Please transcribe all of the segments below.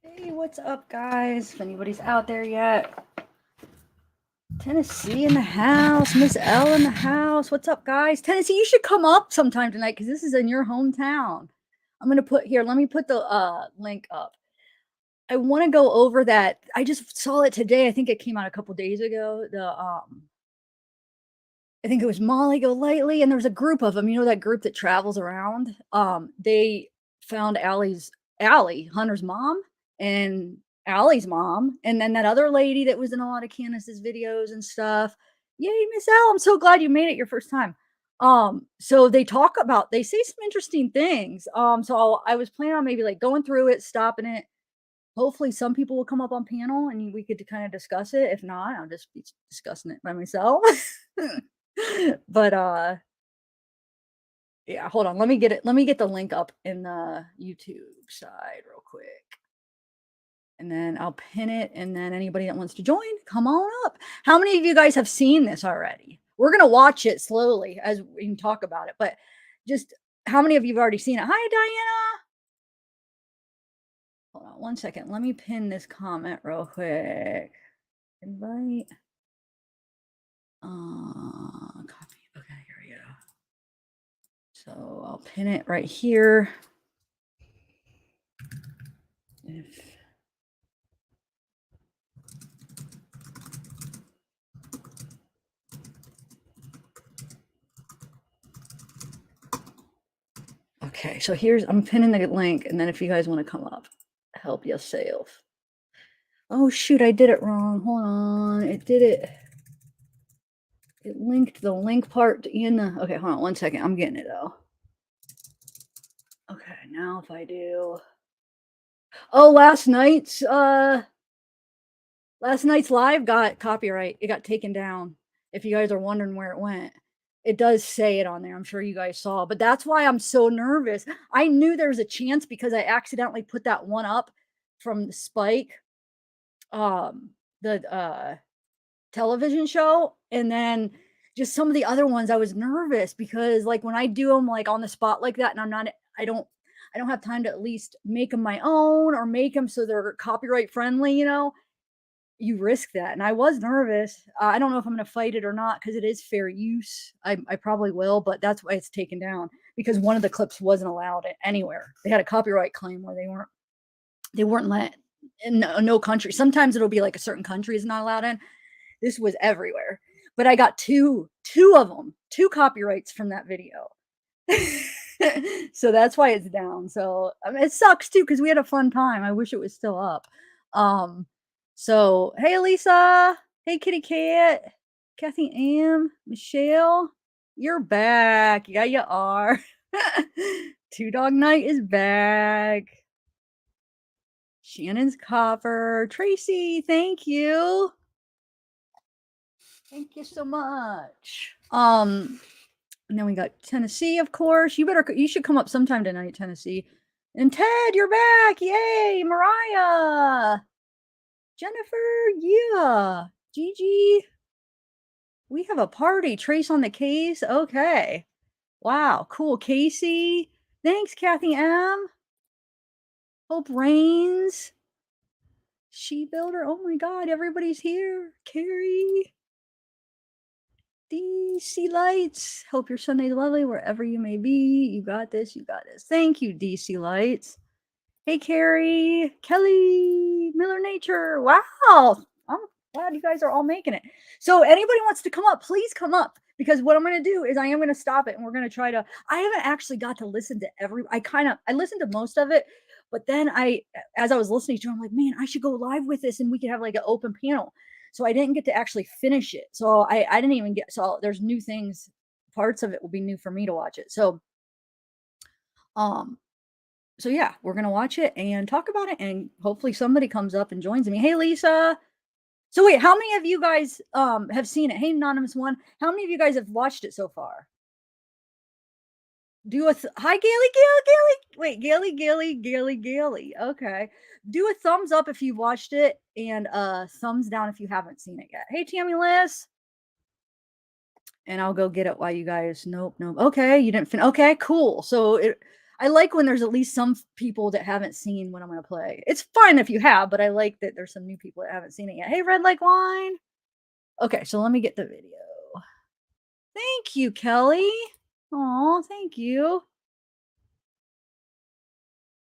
Hey, what's up, guys? If anybody's out there yet, Tennessee in the house, Miss L in the house. What's up, guys? Tennessee, you should come up sometime tonight because this is in your hometown. I'm gonna put here. Let me put the link up. I want to go over that. I just saw it today. I think it came out a couple days ago. I think it was Molly Go Lightly, and there was a group of them. You know that group that travels around. They found Allie Hunter's mom and Allie's mom, and then that other lady that was in a lot of Candace's videos and stuff. Yay, Miss Al! I'm so glad you made it your first time. So they say some interesting things. So I was planning on maybe like going through it, stopping it. Hopefully, some people will come up on panel and we could kind of discuss it. If not, I'll just be discussing it by myself. But yeah, hold on. Let me get it. Let me get the link up in the YouTube side real quick. And then I'll pin it. And then anybody that wants to join, come on up. How many of you guys have seen this already? We're gonna watch it slowly as we can talk about it. But just how many of you have already seen it? Hi, Diana. Hold on one second. Let me pin this comment real quick. Invite. Copy. Okay, here we go. So I'll pin it right here. If Okay, so I'm pinning the link, and then if you guys want to come up, help yourself. Oh shoot, I did it wrong. Hold on. It linked the link part in the, okay, hold on one second. I'm getting it though. Okay, now if I do, oh, last night's live got copyright. It got taken down. If you guys are wondering where it went, it does say it on there. I'm sure you guys saw, but that's why I'm so nervous. I knew there was a chance because I accidentally put that one up from Spike, the television show, and then just some of the other ones I was nervous because like when I do them like on the spot like that, and I don't have time to at least make them my own or make them so they're copyright friendly, you risk that. And I was nervous. I don't know if I'm going to fight it or not because it is fair use. I probably will, but that's why it's taken down because one of the clips wasn't allowed anywhere. They had a copyright claim where they weren't let in no country. Sometimes it'll be like a certain country is not allowed in. This was everywhere. But I got two of them, two copyrights from that video. So that's why it's down. So I mean, it sucks too because we had a fun time. I wish it was still up. So hey Lisa, hey Kitty Cat, Kathy Am, Michelle, you're back. Yeah, you are. Two Dog Night is back. Shannon's Copper, Tracy, thank you. Thank you so much. And then we got Tennessee, of course. You should come up sometime tonight, Tennessee. And Ted, you're back. Yay. Mariah. Jennifer, yeah. Gigi. We have a party. Trace on the case. Okay. Wow, cool. Casey. Thanks, Kathy M. Hope Rains. She Builder. Oh my god, everybody's here. Carrie. DC Lights. Hope your Sunday's lovely wherever you may be. You got this. You got this. Thank you, DC Lights. Hey, Carrie, Kelly, Miller Nature. Wow. I'm glad you guys are all making it. So anybody wants to come up, please come up because what I'm going to do is I am going to stop it and we're going to try to, I haven't actually got to listen to I listened to most of it, but then as I was listening to it, I'm like, man, I should go live with this and we could have like an open panel. So I didn't get to actually finish it. So I didn't even so there's new things. Parts of it will be new for me to watch it. So yeah, we're gonna watch it and talk about it, and hopefully somebody comes up and joins me. Hey, Lisa. So wait, how many of you guys have seen it? Hey, Anonymous One, how many of you guys have watched it so far? Hi, Gaily. Wait, Gaily. Okay, do a thumbs up if you've watched it, and thumbs down if you haven't seen it yet. Hey, Tammy Liz. And I'll go get it while you guys. Nope. Okay, you didn't. Okay, cool. So I like when there's at least some people that haven't seen what I'm gonna play. It's fine if you have, but I like that there's some new people that haven't seen it yet. Hey, Red Like Wine. Okay, so let me get the video. Thank you, Kelly. Oh, thank you.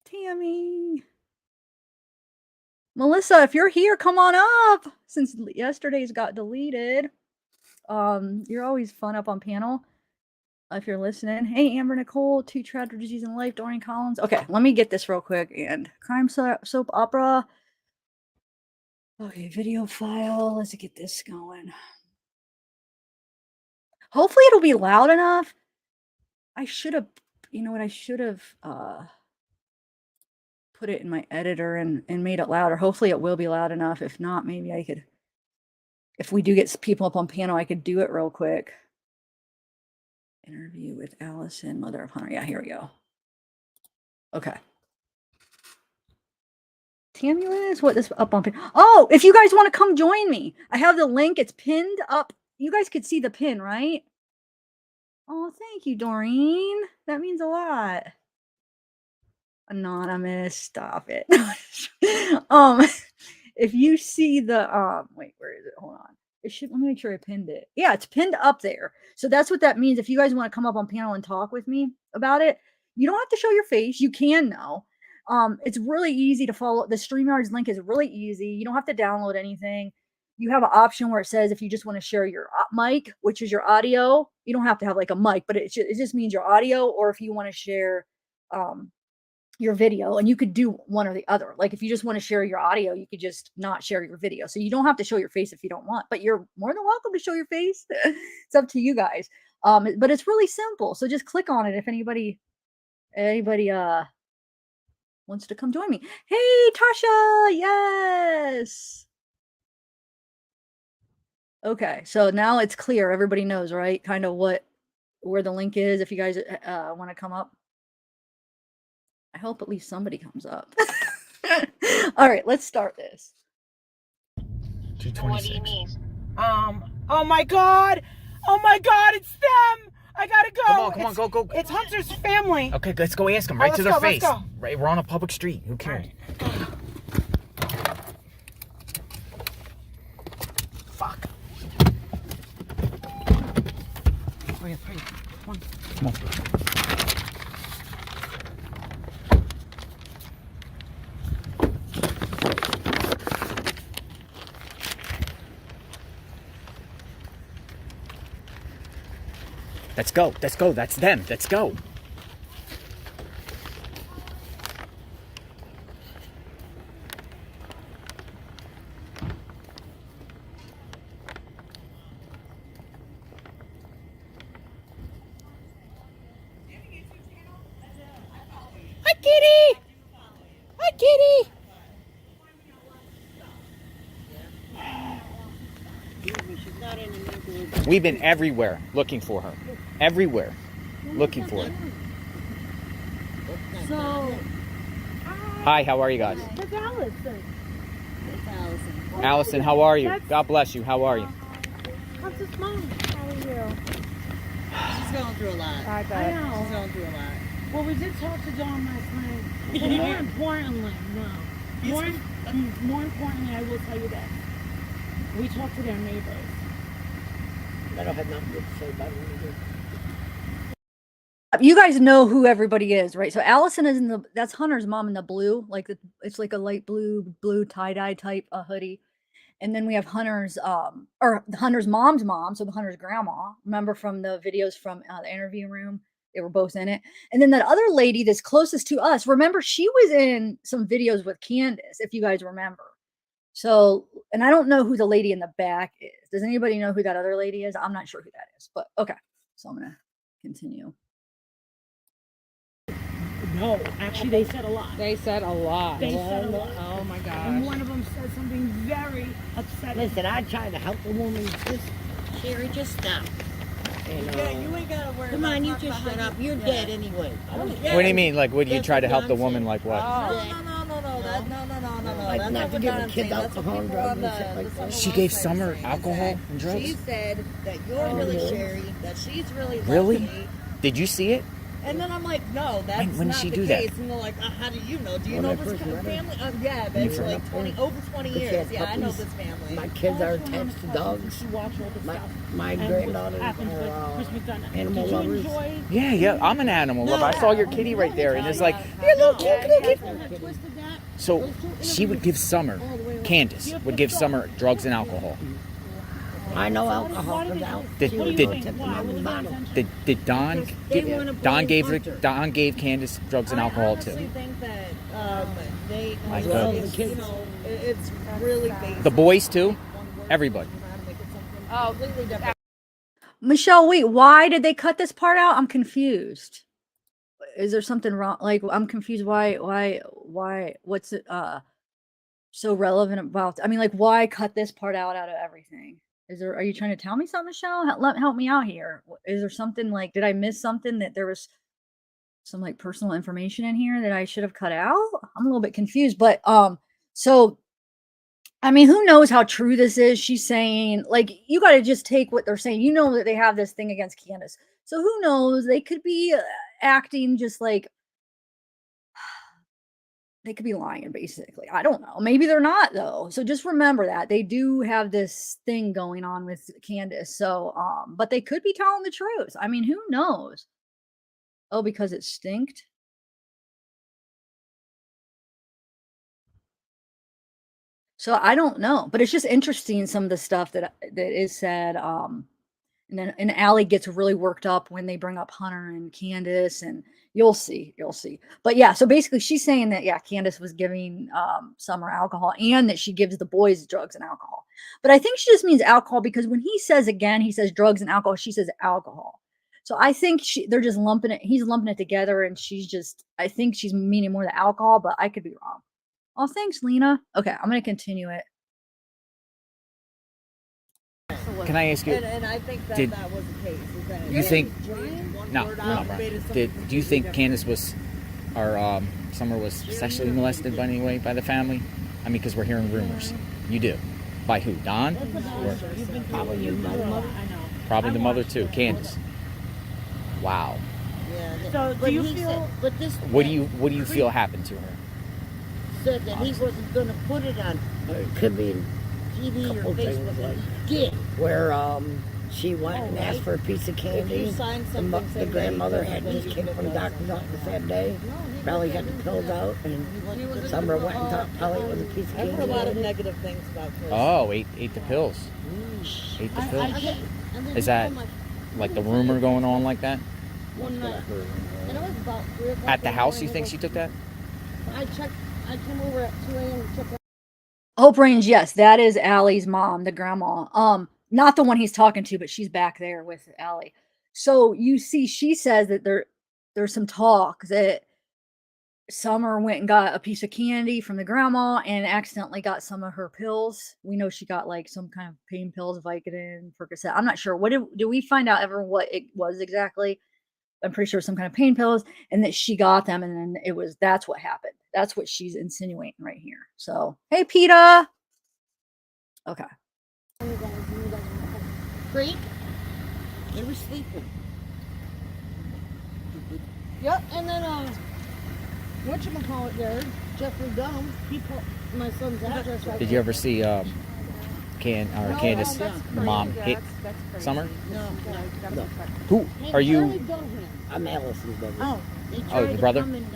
Tammy. Melissa, if you're here, come on up. Since yesterday's got deleted. You're always fun up on panel. If you're listening. Hey, Amber Nicole, 2 Tragedies in Life, Dorian Collins. Okay, let me get this real quick. And crime soap opera. Okay, video file. Let's get this going. Hopefully it'll be loud enough. I should have, you know what, I should have put it in my editor and made it louder. Hopefully it will be loud enough. If not, maybe I could, if we do get people up on panel, I could do it real quick. Interview with Allison, mother of Hunter. Yeah, here we go. Okay. Tamulis, what is up on pin? Oh, if you guys want to come join me, I have the link. It's pinned up. You guys could see the pin, right? Oh, thank you, Doreen. That means a lot. Anonymous, stop it. If you see the wait, where is it? Hold on. It should, let me make sure I pinned it. Yeah, it's pinned up there. So that's what that means. If you guys want to come up on panel and talk with me about it, you don't have to show your face. You can now. It's really easy to follow. The StreamYard's link is really easy. You don't have to download anything. You have an option where it says if you just want to share your mic, which is your audio. You don't have to have like a mic, but it just means your audio, or if you want to share your video, and you could do one or the other. Like if you just want to share your audio, you could just not share your video. So you don't have to show your face if you don't want, but you're more than welcome to show your face. It's up to you guys. But it's really simple. So just click on it if anybody wants to come join me. Hey, Tasha, yes. Okay, so now it's clear. Everybody knows, right? Kind of where the link is if you guys want to come up. I hope at least somebody comes up. All right, let's start this. 226. What do you mean? Oh my God! Oh my God! It's them! I gotta go. Come on, go. It's Hunter's family. Okay, let's go ask them right to their face. Let's go. Right, we're on a public street. Who cares? Right. Fuck. Hurry, come on. Come on. Let's go. That's them. Let's go. Hi, Kitty. Hi, Kitty. We've been everywhere looking for her. Everywhere looking for her. So, Hi, how are you guys? it's Allison. Allison, how are you? God bless you. How are you? How's this mom? How are you? She's going through a lot. I know. She's going through a lot. Well, we did talk to Dawn last night. But more importantly, more importantly, I will tell you this. We talked to their neighbors. I don't have nothing good to say about it. You guys know who everybody is, right? So Allison is that's Hunter's mom in the blue, it's like a light blue tie-dye type hoodie. And then we have Hunter's mom's mom, so Hunter's grandma. Remember from the videos from the interview room? They were both in it. And then that other lady that's closest to us, remember, she was in some videos with Candace, if you guys remember. So, and I don't know who the lady in the back is. Does anybody know who that other lady is? I'm not sure who that is, but okay. So I'm going to continue. No, actually, they said a lot. They said a lot. They said a lot. Oh my And gosh. one of them said something very upsetting. Listen, I tried to help the woman. Sherry, just stop. You know. Yeah, you ain't gotta worry Come about on, you talking just about shut how up. you- You're yeah. dead anyway. What do you mean? Like, would you That's try to what help the Don woman said. like what? No. Like That's not not to what give Don's the kids saying. That's what alcohol and people on drugs and shit like that. Summer She gave website Summer saying. alcohol and She drugs? said that you're really Sherry, that she's really Really? Leslie. Did you see it? And then I'm like, no, that's When did not she the do that? case. And they're like, how do you know? Do you When know I this first met her. family? Yeah, You that's first- like 20, over 20 But she years. had Yeah, I know puppies. this family. My kids are attached to dogs. My granddaughters are animal lovers. Yeah, I'm an animal lover. I saw your kitty right there, and it's like, Yeah, you're little cute. Kitty. So she would give Summer, Candace would give Summer drugs and alcohol. I know alcohol comes out. Did- She was did- gonna tip them out of the bottle. Did Don give Don gave Candace drugs and alcohol I honestly too? think that they, I love it's, the kids. you know, it's really basic. The boys too? Everybody. Oh, completely different. Michelle, wait, why did they cut this part out? I'm confused. Is there something wrong? Like, I'm confused. Why, what's it, so relevant about, I mean, like, why cut this part out of everything? Are you trying to tell me something, Michelle? Help me out here. Is there something like, did I miss something that there was some like personal information in here that I should have cut out? I'm a little bit confused, but, so I mean, who knows how true this is? She's saying, like, you got to just take what they're saying. You know that they have this thing against Candace. So who knows? They could be acting just like they could be lying, basically. I don't know. Maybe they're not, though. So just remember that they do have this thing going on with Candace. So, but they could be telling the truth. I mean, who knows? Oh, because it stinked. So I don't know, but it's just interesting some of the stuff that is said. And Allie gets really worked up when they bring up Hunter and Candace, and you'll see. But yeah, so basically she's saying that yeah, Candace was giving Summer alcohol and that she gives the boys drugs and alcohol. But I think she just means alcohol because when he says drugs and alcohol, she says alcohol. So I think they're just lumping it, he's lumping it together, and I think she's meaning more the alcohol, but I could be wrong. Oh, thanks, Lena. Okay, I'm gonna continue it. Can I ask you? And I think that Did- that was the case. Is that You think? one No, word no, out Brian. made something Do you think completely Candace was, or Summer was sexually molested by any way by the family? I mean, because we're hearing rumors. You do. By who? Don? Or Probably your mother. probably the mother too, Candace. Wow. different. So do you feel? But this What do you feel happened to her? said that he wasn't going to put it on It could be TV or Couple things, Facebook, like- and he did. where she went and asked for a piece of If candy. you sign something The saying grandmother that had he just doesn't came from the do doctor's it, office that day. Probably had the pills out, and Summer went and thought probably it was a piece of I've heard a lot of candy. negative things about Chris. Oh, ate the pills. Ate the pills. And then Is he that told my- like the rumor going on like that? one night. And it was about 3 o'clock. At the in house, you morning. think she took that? I came over at 2 a.m. to check out. Hope Range, yes, that is Allie's mom, the grandma. Not the one he's talking to, but she's back there with Allie. So you see, she says that there's some talk that Summer went and got a piece of candy from the grandma and accidentally got some of her pills. We know she got like some kind of pain pills, Vicodin, Percocet. I'm not sure. What did we find out ever what it was exactly? I'm pretty sure some kind of pain pills, and that she got them, and then that's what happened. That's what she's insinuating right here. So, hey, PETA. Okay. Creek. They were sleeping. Yep, and then whatchamacallit there, Jeffrey Dunham, he put my son's address right Did you ever see Candace, the mom, hit Summer? No. Who are you? Charlie Dunham. I'm Allison's brother. Oh, they Oh, tried your to brother? come and,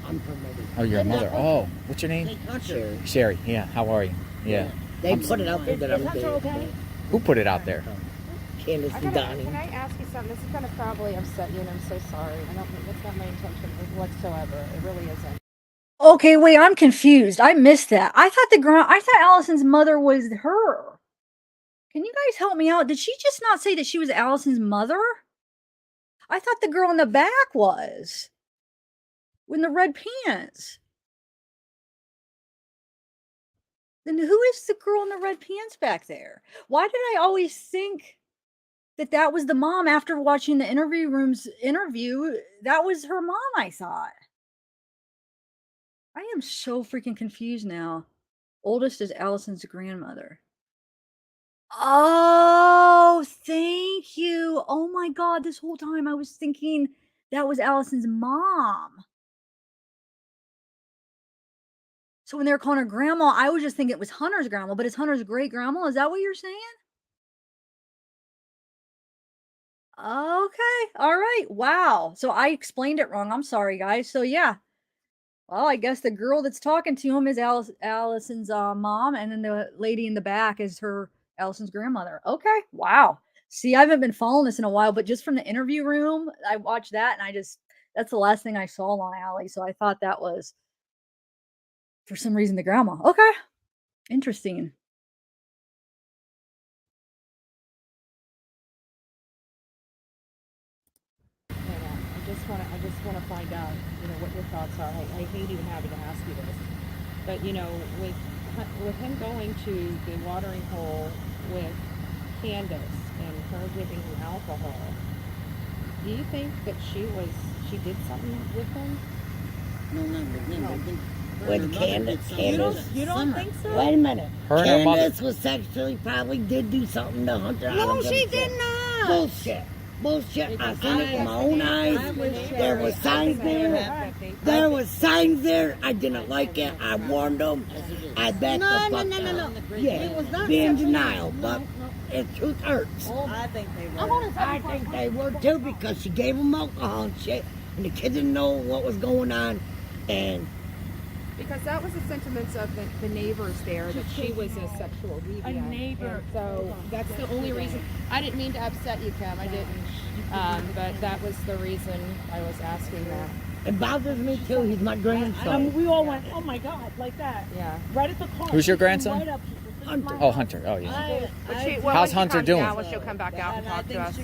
I'm her mother. Oh, your mother. Oh, what's your name? take Hunter. Sherry. Sherry. Yeah. How are you? Yeah. They put it out there that I'm gay. okay? Who put it out there? Candace and Donnie. Can I ask you something? This is gonna probably upset you, and I'm so sorry. That's not my intention whatsoever. It really isn't. Okay, wait, I'm confused. I missed that. I thought Allison's mother was her. Can you guys help me out? Did she just not say that she was Allison's mother? I thought the girl in the back was. With the red pants. Then who is the girl in the red pants back there? Why did I always think that was the mom after watching the interview room's interview? That was her mom, I thought. I am so freaking confused now. Oldest is Allison's grandmother. Oh, thank you. Oh my God. This whole time I was thinking that was Allison's mom. So when they were calling her grandma, I was just thinking it was Hunter's grandma, but it's Hunter's great grandma. Is that what you're saying? Okay. All right. Wow. So I explained it wrong. I'm sorry, guys. So yeah. Well, I guess the girl that's talking to him is Allison's mom, and then the lady in the back is her Allison's grandmother. Okay. Wow. See, I haven't been following this in a while, but just from the interview room, I watched that, and that's the last thing I saw on Allie. So I thought that was for some reason the grandma. Okay. Interesting. I just want to find out, what your thoughts are. I hate even having to ask you this, but with him going to the watering hole with Candace and her giving him alcohol, do you think that she did something with him? When Candace, You don't think so? wait a minute. Her and her mother. Candace was sexually, probably did do something to Hunter. No, she did not. Bullshit. I seen it with my own eyes. There was signs there. That they- There was signs there. I didn't like it. I warned them. I backed the fuck up. Yeah, It was not be in sexually- denial, but it truth hurts. I think they were. I think they were too, because she gave them alcohol and shit, and the kid didn't know what was going on, and Because that was the sentiments of the neighbors there, that she was a sexual deviant. A neighbor. And so that's the only reason. I didn't mean to upset you, Kim. I didn't. But that was the reason I was asking that. it bothers me too. He's my grandson. We all went, oh my God, like that. Yeah. Right at the car. Who's your grandson? Right up. Hunter. Oh, Hunter. Oh, yeah. when How's she Hunter comes doing? out, she'll come back out and talk to us.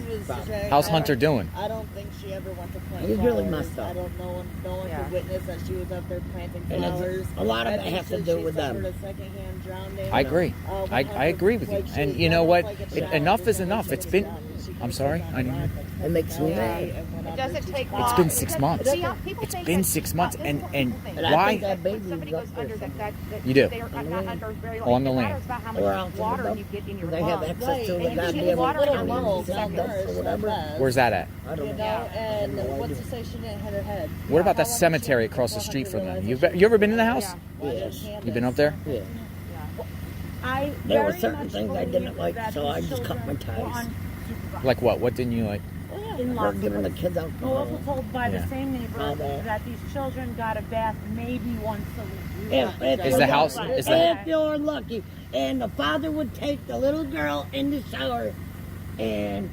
How's Hunter doing? I don't think she ever went to plant He's flowers. really messed up. I don't know. No one Yeah. could witness that she was up there planting And flowers. a lot of I it think has to that do she with them. suffered a secondhand drowning. I agree. I agree with you. Like, And she you know got what? up like a child Enough is before enough. she It's was been. drowned, and she I'm couldn't sorry. get I on the didn't. rock. It makes me Yeah. mad. And went It under doesn't two take feet. long. It's been 6 months. See, people It's think been that- 6 months, this is and what people think. And I why? think that baby If somebody was goes up there under that You do. they're not under very long. On the It land. matters about how Or much out to the water dump. you get in your They have lungs. access to Right. the And goddamn she was water little down county girls, dump malnourished or whatever. at best. Where's that at? I don't You know. know, and no what's idea. to say she didn't hit her head? What about How that long cemetery did she across the before street Hunter from them? realized You ever been in the house? Why Yes. didn't You been up there? Yeah. I There were very certain much things I believe didn't like, that so these I just cut my children were ties. unsupervised. Like what? What didn't you like? In We're lots of giving the ways. kids We're alcohol. also told by Yeah. the same neighbor All that. that these children got a bath maybe once a week. If Is the house? Is the if you're lucky, and the father would take the little girl in the shower and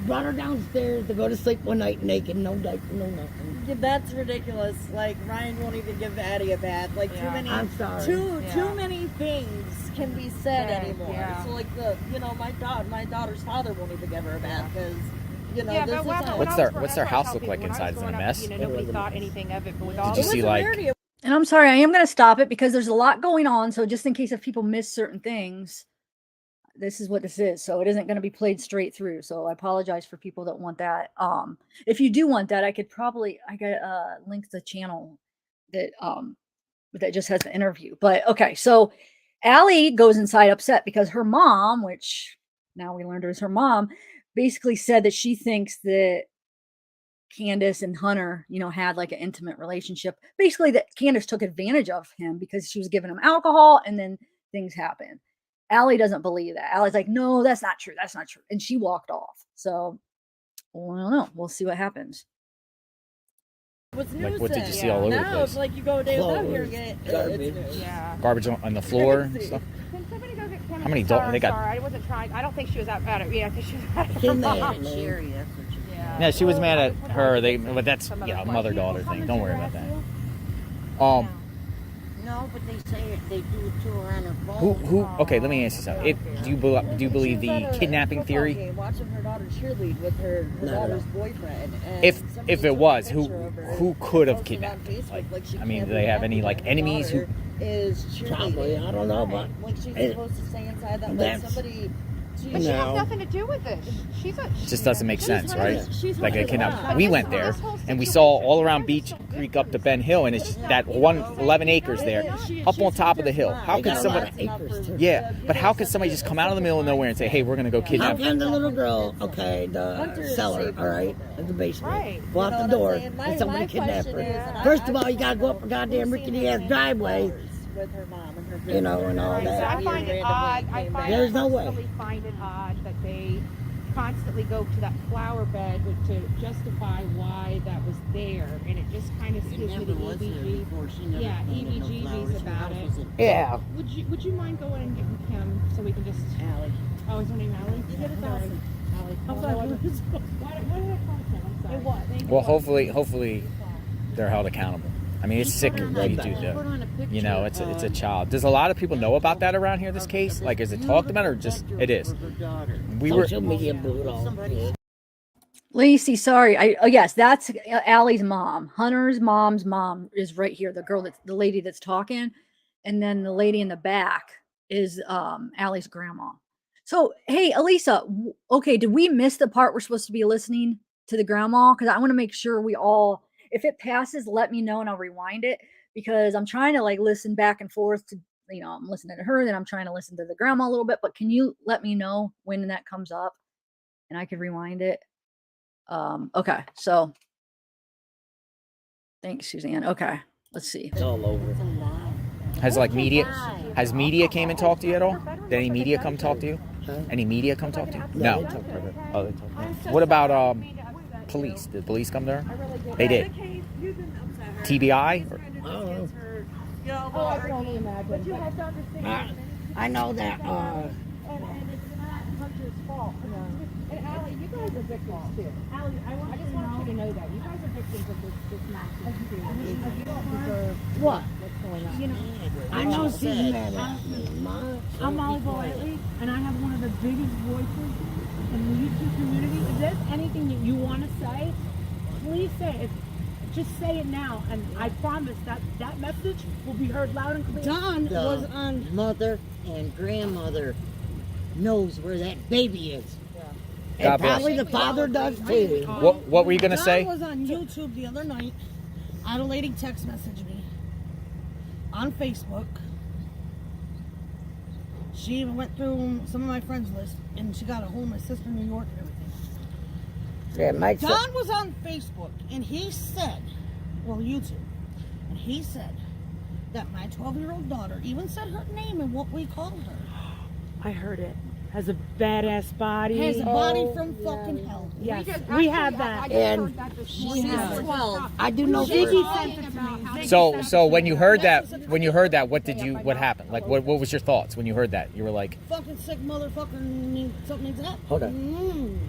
brought her downstairs to go to sleep one night naked, no diaper, no nothing. Yeah, that's ridiculous. Like, Ryan won't even give Addie a bath. Like, Yeah. too many, I'm sorry. too many things can be said Yeah, anymore. yeah. So, like, my daughter's father won't even give her a bath because, Yeah, this but is what's their house look like inside? Is it a mess? Nobody thought anything of it, but with all Did you see like? And I'm sorry, I am going to stop it because there's a lot going on. So just in case if people miss certain things, this is what this is. So it isn't going to be played straight through. So I apologize for people that want that. If you do want that, I got link the channel that just has the interview. But okay, so Allie goes inside upset because her mom, which now we learned it was her mom, basically said that she thinks that Candace and Hunter, had like an intimate relationship. Basically, that Candace took advantage of him because she was giving him alcohol and then things happened. Allie doesn't believe that. Allie's like, no, that's not true. That's not true. And she walked off. So, well, I don't know. We'll see what happens. What's Like, what did you nuisance. see all over the Now place? it's like you go a day without Clothes, hearing it. garbage. It's news. Yeah. Garbage on the floor and stuff. Can somebody go get Kim? How many Sorry, they got- Sorry, I wasn't trying. I don't think she was out at it. Yeah, because she was at She her mad mom. at me. Yeah. Yeah, she was mad at her. But that's Some other mother-daughter thing. Don't worry about that. No, but they say they do it to her on her Who? phone. Okay, let me ask you something. Do you believe She was the at a kidnapping football theory? game watching her daughter cheerlead with her No. daughter's boyfriend. And If somebody it took a was, picture of her who could have posted on kidnapped her? Facebook, Like, she I mean, can't do they have be any happy like that her enemies who? daughter is cheerleading. Probably, I don't know, but When she's it- supposed to stay inside that, like that's- somebody But she has nothing to do with this. She's a. It just doesn't make sense, right? She's Like a right. kidnap. We went there and we saw all around Beach Creek up to Ben Hill, and it's that 11 acres there, up on top of the hill. How They could got a lot somebody? of acres, too. Yeah, but how could somebody just come out of the middle of nowhere and say, "Hey, we're gonna go How kidnap"? can the little girl, okay, the cellar, all right, in the basement, Right. go out You know the what door I'm saying? and somebody my kidnap question her? is, and First of all, you gotta go up a goddamn rickety ass driveway, with her mom and her you know, and all So that. I find it odd. I find There's I no way. personally find it odd that they constantly go to that flower bed to justify why that was there, and it just kind of gives me the EBGBs about it. Yeah. Would you mind going and getting Kim so we can just? Allie. Oh, is her name Allie? Yeah, it's awesome. Allie. I'm What sorry. did I call Kim? I'm sorry. What? Thank you. Well, hopefully, they're held accountable. I mean, it's sick when you do that. You know, it's a child. Does a lot of people know about that around here? This case, like, is it talked about or just it is? We were. Social media blew it all. Lacey, sorry. Yes, that's Allie's mom. Hunter's mom's mom is right here. The lady that's talking, and then the lady in the back is Allie's grandma. So, hey, Elisa, okay, did we miss the part we're supposed to be listening to the grandma? Because I want to make sure we all, if it passes, let me know and I'll rewind it, because I'm trying to like listen back and forth to, I'm listening to her, then I'm trying to listen to the grandma a little bit. But can you let me know when that comes up and I can rewind it? Okay, so thanks, Suzanne. Okay, let's see. It's all over. Has media came and talked to you at all? Did any media come talk to you? Any media come talk to you? No, No. they talk about it. Oh, they talked to you. What about police? Did police come there? They did. TBI? Or- I don't know. Oh, I can only imagine. But you have to understand. I know that, and it's not Hunter's fault. And Allie, you guys are victims too. Allie, I just want you to know that you guys are victims of this nonsense too. You don't deserve what? what's going on. I know she's mad at me, Ma. I'm Molly Golightly, and I have one of the biggest voices in the YouTube community. If there's anything that you want to say, please say it. Just say it now, and I promise that that message will be heard loud and clear. Don was on Mother and grandmother knows where that baby is. And God bless. probably the father does too. What were you gonna say? I was on YouTube the other night. I had a lady text message me on Facebook. She even went through some of my friends list, and she got a hold of my sister in New York and everything. Yeah, Mike said, Don was on Facebook, and he said, well, YouTube, and he said that my 12-year-old daughter even said her name and what we called her. I heard it. Has a badass body. Has a body from fucking hell. Yes, we have that. and She's 12. I do know for Ziggy sent it to me. So when you heard that, what happened? Like, what was your thoughts when you heard that? You were like, Fucking sick motherfucker, something needs to happen. Hold on.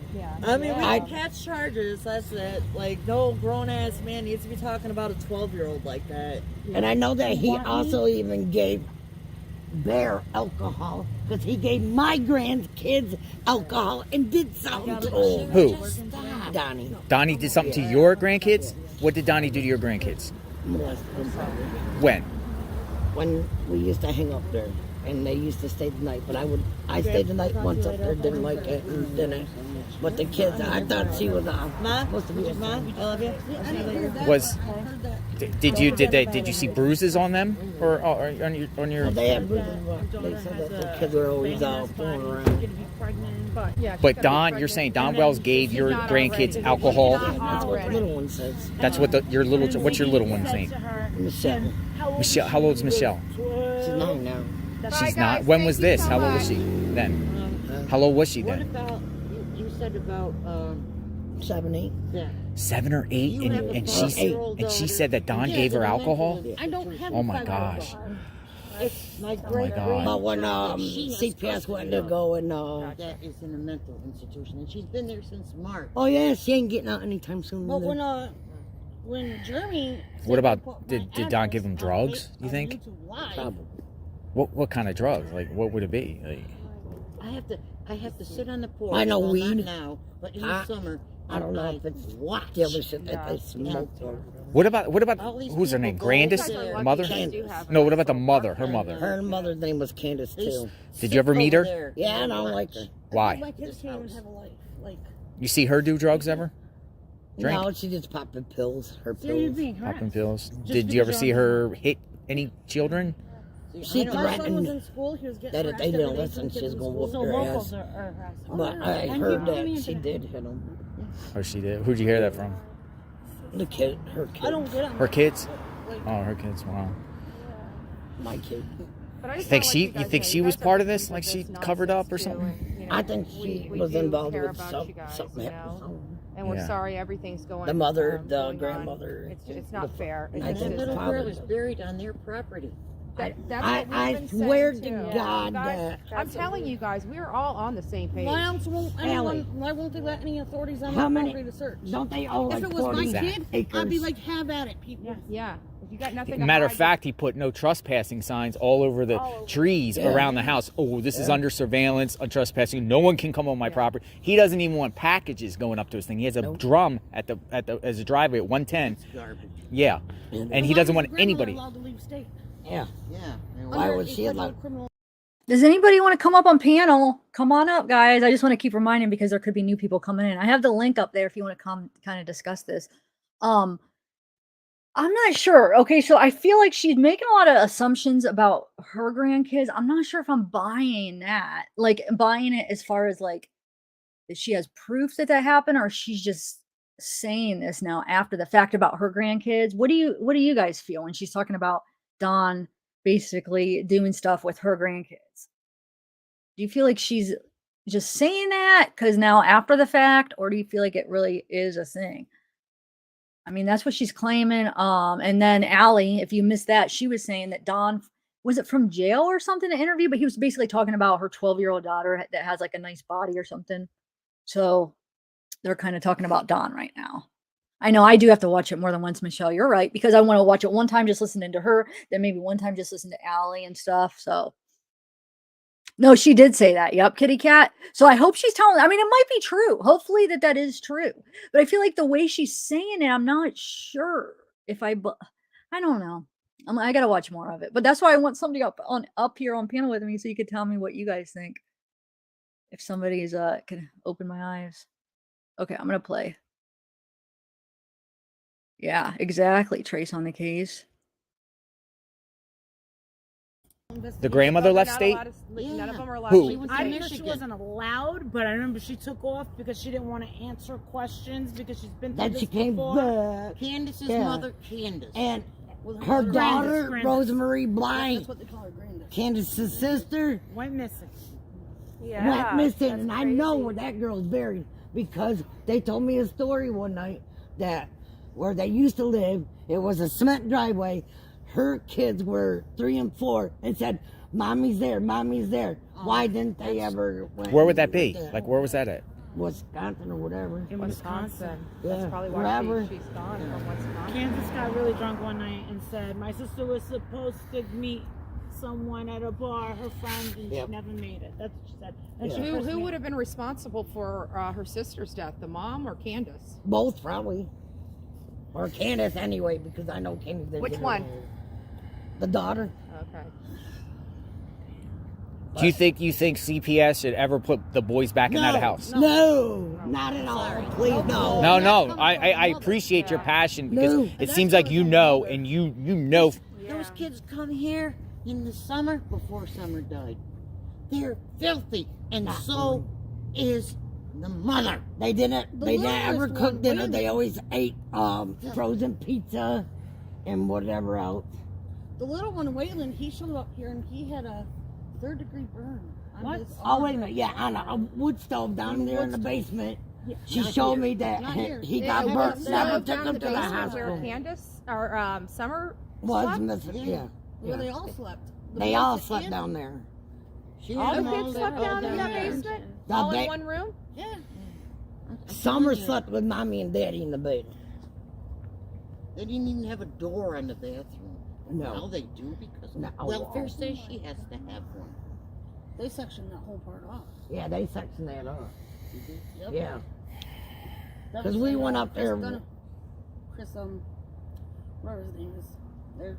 I mean, we I- can catch charges. That's it. Like, no grown ass man needs to be talking about a 12-year-old like that. And I know that he also even gave Bear alcohol because he gave my grandkids alcohol and did something to them. who? Donnie. Donnie did something to your grandkids? What did Donnie do to your grandkids? Molested them probably. When? When we used to hang up there and they used to stay the night, but I stayed the night once up there, didn't like it, and didn't. But the kids, I thought she was Ma, supposed to be a Ma, I love you. Was did you see bruises on them or on your? They had bruises, but they said that the kids were always fooling around. But Don, you're saying Don Wells gave your grandkids alcohol? That's what the little one says. That's what what's your little one's name? Michelle. Michelle. How old is Michelle? She's 9 now. She's not. When was this? How old was she then? How old was she What then? about, you said about, 7, 8. yeah. 7 or 8, and she said that Don gave her alcohol. I don't have Oh a my 5-year-old gosh. daughter. It's my my great God. But when CPS went to go and that is in a mental institution, and she's been there since March. oh yeah, she ain't getting out anytime soon. But either. when Jeremy, What about did Don give him drugs? You think? Probably. What kind of drugs? Like what would it be? Like, I have to sit on the porch. I know well, weed. Not now, but in the Huh? summer, I don't know if it's What? the other shit that they smoked or. What about All these who's her name? people go over Grandis? there. Mother? Candace. No, what about the mother? Her mother. Her mother's name was Candace They too. Did you ever meet her? there. Yeah, I don't like her. Why? My kids can't even have a life. Like, You see her do drugs ever? Drink? No, she just popping pills. Her So you're pills. being Popping harassed. pills. Just Did you ever because see you're on her hit any children? She I know. my son was threatened in school. He was getting that if harassed they every didn't day listen, from she kids was in gonna school. whoop So their locals ass. are harassing. But I And heard you that coming she into did hit him. Oh, she did. Who'd you hear that from? The kid, her kid, I don't get on Her kids? Like, Oh, her kids. Wow. my kid. But I just Think feel she? like You think guys she know, was you guys part are of this? victims Like she this covered up or nonsense, too, something? and, you know, I think she we was do involved care with about you guys, something you happened. know? And we're Yeah. sorry everything's going. The mother, the going on. grandmother. It's not fair. I And It's that think just- little father girl is did. buried on their property. that's what we've I been swear saying, to too. God Guys, that I'm telling you guys, we're all on the same page. why else won't anyone? Allie. Why won't they let any authorities on How the many? property to search? Don't they own If like it was my 40 kid, acres? I'd be like, have at it, people. Yeah. If you got nothing to Matter of hide, fact, he put no trespassing signs all over the trees Yeah. around the house. Oh, this is under surveillance, on trespassing. No one can come on my property. He doesn't even want packages going up to his thing. He has a drum at the as a driveway at 110. Garbage. Yeah, and he doesn't want anybody. Allowed to leave state. Yeah. Yeah. and Why Under was a she federal allowed? criminal Does anybody want to come up on panel? Come on up, guys. I just want to keep reminding because there could be new people coming in. I have the link up there if you want to come kind of discuss this. I'm not sure. Okay, so I feel like she's making a lot of assumptions about her grandkids. I'm not sure if I'm buying that. Like buying it as far as like that she has proof that that happened or she's just saying this now after the fact about her grandkids. What do you guys feel when she's talking about Dawn basically doing stuff with her grandkids? Do you feel like she's just saying that cuz now after the fact or do you feel like it really is a thing? I mean, that's what she's claiming. And then Allie, if you missed that, she was saying that Dawn was it from jail or something to interview, but he was basically talking about her 12-year-old daughter that has like a nice body or something. So they're kind of talking about Dawn right now. I know I do have to watch it more than once, Michelle. You're right, because I want to watch it one time just listening to her, then maybe one time just listen to Allie and stuff. So no, she did say that. Yep, kitty cat. So I hope she's telling. I mean, it might be true. Hopefully that is true. But I feel like the way she's saying it, I'm not sure if I don't know. I gotta watch more of it. But that's why I want somebody up here on panel with me, so you could tell me what you guys think. If somebody's can open my eyes. Okay, I'm gonna play. Yeah, exactly. Trace on the case. The grandmother they're left not state. allowed to- None of them are allowed Who? to leave the I'm state. sure she wasn't allowed, but I remember she took off because she didn't want to answer questions because she's been through Then this she came before. back. Candace's Yeah. mother, Candace. And with her mother. daughter, Grandis. Rosemary That's Blind, what they call her, Grandis. Candace's sister, Went missing. Yeah, went missing. that's And I know crazy. where that girl's buried because they told me a story one night that where they used to live, it was a cement driveway. Her kids were 3 and 4 and said, Mommy's there, Mommy's there. Why didn't they ever went Where would that and be? did that? Like, where was that at? Wisconsin or whatever. In Wisconsin. Yeah, That's probably why wherever. she's gone from Wisconsin. Kansas got really drunk one night and said, my sister was supposed to meet someone at a bar, her friend, and Yep. she never made it. That's what she said. And Yeah. she Who personally- would have been responsible for her sister's death? The mom or Candace? Both probably. Or Candace anyway, because I know Candace didn't Which get her one? married. The daughter. Okay. Do you think CPS should ever put the boys back in that house? No, not at all. Please, no. No. I appreciate your passion because No. it seems like you know, and you know. Those kids come here in the summer before summer died. They're filthy, and so is the mother. They didn't. The They didn't littlest ever one, cook dinner. Randy. They always ate frozen pizza and whatever else. The little one, Waylon, he showed up here and he had a 3rd-degree burn on What? his Oh arm. wait a minute. Yeah, on a wood stove down there in the basement. She Not showed here. me that Not here. he They got have burnt. it Never down took him the to the basement hospital. where Candace or Summer Was slept? missing. Yeah. Where they all slept. The They boys all that slept came- down there. She All the had kids slept down in that there. basement? The All in ba- one room? Yeah. Summer slept with mommy and daddy in the bed. They didn't even have a door on the bathroom. No. Now they do because No. welfare says she has to have one. They sectioned that whole part off. Yeah, they sectioned that up. Yeah. Because we went up there. Chris, whatever his name is, there.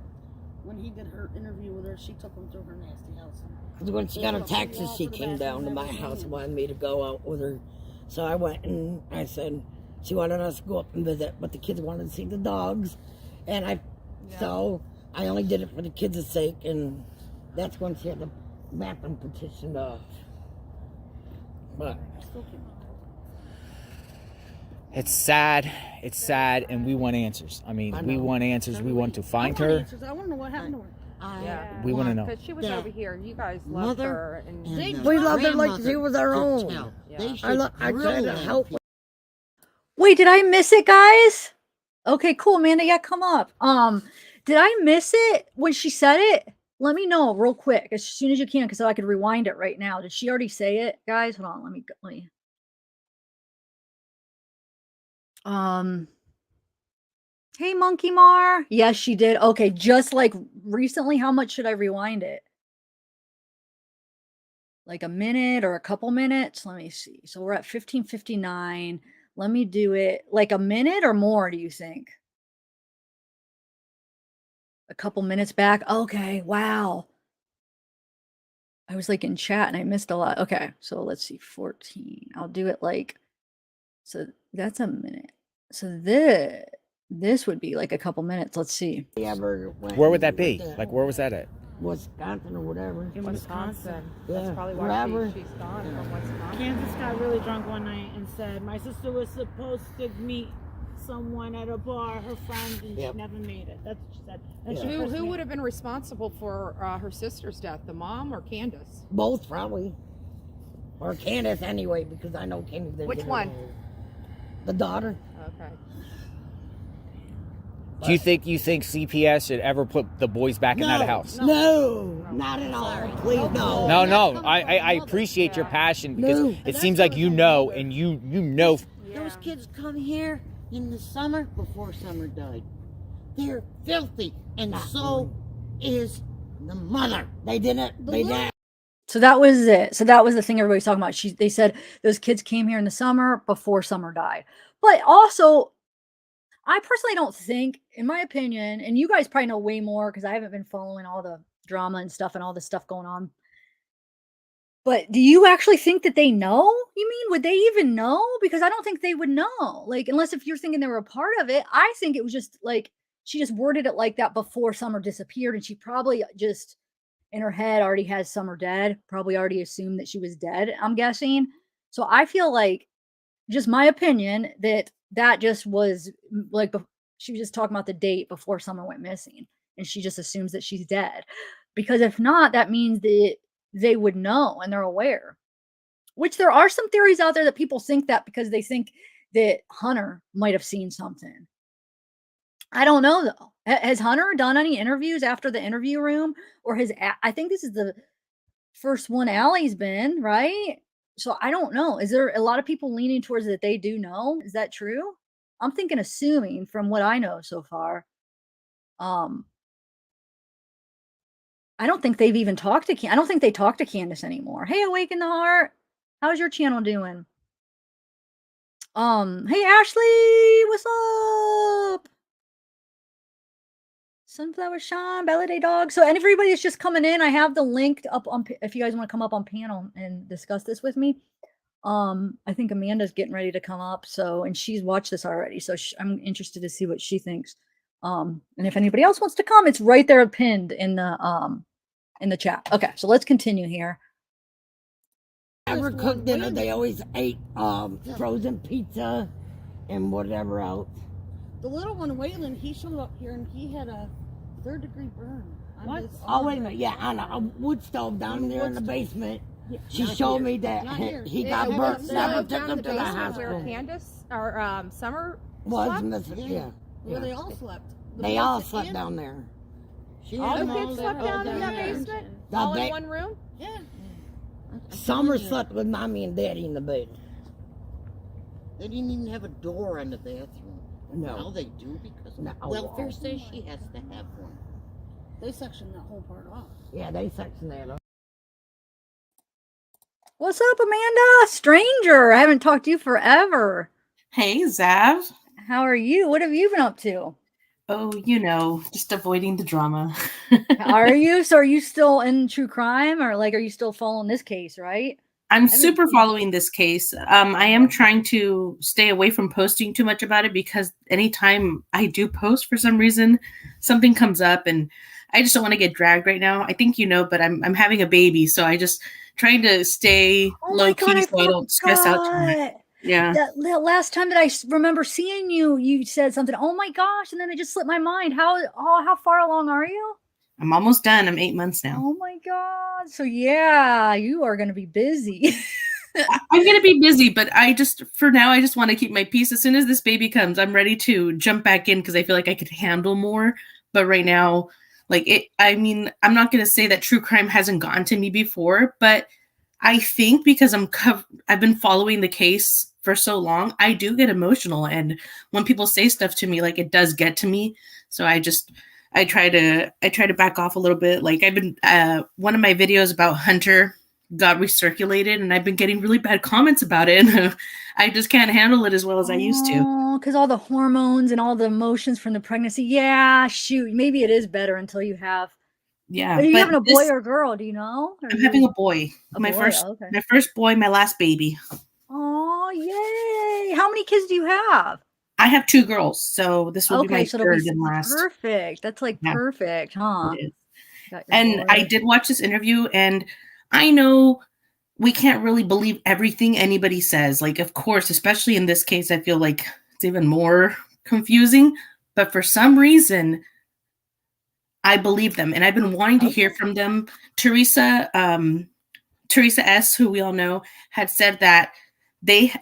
When he did her interview with her, she took him through her nasty house. Because when she got her taxes, she came down to my house and wanted me to go out with her. So I went and I said she wanted us to go up and visit, but the kids wanted to see the dogs, and so I only did it for the kids' sake, and that's when she had the bathroom petitioned off. But It's sad, and we want answers. I mean, we want answers. We want to find her. Answers. I want to know what happened to her. We want to know. Because she was over here. You guys loved her. And we loved her like she was our own. Yeah. I tried to help her. Wait, did I miss it, guys? Okay, cool, Amanda. Yeah, come up. Did I miss it when she said it? Let me know real quick as soon as you can, because I could rewind it right now. Did she already say it, guys? Hold on. Let me. Hey, Monkey Mar. Yes, she did. Okay, just like recently. How much should I rewind it? Like a minute or a couple minutes? Let me see. So we're at 15:59. Let me do it like a minute or more, do you think? A couple minutes back? Okay, wow. I was like in chat and I missed a lot. Okay, so let's see, 14. I'll do it like, so that's a minute. So this would be like a couple minutes. Let's see. Where would that be? Like, where was that at? Wisconsin or whatever. In Wisconsin. Yeah, That's probably why wherever. she's gone from Wisconsin. Kansas got really drunk one night and said, my sister was supposed to meet someone at a bar, her friend, and she never made it. That's what she said. And she Who would have been responsible for her sister's death, the mom or Candace? Both, probably. Or Candace, anyway, because I know Candace didn't Which get one? involved. The daughter. Okay. Do you think CPS should ever put the boys back in that house? No, not at all. Please, no. No. I appreciate your passion because it seems like you know, and you know. Those kids come here in the summer before summer died. They're filthy, and so is the mother. They didn't. So that was it. So that was the thing everybody's talking about. They said those kids came here in the summer before summer died. But also, I personally don't think, in my opinion, and you guys probably know way more because I haven't been following all the drama and stuff and all this stuff going on. But do you actually think that they know? You mean, would they even know? Because I don't think they would know. Like, unless if you're thinking they were a part of it. I think it was just like, she just worded it like that before Summer disappeared. And she probably just, in her head, already has Summer dead. Probably already assumed that she was dead, I'm guessing. So I feel like, just my opinion, that just was like, she was just talking about the date before Summer went missing. And she just assumes that she's dead. Because if not, that means that they would know and they're aware. Which there are some theories out there that people think that because they think that Hunter might have seen something. I don't know though. Has Hunter done any interviews after the interview room? Or I think this is the first one Allie's been, right? So I don't know. Is there a lot of people leaning towards that they do know? Is that true? I'm thinking, assuming from what I know so far. I don't think they've even talked to I don't think they talk to Candace anymore. Hey, Awaken the Heart. How's your channel doing? Hey, Ashley, what's up? Sunflower Sean, Bella Day Dog. So, and everybody that's just coming in, I have the link up on, if you guys want to come up on panel and discuss this with me. I think Amanda's getting ready to come up. So, and she's watched this already. So I'm interested to see what she thinks. And if anybody else wants to come, it's right there pinned in the chat. Okay, so let's continue here. Never cooked dinner. They always ate frozen pizza and whatever else. The little one, Waylon, he showed up here and he had a 3rd-degree burn. What? Oh, wait a minute. Yeah, on a wood stove down there in the basement. She showed me that he got burnt. Never took him to the hospital. Where Candace or Summer Was missing. Yeah. Where they all slept. They all slept down there. all the kids slept down in that basement? All in one room? Yeah. Summer slept with mommy and daddy in the bed. They didn't even have a door on the bathroom. No. Now they do because No. welfare says she has to have one. They sectioned that whole part off. Yeah, they sectioned that up. What's up, Amanda? Stranger. I haven't talked to you forever. Hey, Zav. How are you? What have you been up to? Oh, just avoiding the drama. Are you? So are you still in true crime or like are you still following this case, right? I'm I haven't super seen following this case. I am trying to stay away from posting too much about it because anytime I do post, for some reason, something comes up, and I just don't want to get dragged right now. I think you know, but I'm having a baby, so I just trying to stay Oh my low god, key I so I don't stress out too much. forgot. Yeah, That last time that remember seeing you, you said something. Oh my gosh, and then it just slipped my mind. How far along are you? I'm almost done. I'm 8 months now. Oh my god. So yeah, you are gonna be busy. I'm gonna be busy, but for now, I just want to keep my peace. As soon as this baby comes, I'm ready to jump back in because I feel like I could handle more. But right now, I'm not gonna say that true crime hasn't gotten to me before, but I think because I've been following the case for so long, I do get emotional, and when people say stuff to me, like it does get to me. So I try to back off a little bit. Like I've been one of my videos about Hunter got recirculated, and I've been getting really bad comments about it, and I just can't handle it as well as I used to. Oh, because all the hormones and all the emotions from the pregnancy. Yeah, shoot. Maybe it is better until you have. Yeah, Are you but having a boy or a girl? Do you know? I'm having a boy. A boy. Okay. My first boy, my last baby. Oh, yay. How many kids do you have? I have 2 girls, so this will be my So third and last. perfect. That's like Yeah. perfect, huh? It is. Got your And I boy. did watch this interview, and I know we can't really believe everything anybody says. Like, of course, especially in this case, I feel like it's even more confusing. But for some reason, I believe them, and I've been wanting to hear from them. Teresa S., who we all know, had said that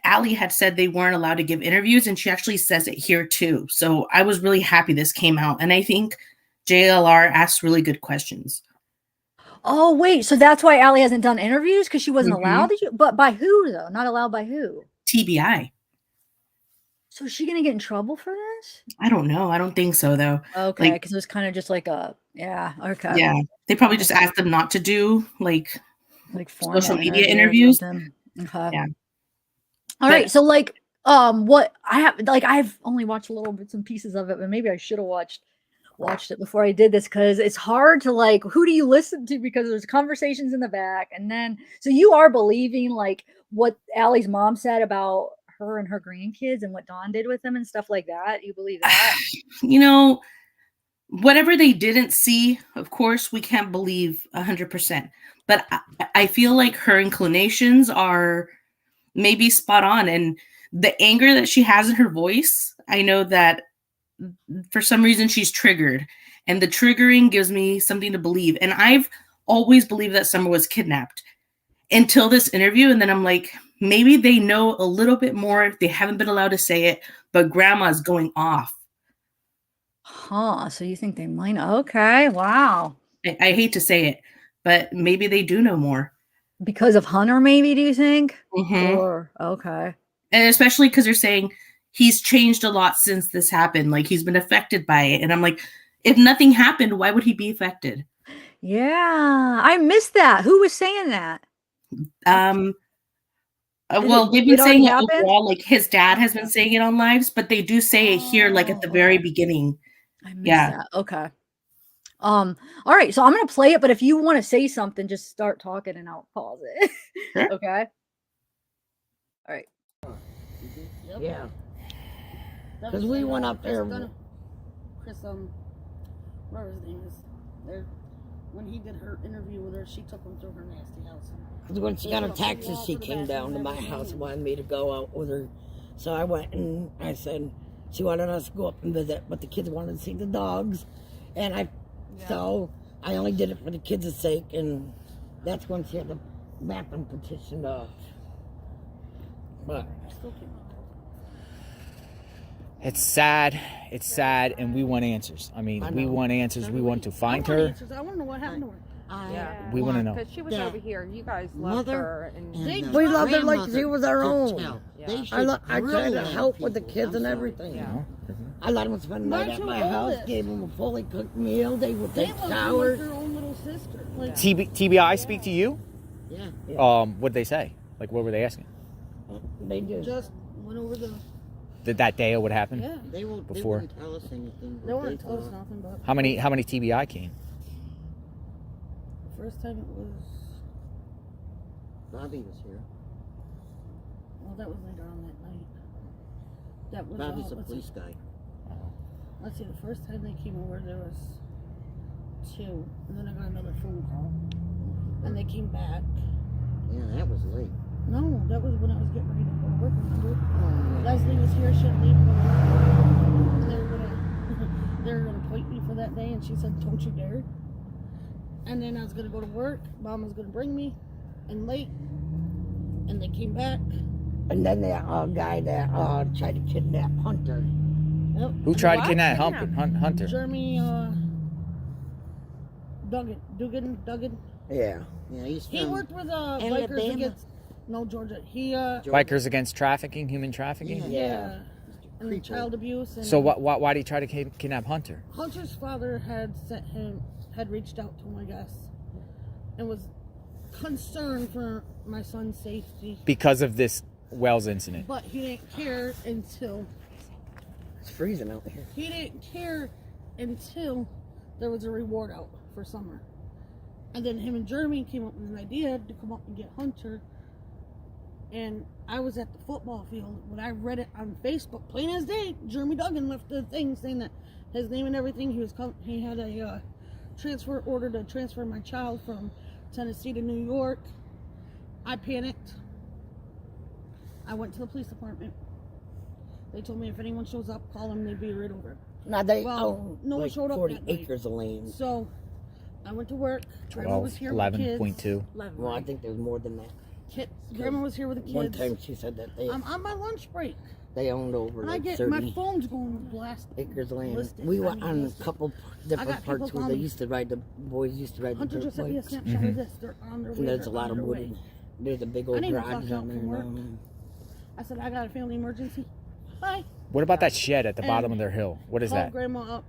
Allie had said they weren't allowed to give interviews, and she actually says it here too. So I was really happy this came out, and I think JLR asked really good questions. Oh, wait. So that's why Allie hasn't done interviews because she wasn't Mhm. allowed to? But by who though? Not allowed by who? TBI. So is she gonna get in trouble for this? I don't know. I don't think so though. Okay, Like, because it was kind of just like a yeah. Okay, yeah, they probably just asked them not to do like formal social media interview or interviews. something. Okay. Yeah. All But- right. So what I've only watched a little bits and pieces of it, but maybe I should have watched it before I did this because it's hard to like who do you listen to because there's conversations in the back and then so you are believing like what Allie's mom said about her and her grandkids and what Dawn did with them and stuff like that. You believe that? Whatever they didn't see, of course, we can't believe 100%. But I feel like her inclinations are maybe spot on. And the anger that she has in her voice, I know that for some reason she's triggered. And the triggering gives me something to believe. And I've always believed that Summer was kidnapped until this interview. And then I'm like, maybe they know a little bit more. They haven't been allowed to say it, but grandma's going off. Huh. So you think they might? Okay. Wow. I hate to say it, but maybe they do know more. Because of Hunter, maybe, do you think? Mhm. Or okay. And especially because they're saying he's changed a lot since this happened. Like he's been affected by it. And I'm like, if nothing happened, why would he be affected? Yeah. I missed that. Who was saying that? Well, they've it been already saying it happened? overall, like his dad has been saying it on lives, but they do say it here, like at the very beginning. I missed that. Okay. All right. So I'm gonna play it, but if you want to say something, just start talking and I'll pause it. Sure. Okay. All right. Yeah. That 'Cause was we in, went up Chris there- Chris, whatever his name is, there. When he did her interview with her, she took him to her nasty house. Because when she got her taxes, she came down to my house and wanted me to go out with her. So I went and I said, she wanted us to go up and visit, but the kids wanted to see the dogs. And so I only did it for the kids' sake. And that's when she had the mapping petition off. But It's sad. It's sad, and we want answers. I mean, we want answers. We want to find her. I want to know what happened to her. We want to know. Because she was over here. You guys loved mother her. And we loved her like she was our grandmother own. could tell. They should I tried grill to them help with the people. kids I'm and sorry. everything. Yeah. I let them spend the night Why'd at you my hold house, this? gave them a fully cooked meal. They would They take love you showers. like your own little sister. Like, TBI speak to you? Yeah. What'd they say? Like, what were they asking? They do. just went over the that day it would happen? Yeah. They Before. wouldn't tell us anything. They weren't tell us nothing, but How many TBI came? first time it was, Bobby was here. well, that was later on that night. That was, Bobby's a let's see. police guy. Let's see, the first time they came over, there was 2, and then I got another phone call, and they came back. Yeah, that was late. No, that was when I was getting ready to go to work, remember? Leslie was here, she had to leave to go to work. They were gonna point me for that day, and she said, don't you dare. And then I was gonna go to work, Mom was gonna bring me, and late, and they came back. And then that guy that tried to kidnap Hunter. Yep. Who tried to kidnap Hunter? Jeremy, Duggan. Yeah. Yeah, he's He from worked with bikers Alabama. against, no, Georgia. He, Bikers against trafficking, human trafficking. yeah. And creeper. child abuse. And So why did he try to kidnap Hunter? Hunter's father had reached out to him, I guess, and was concerned for my son's safety. Because of this Wells incident. But he didn't care until It's freezing out here. he didn't care until there was a reward out for summer. And then him and Jeremy came up with an idea to come up and get Hunter. And I was at the football field when I read it on Facebook, plain as day. Jeremy Duggan left the thing saying that his name and everything. He had a transfer order to transfer my child from Tennessee to New York. I panicked. I went to the police department. They told me if anyone shows up, call them. They'd be right over. Now they Well, own no one like showed up 40 that night. acres of land. So I went to work. Grandma was here with the kids. 11.2. Well, I think there's more than that. Grandma was here with the kids. One time she said that I'm on my lunch break. they owned over And I like get 30 my phone's going blast. acres of land. ballistic. We I were mean, on a ballistic. couple I different got people parts where they calling me. used to ride the boys used to ride Hunter the just dirt sent me a bikes. snapshot of this. They're on their way. And there's a they're lot on of their way. wood. There's a big I old didn't even garage clock out down there. from work. now. I said I got a family emergency. Bye. What about that shed at the And bottom of their hill? What is Called that? Grandma up.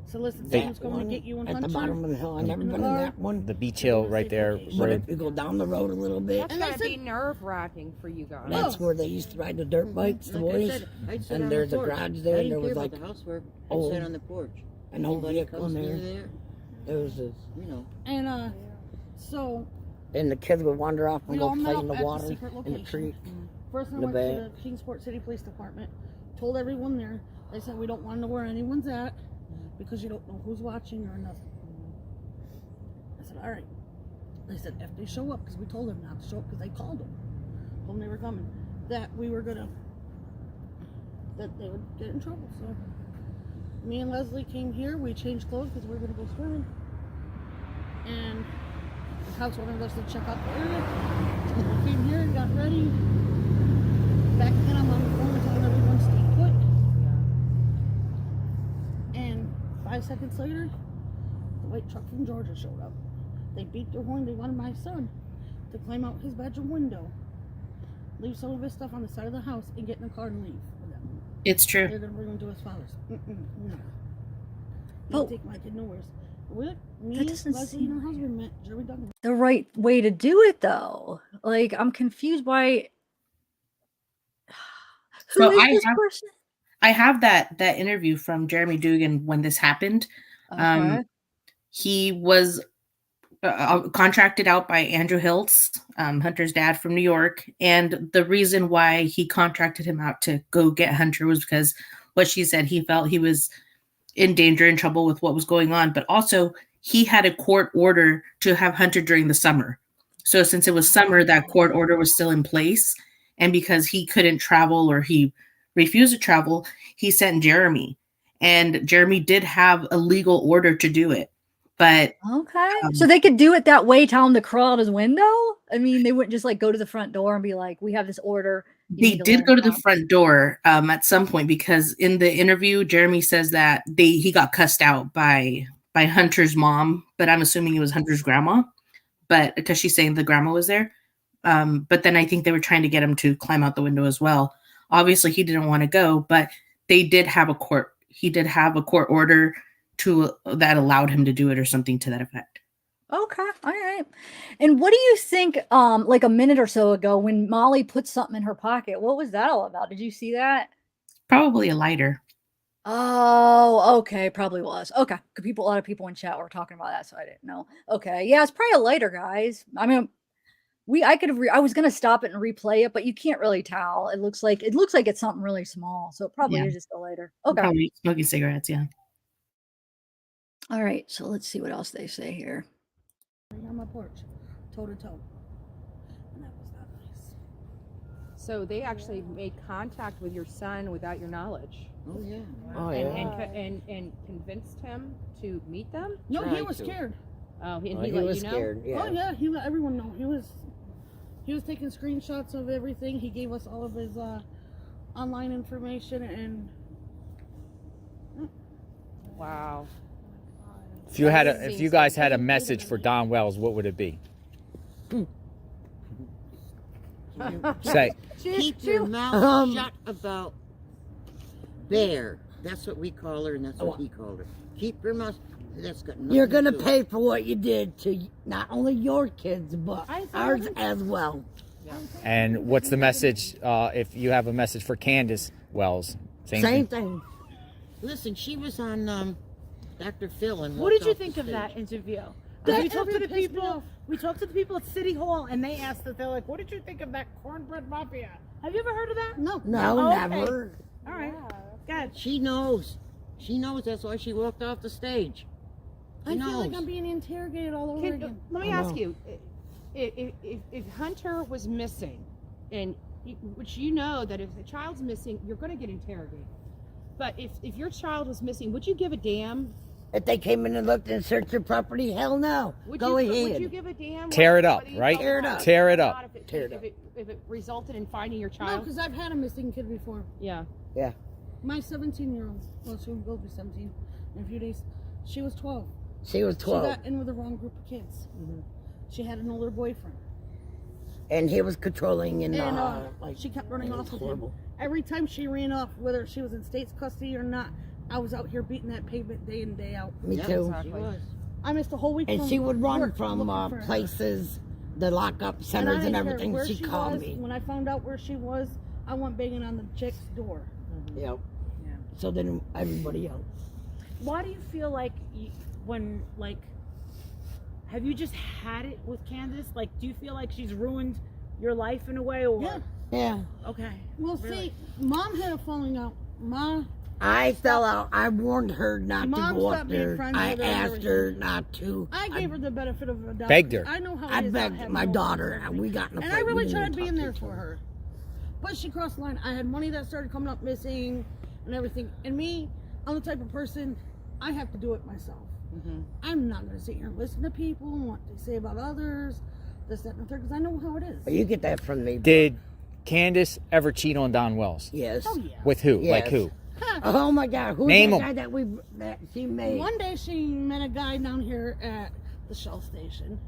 So listen, They- someone's going to get you and At Hunter. the bottom of the hill. I never In the been in car. that one. The beach hill right there. But Where, if you go down the road a little bit, That's And I gotta be said- nerve-wracking for you guys. that's where they used to ride the dirt bikes, the Like I boys. said, I'd sit And on there's the a porch. garage there, I and didn't there was care like about the housework. I'd old- sit on the porch. an old Anybody vehicle comes in through there. there, It was just, you know. And so and the kids would wander off and we go all play met in the at the water secret in the location. creek. First I In the went to back. the Kingsport City Police Department. Told everyone there. They said we don't want to know where anyone's at because you don't know who's watching or nothing. I said, all right. They said if they show up, because we told them not to show up because they called them. Told them they were coming. That we were gonna, that they would get in trouble. So me and Leslie came here. We changed clothes because we were gonna go swimming. And the cops wanted us to check out the area. We came here and got ready. Back then I'm on the phone telling everyone stay put. And 5 seconds later, the white truck from Georgia showed up. They beat their horn. They wanted my son to climb out his bedroom window, leave some of his stuff on the side of the house, and get in the car and leave with them. It's true. They're gonna bring him to his father's. No. Oh. Don't take my kid nowhere. Me, That doesn't Leslie, and her husband met Jeremy Duggan. The right way to do it, though. Like, I'm confused by. Who So is I this have- person? I have that interview from Jeremy Dugan when this happened. Okay. He was contracted out by Andrew Hiltz, Hunter's dad from New York. And the reason why he contracted him out to go get Hunter was because what she said, he felt he was in danger and trouble with what was going on. But also, he had a court order to have Hunter during the summer. So since it was summer, that court order was still in place. And because he couldn't travel or he refused to travel, he sent Jeremy. And Jeremy did have a legal order to do it. But Okay. So they could do it that way, tell him to crawl out his window? I mean, they wouldn't just like go to the front door and be like, we have this order. you they need to did let go him to the out." front door at some point, because in the interview, Jeremy says that he got cussed out by Hunter's mom, but I'm assuming it was Hunter's grandma, but because she's saying the grandma was there. But then I think they were trying to get him to climb out the window as well. Obviously, he didn't want to go, but they did have a court. He did have a court order that allowed him to do it, or something to that effect. Okay. All right. And what do you think, like a minute or so ago when Molly put something in her pocket? What was that all about? Did you see that? probably a lighter. Oh, okay, probably was. Okay, 'cause a lot of people in chat were talking about that, so I didn't know. Okay, yeah, it's probably a lighter, guys. I mean, I was gonna stop it and replay it, but you can't really tell. It looks like it's something really small, so it probably Yeah. is just a lighter. Okay. Probably smoking cigarettes, yeah. All right, so let's see what else they say here. On my porch, toe to toe. And that was not nice. So they actually made contact with your son without your knowledge. Oh yeah. Oh, And convinced him to meet them. No, he Tried was to. scared. Oh, and Oh, he he let was you know. scared. Yeah. Oh yeah, he let everyone know. He was taking screenshots of everything. He gave us all of his online information and Wow. If you guys had a message for Don Wells, what would it be? Say. Keep your mouth shut about Bear. That's what we call her, and that's what he called her. Keep your mouth. That's got nothing You're to gonna do with pay for what you did to not only your kids, but ours as well. And what's the message? If you have a message for Candace Wells, Same thing. Listen, she was on Dr. Phil and What did walked you off think the of that stage. interview? That We talked to the pissed me people. off. We talked to the people at City Hall, and they asked us. They're like, "What did you think of that cornbread mafia?" Have you ever heard of that? No. No, Oh, okay. never. All right. Good. She knows. She knows. That's why she walked off the stage. She I feel like knows. I'm being interrogated all over again. Let me I ask know. you, if Hunter was missing, and which you know that if the child's missing, you're going to get interrogated. But if your child was missing, would you give a damn? If they came in and looked and searched your property, hell no. Go Would ahead. you give a damn? Tear it up, whether you right? felt Tear it bad up. Tear it or up. not, if it- Tear it if up. if it resulted in finding your No, child? because I've had a missing kid before. Yeah. Yeah. My 17-year-old, well, she will be 17 in a few days. She was 12. She was 12. She got in with the wrong group of kids. She had an older boyfriend. And he was controlling and, And like, she kept running it was off with horrible. him. Every time she ran off, whether she was in state's custody or not, I was out here beating that pavement day in, day out. Me Yep, too. She was. I missed a whole week And from she would run work from looking for her. places, the lockup And I centers and didn't care everything. where She called was. me. When I found out where she was, I went banging on the chick's door. Yep. So then everybody else. Why do you feel like have you just had it with Candace? Like, do you feel like she's ruined your life in a way, or Yeah. Yeah. okay? Well, Really? see, Mom had a falling out. I fell out. I warned her not Mom to go up stopped being there. friends I with her and asked her not to. I gave her the benefit of the doubt. Begged her. I know how it I is not begged having my no daughter, friends. and we got in a And fight. I We really didn't tried even being talk to there each for other. her. But she crossed the line. I had money that started coming up missing and everything. And me, I'm the type of person, I have to do it myself. I'm not going to sit here and listen to people and what they say about others, this, that, and the third, because I know how it is. But you get that from me. Did Candace ever cheat on Don Wells? Yes. Oh, yeah. With who? Yes. Like who? Oh my God! Who's Name that 'em. guy that she made? One day she met a guy down here at the Shell station.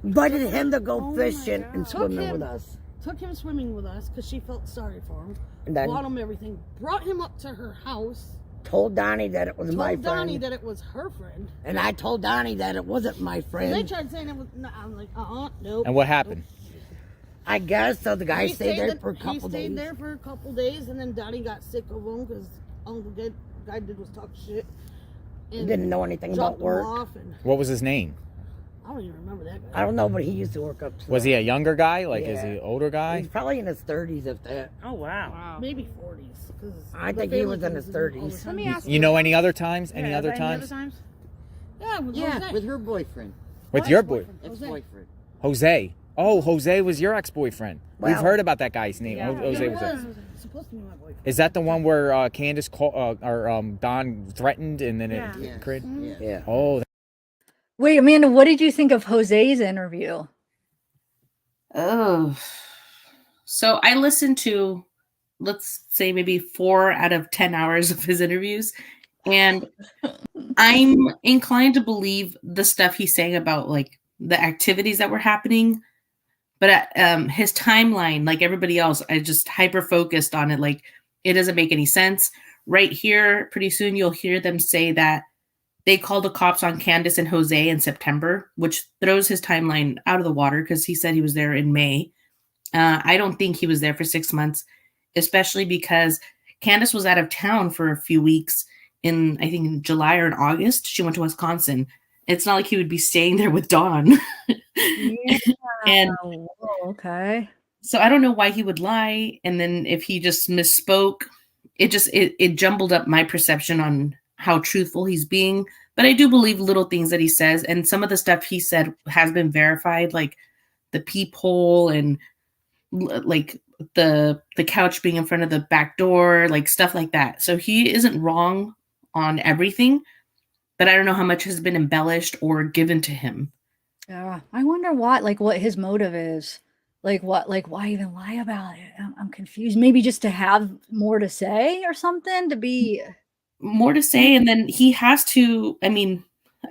Invited him to go Oh my fishing God. and Took swimming him- with us. Took him swimming with us because she felt sorry for him. And then Bought him everything. Brought him up to her house. told Donnie that it was my Told Donnie friend. that it was her friend. And I told Donnie that it wasn't my And they friend. tried saying it was. No, I'm like, nope. And what happened? I guess so. The guy He stayed there th- for a couple He stayed days. there for a couple days, and then Donnie got sick of him because all the guy did was talk shit. And Didn't know anything dropped about work. him off, and What was his name? I don't even remember that guy. I don't know, but he used to work up. Was he a younger guy? Like, is Yeah. he an older guy? He's probably in his 30s, if that. Oh wow. Maybe 40s. Cause I the think he family was in his comes all the 30s. time. Let me ask You know any other times? Any Yeah, other any times? times? Yeah, with Yeah, Jose. with her boyfriend, With your boy, Jose. ex-boyfriend. Jose. Oh, Jose was your ex-boyfriend. We've Wow. heard about that guy's name. Yeah. Jose It was. was supposed to be my boyfriend. Is that the one where Candace Don threatened and then Yeah. it Yes. crit? Yes. Yeah. Oh, Wait, Amanda, what did you think of Jose's interview? Oh. So I listened to, let's say, maybe 4 out of 10 hours of his interviews. And I'm inclined to believe the stuff he's saying about like the activities that were happening. But his timeline, like everybody else, I just hyper focused on it. Like it doesn't make any sense. Right here, pretty soon you'll hear them say that they called the cops on Candace and Jose in September, which throws his timeline out of the water because he said he was there in May. I don't think he was there for 6 months, especially because Candace was out of town for a few weeks in, I think, in July or in August. She went to Wisconsin. It's not like he would be staying there with Dawn. Yeah. And Oh, okay. so I don't know why he would lie. And then if he just misspoke, it jumbled up my perception on how truthful he's being. But I do believe little things that he says. And some of the stuff he said has been verified, like the peephole and like the couch being in front of the back door, like stuff like that. So he isn't wrong on everything, but I don't know how much has been embellished or given to him. Yeah. I wonder what his motive is. Why even lie about it? I'm confused. Maybe just to have more to say or something, to be More to say, and then he has to, I mean,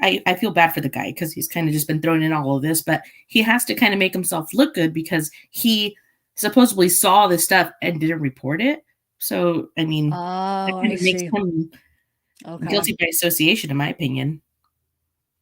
I feel bad for the guy because he's kind of just been thrown in all of this, but he has to kind of make himself look good because he supposedly saw this stuff and didn't report it. So, I mean, that Oh, kind I of makes see. him Okay. guilty by association, in my opinion.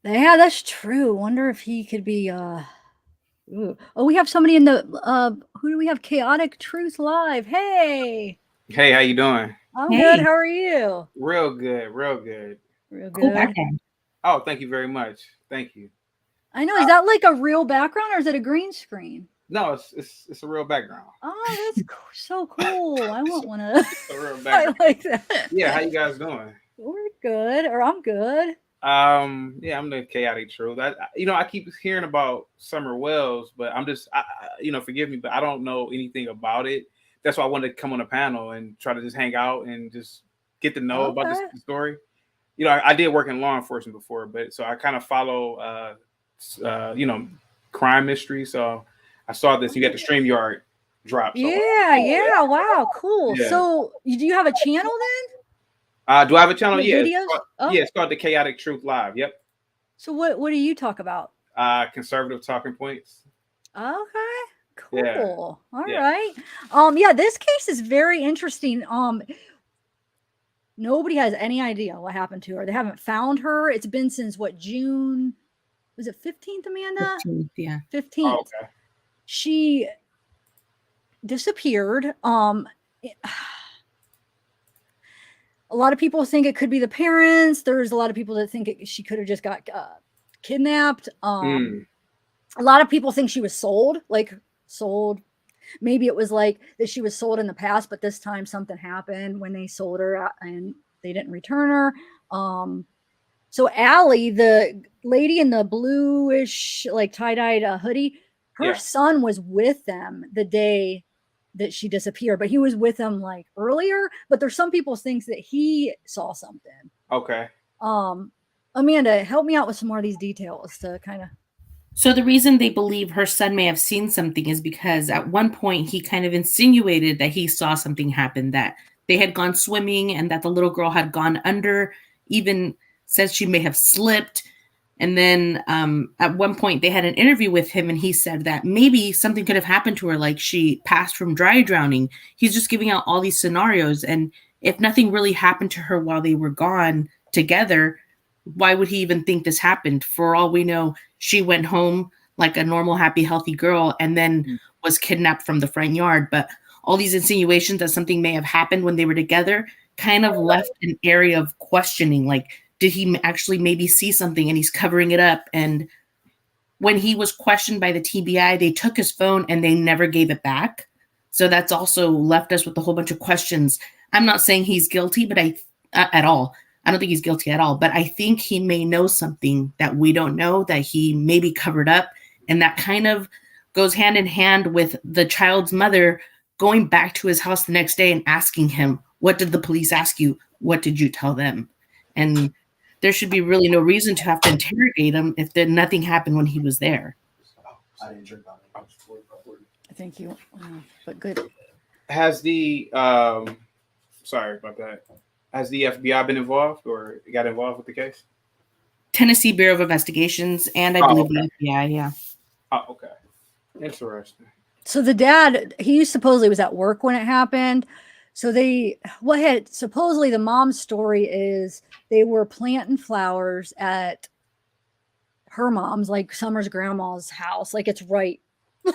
Yeah, that's true. Wonder if he could be ooh. Oh, we have somebody in the who do we have? Chaotic Truth Live. Hey. Hey, how you doing? I'm good. Hey, How are you? Real good, real good. Real cool good. background. Oh, thank you very much. Thank you. I know. Is that like a real background or is it a green screen? No, it's a real background. Oh, that's so cool. I want one of It's a real I background. like that. Yeah, how you guys doing? We're good, or I'm good. Yeah, I'm the chaotic truth. I keep hearing about Summer Wells, but I'm just, forgive me, but I don't know anything about it. That's why I wanted to come on a panel and try to just hang out and just get to know about Okay. this story. I did work in law enforcement before, but so I kind of follow, crime mystery. So I saw this. You got the StreamYard drop. So Yeah. Wow, cool. yeah. So, do you have a channel Do I have a channel? then? Yeah, With videos? Oh, it's called the Chaotic Truth Live. Yep. so what do you talk about? Conservative talking points. Okay. Yeah. Cool. All Yeah. right. Yeah, this case is very interesting. Nobody has any idea what happened to her. They haven't found her. It's been since what, June? Was it 15th, Amanda? 15th, yeah. 15th. Oh, okay. She disappeared. A lot of people think it could be the parents. There's a lot of people that think she could have just got kidnapped. Mm. A lot of people think she was sold. Maybe it was like that she was sold in the past, but this time something happened when they sold her and they didn't return her. So Allie, the lady in the bluish, like tie-dyed hoodie, her Yeah. son was with them the day that she disappeared, but he was with them like earlier. But there's some people thinks that he saw something. Okay. Amanda, help me out with some more of these details to kind of. So the reason they believe her son may have seen something is because at one point he kind of insinuated that he saw something happen, that they had gone swimming and that the little girl had gone under, even says she may have slipped. And then at one point they had an interview with him and he said that maybe something could have happened to her, like she passed from dry drowning. He's just giving out all these scenarios. And if nothing really happened to her while they were gone together, why would he even think this happened? For all we know, she went home like a normal, happy, healthy girl and then was kidnapped from the front yard. But all these insinuations that something may have happened when they were together kind of left an area of questioning. Like, did he actually maybe see something and he's covering it up? And when he was questioned by the TBI, they took his phone and they never gave it back. So that's also left us with a whole bunch of questions. I'm not saying he's guilty, but at all. I don't think he's guilty at all, but I think he may know something that we don't know, that he maybe covered up. And that kind of goes hand in hand with the child's mother going back to his house the next day and asking him, what did the police ask you? What did you tell them? And there should be really no reason to have to interrogate him if nothing happened when he was there. Thank you. But good. Has the sorry about that. Has the FBI been involved or got involved with the case? Tennessee Bureau of Investigations and I believe the FBI, yeah. Oh, okay. Interesting. So the dad, he supposedly was at work when it happened. So supposedly the mom's story is they were planting flowers at her mom's, like Summer's grandma's house. Like it's right,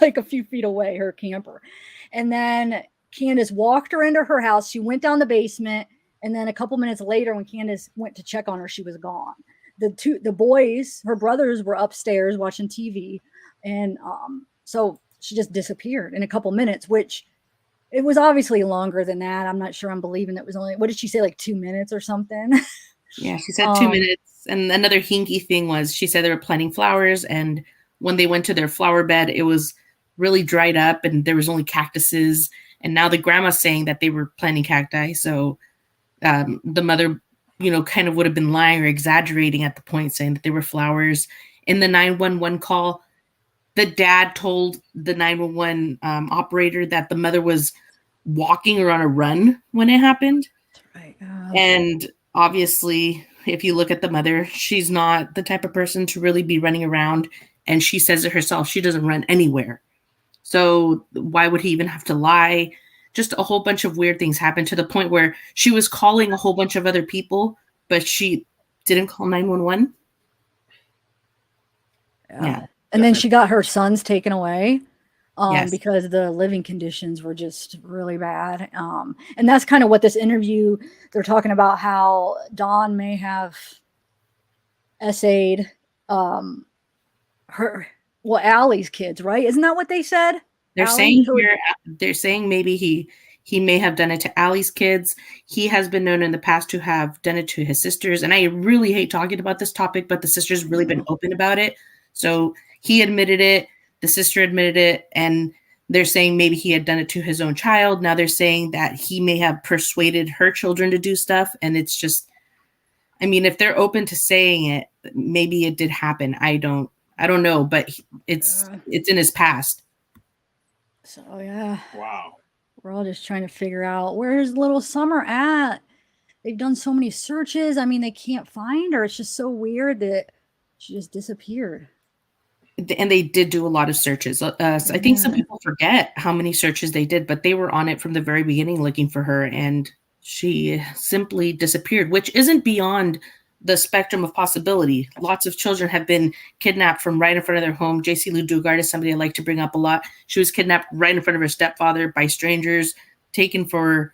like a few feet away, her camper. And then Candace walked her into her house. She went down the basement, and then a couple minutes later, when Candace went to check on her, she was gone. The boys, her brothers, were upstairs watching TV, and so she just disappeared in a couple minutes, which it was obviously longer than that. I'm not sure I'm believing it was only, what did she say, like 2 minutes or something? Yeah, she said 2 minutes. And another hinky thing was she said they were planting flowers, and when they went to their flower bed, it was really dried up and there was only cactuses. And now the grandma's saying that they were planting cacti. So the mother, kind of would have been lying or exaggerating at the point, saying that they were flowers. In the 911 call, the dad told the 911 operator that the mother was walking or on a run when it happened. Right. And obviously, if you look at the mother, she's not the type of person to really be running around. And she says it herself, she doesn't run anywhere. So why would he even have to lie? Just a whole bunch of weird things happened to the point where she was calling a whole bunch of other people, but she didn't call 911. Yeah. And then she got her sons taken away. Yes. Because the living conditions were just really bad. And that's kind of what this interview, they're talking about how Dawn may have essayed Allie's kids, right? Isn't that what they said? They're saying here, they're saying maybe he may have done it to Allie's kids. He has been known in the past to have done it to his sisters. And I really hate talking about this topic, but the sister's really been open about it. So he admitted it. The sister admitted it, and they're saying maybe he had done it to his own child. Now they're saying that he may have persuaded her children to do stuff. And it's just, I mean, if they're open to saying it, maybe it did happen. I don't know, but it's in his past. So yeah. Wow. We're all just trying to figure out, where's little Summer at? They've done so many searches. I mean, they can't find her. It's just so weird that she just disappeared. And they did do a lot of searches. So I think some people forget how many searches they did, but they were on it from the very beginning looking for her, and she simply disappeared, which isn't beyond the spectrum of possibility. Lots of children have been kidnapped from right in front of their home. JC Lou Dugard is somebody I like to bring up a lot. She was kidnapped right in front of her stepfather by strangers, taken for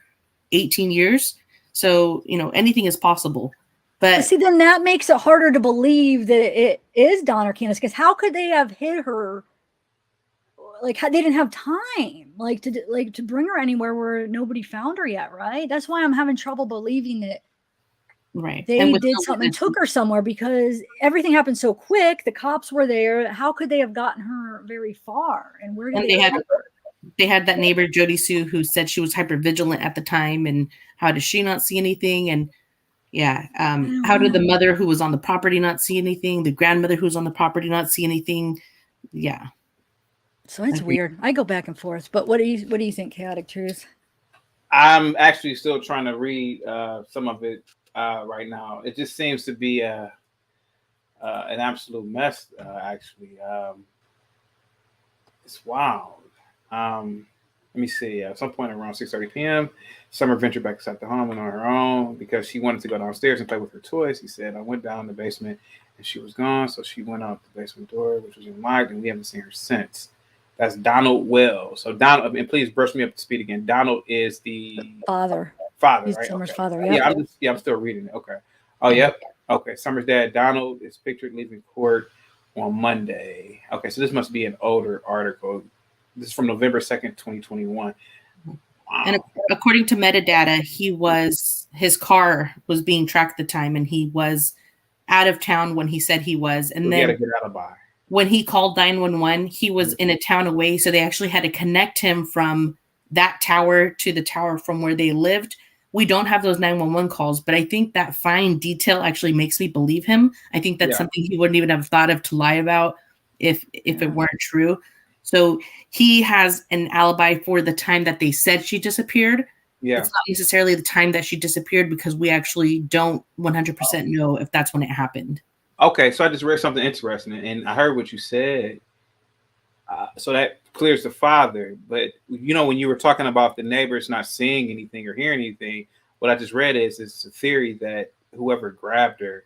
18 years. So, anything is possible. But see, then that makes it harder to believe that it is Dawn or Candace, because how could they have hid her? Like, they didn't have time, to bring her anywhere where nobody found her yet, right? That's why I'm having trouble believing that. Right. They did something and took her somewhere, because everything happened so quick. The cops were there. How could they have gotten her very far? And where did they had that neighbor, Jody Sue, who said she was hypervigilant at the time. And how does she not see anything? And yeah. How did the mother who was on the property not see anything? The grandmother who was on the property not see anything? Yeah. So it's weird. I go back and forth. But what do you think, Chaotic Truth? I'm actually still trying to read some of it right now. It just seems to be an absolute mess. Actually, it's wild. Let me see. At some point around 6:30 p.m., Summer ventured back inside the home and on her own because she wanted to go downstairs and play with her toys. He said, "I went down in the basement and she was gone, so she went out the basement door, which was unlocked, and we haven't seen her since." That's Donald Wells. So Donald, and please brush me up to speed again. Donald is the father. Father, right? Summer's okay. father. Yeah, I'm still reading it. Okay. Oh, yep. Okay. Summer's dad, Donald, is pictured leaving court on Monday. Okay, so this must be an older article. This is from November 2nd, 2021. Wow. And according to metadata, his car was being tracked at the time, and he was out of town when he said he was. And so then he had to get alibi. When he called 911, he was in a town away, so they actually had to connect him from that tower to the tower from where they lived. We don't have those 911 calls, but I think that fine detail actually makes me believe him. I think that's something he wouldn't even have thought of to lie about if it weren't true. So he has an alibi for the time that they said she disappeared. Yeah. It's not necessarily the time that she disappeared, because we actually don't 100% know if that's when it happened. Okay, so I just read something interesting, and I heard what you said. So that clears the father. But, when you were talking about the neighbors not seeing anything or hearing anything, what I just read is it's a theory that whoever grabbed her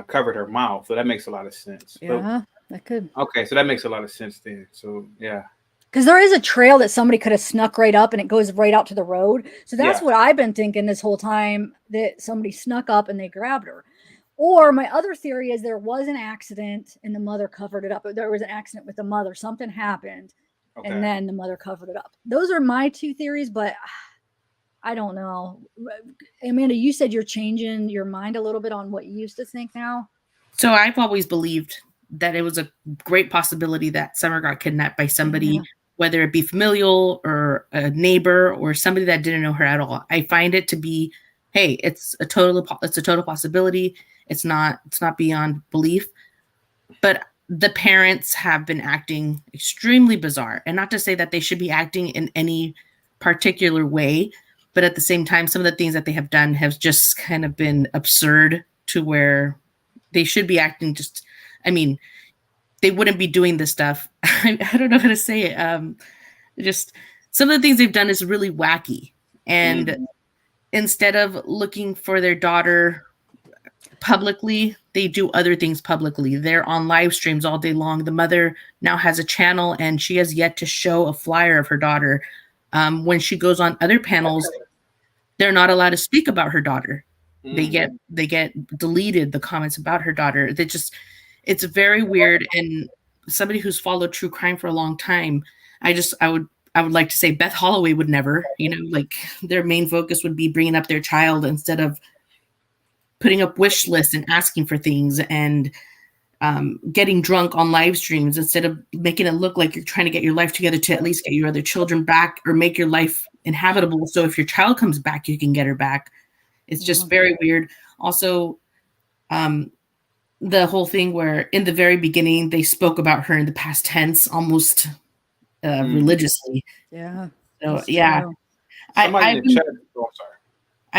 covered her mouth. So that makes a lot of sense. Yeah, that could. Okay, so that makes a lot of sense then. So, yeah. because there is a trail that somebody could have snuck right up and it goes right out to the road. So that's what I've been thinking this whole time, that somebody snuck up and they grabbed her. Or my other theory is there was an accident and the mother covered it up. There was an accident with the mother. Something happened and then the mother covered it up. Those are my two theories, but I don't know. Amanda, you said you're changing your mind a little bit on what you used to think now. So I've always believed that it was a great possibility that Summer got kidnapped by somebody, whether it be familial or a neighbor or somebody that didn't know her at all. I find it to be, hey, it's a total possibility. It's not beyond belief. But the parents have been acting extremely bizarre, and not to say that they should be acting in any particular way, but at the same time, some of the things that they have done have just kind of been absurd to where they should be acting just, I mean, they wouldn't be doing this stuff. I don't know how to say it. Just some of the things they've done is really wacky. And instead of looking for their daughter publicly, they do other things publicly. They're on live streams all day long. The mother now has a channel and she has yet to show a flyer of her daughter. When she goes on other panels, they're not allowed to speak about her daughter. They get deleted, the comments about her daughter. It's very weird. And somebody who's followed true crime for a long time, I would like to say Beth Holloway would never, like their main focus would be bringing up their child instead of putting up wish lists and asking for things and getting drunk on live streams instead of making it look like you're trying to get your life together to at least get your other children back or make your life inhabitable. So if your child comes back, you can get her back. It's just very weird. Also, the whole thing where in the very beginning, they spoke about her in the past tense, almost religiously. Yeah. So yeah, I've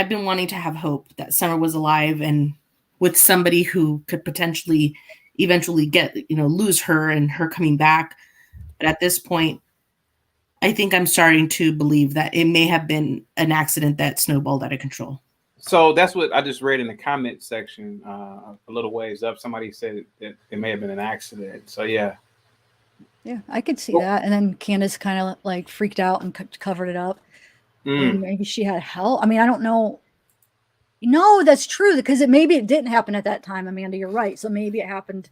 been wanting to have hope that Summer was alive and with somebody who could potentially eventually lose her and her coming back. But at this point, I think I'm starting to believe that it may have been an accident that snowballed out of control. So that's what I just read in the comment section a little ways up. Somebody said that it may have been an accident. So yeah. Yeah, I could see that. And then Candace kind of like freaked out and covered it up. And maybe she had help. I mean, I don't know. No, that's true, because maybe it didn't happen at that time, Amanda. You're right. So maybe it happened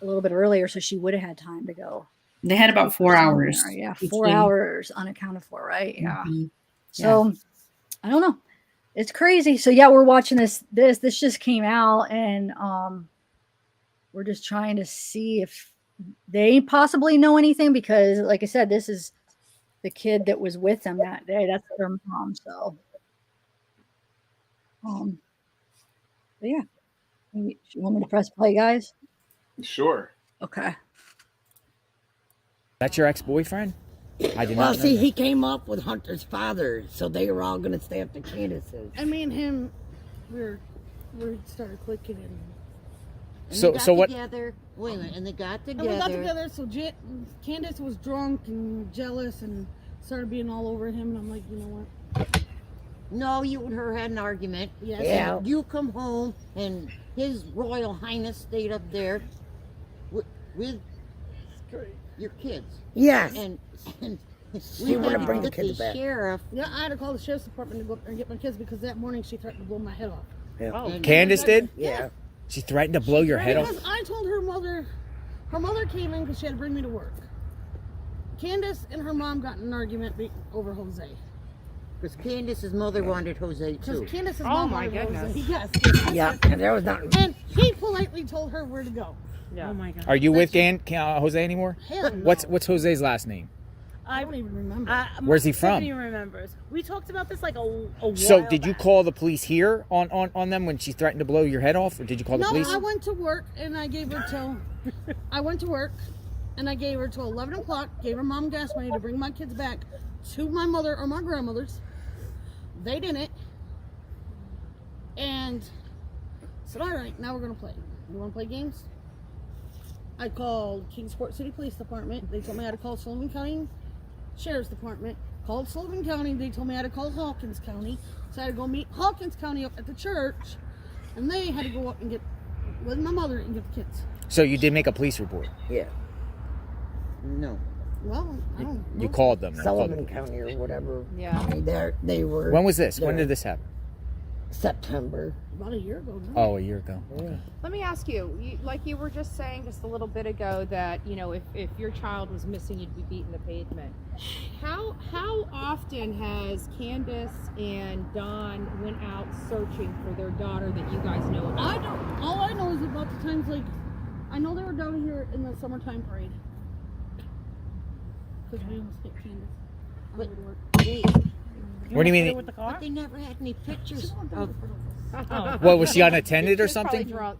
a little bit earlier, so she would have had time to go. They had about 4 hours. Yeah, 4 hours unaccounted for, right? Yeah. So I don't know. It's crazy. So yeah, we're watching this just came out, and we're just trying to see if they possibly know anything, because like I said, this is the kid that was with them that day. That's their mom. So but yeah. You want me to press play, guys? Sure. Okay. That's your ex-boyfriend? I did not Well, know see, that. he came up with Hunter's father, so they were all going to stay up to Candace's. And me and him, we started clicking and So what? Together. Wait a minute, and they got together. And we got together, so Candace was drunk and jealous and started being all over him, and I'm like, you know what? No, you and her had an argument. Yes. Yeah. And you come home, and His Royal Highness stayed up there with your kids. Yes. And She wanted to bring the kids back. Sheriff. Yeah, I had to call the sheriff's department to go up there and get my kids, because that morning she threatened to blow my head off. Yeah. Oh, Candace did? Yeah. She threatened to blow your head off? Because I told her mother came in because she had to bring me to work. Candace and her mom got in an argument over Jose. Because Candace's mother wanted Jose too. Because Candace's mom wanted Jose. Yes. Yeah, and there was nothing. And he politely told her where to go. Yeah. Oh my God. Are you with Jose anymore? Hell no. What's Jose's last name? I don't even remember. Where's he from? Tiffany remembers. We talked about this like a while So did you back. call the police here on them when she threatened to blow your head off, or did you call the No, police? I went to work and I gave her till I went to work and I gave her till 11 o'clock, gave her mom gas money to bring my kids back to my mother or my grandmother's. They didn't. And said, all right, now we're going to play. You want to play games? I called Kingsport City Police Department. They told me I had to call Sullivan County Sheriff's Department. Called Sullivan County. They told me I had to call Hawkins County. So I had to go meet Hawkins County up at the church. And they had to go up and get with my mother and get the kids. So you did make a police report? Yeah. No. Well, I don't know. You called them. Sullivan County or whatever. Yeah. They were. When was this? When did this happen? September. About a year ago. No? Oh, a year ago. Okay. Let me ask you, like you were just saying just a little bit ago that, you know, if your child was missing, you'd be beating the pavement. How often has Candace and Don went out searching for their daughter that you guys know about? I don't. All I know is about the times like, I know they were down here in the summertime parade. Because we almost hit Candace. But- They, What do you mean? With the car? But they never had any pictures of. What, was she unattended or She was probably something? drunk.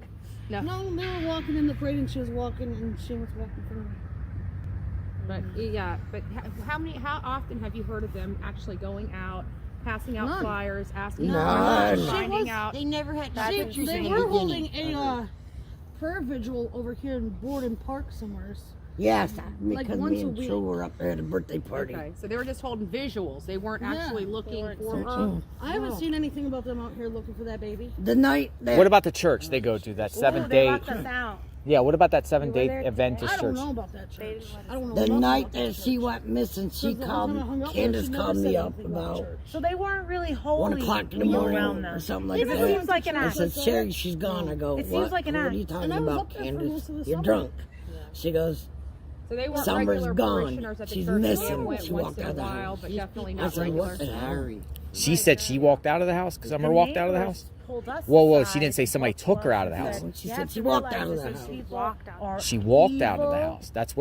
No. no, they were walking in the parade and she was walking and she was walking for her. But yeah, but how often have you heard of them actually going out, passing out None. flyers, asking None. for She finding was- out? They never had They pictures in the were beginning. holding a prayer vigil over here in Borden Park somewhere. Yes, Like because once me a and week. True were up there at a birthday party. Okay, so they were just holding visuals. They weren't Yeah. actually looking for her. Mm-mm. I haven't seen anything about them out here looking for that baby. The night that What about the church they go to? That Ooh, seventh they day. locked us out. Yeah, what about that You were 7-day there Adventist I don't church? know about that They church. didn't let us I don't know the nothing night about that she went missing, she Because the whole called time I hung up with her, Candace she never called said me up anything about about church. So they weren't really holy 1 o'clock in the when you were morning around or them. something like It that. seems like an I act. said, Sherry, she's gone. I go, It seems what? like an What are act. you talking And I was about, up there for Candace? most of the You're summer. drunk. She goes, So they weren't Summer's regular gone. parishioners at the She's church. They missing. went She once walked in a out of the while, house. but definitely I not said, regular. what the hell? She said she walked out of the house because I'm gonna walked out of the house. Pulled us Whoa, she aside didn't say and somebody talked took to her us out of the and house. said, She "You said have she to walked realize out of the this is house. people are She walked out of the evil, house. That's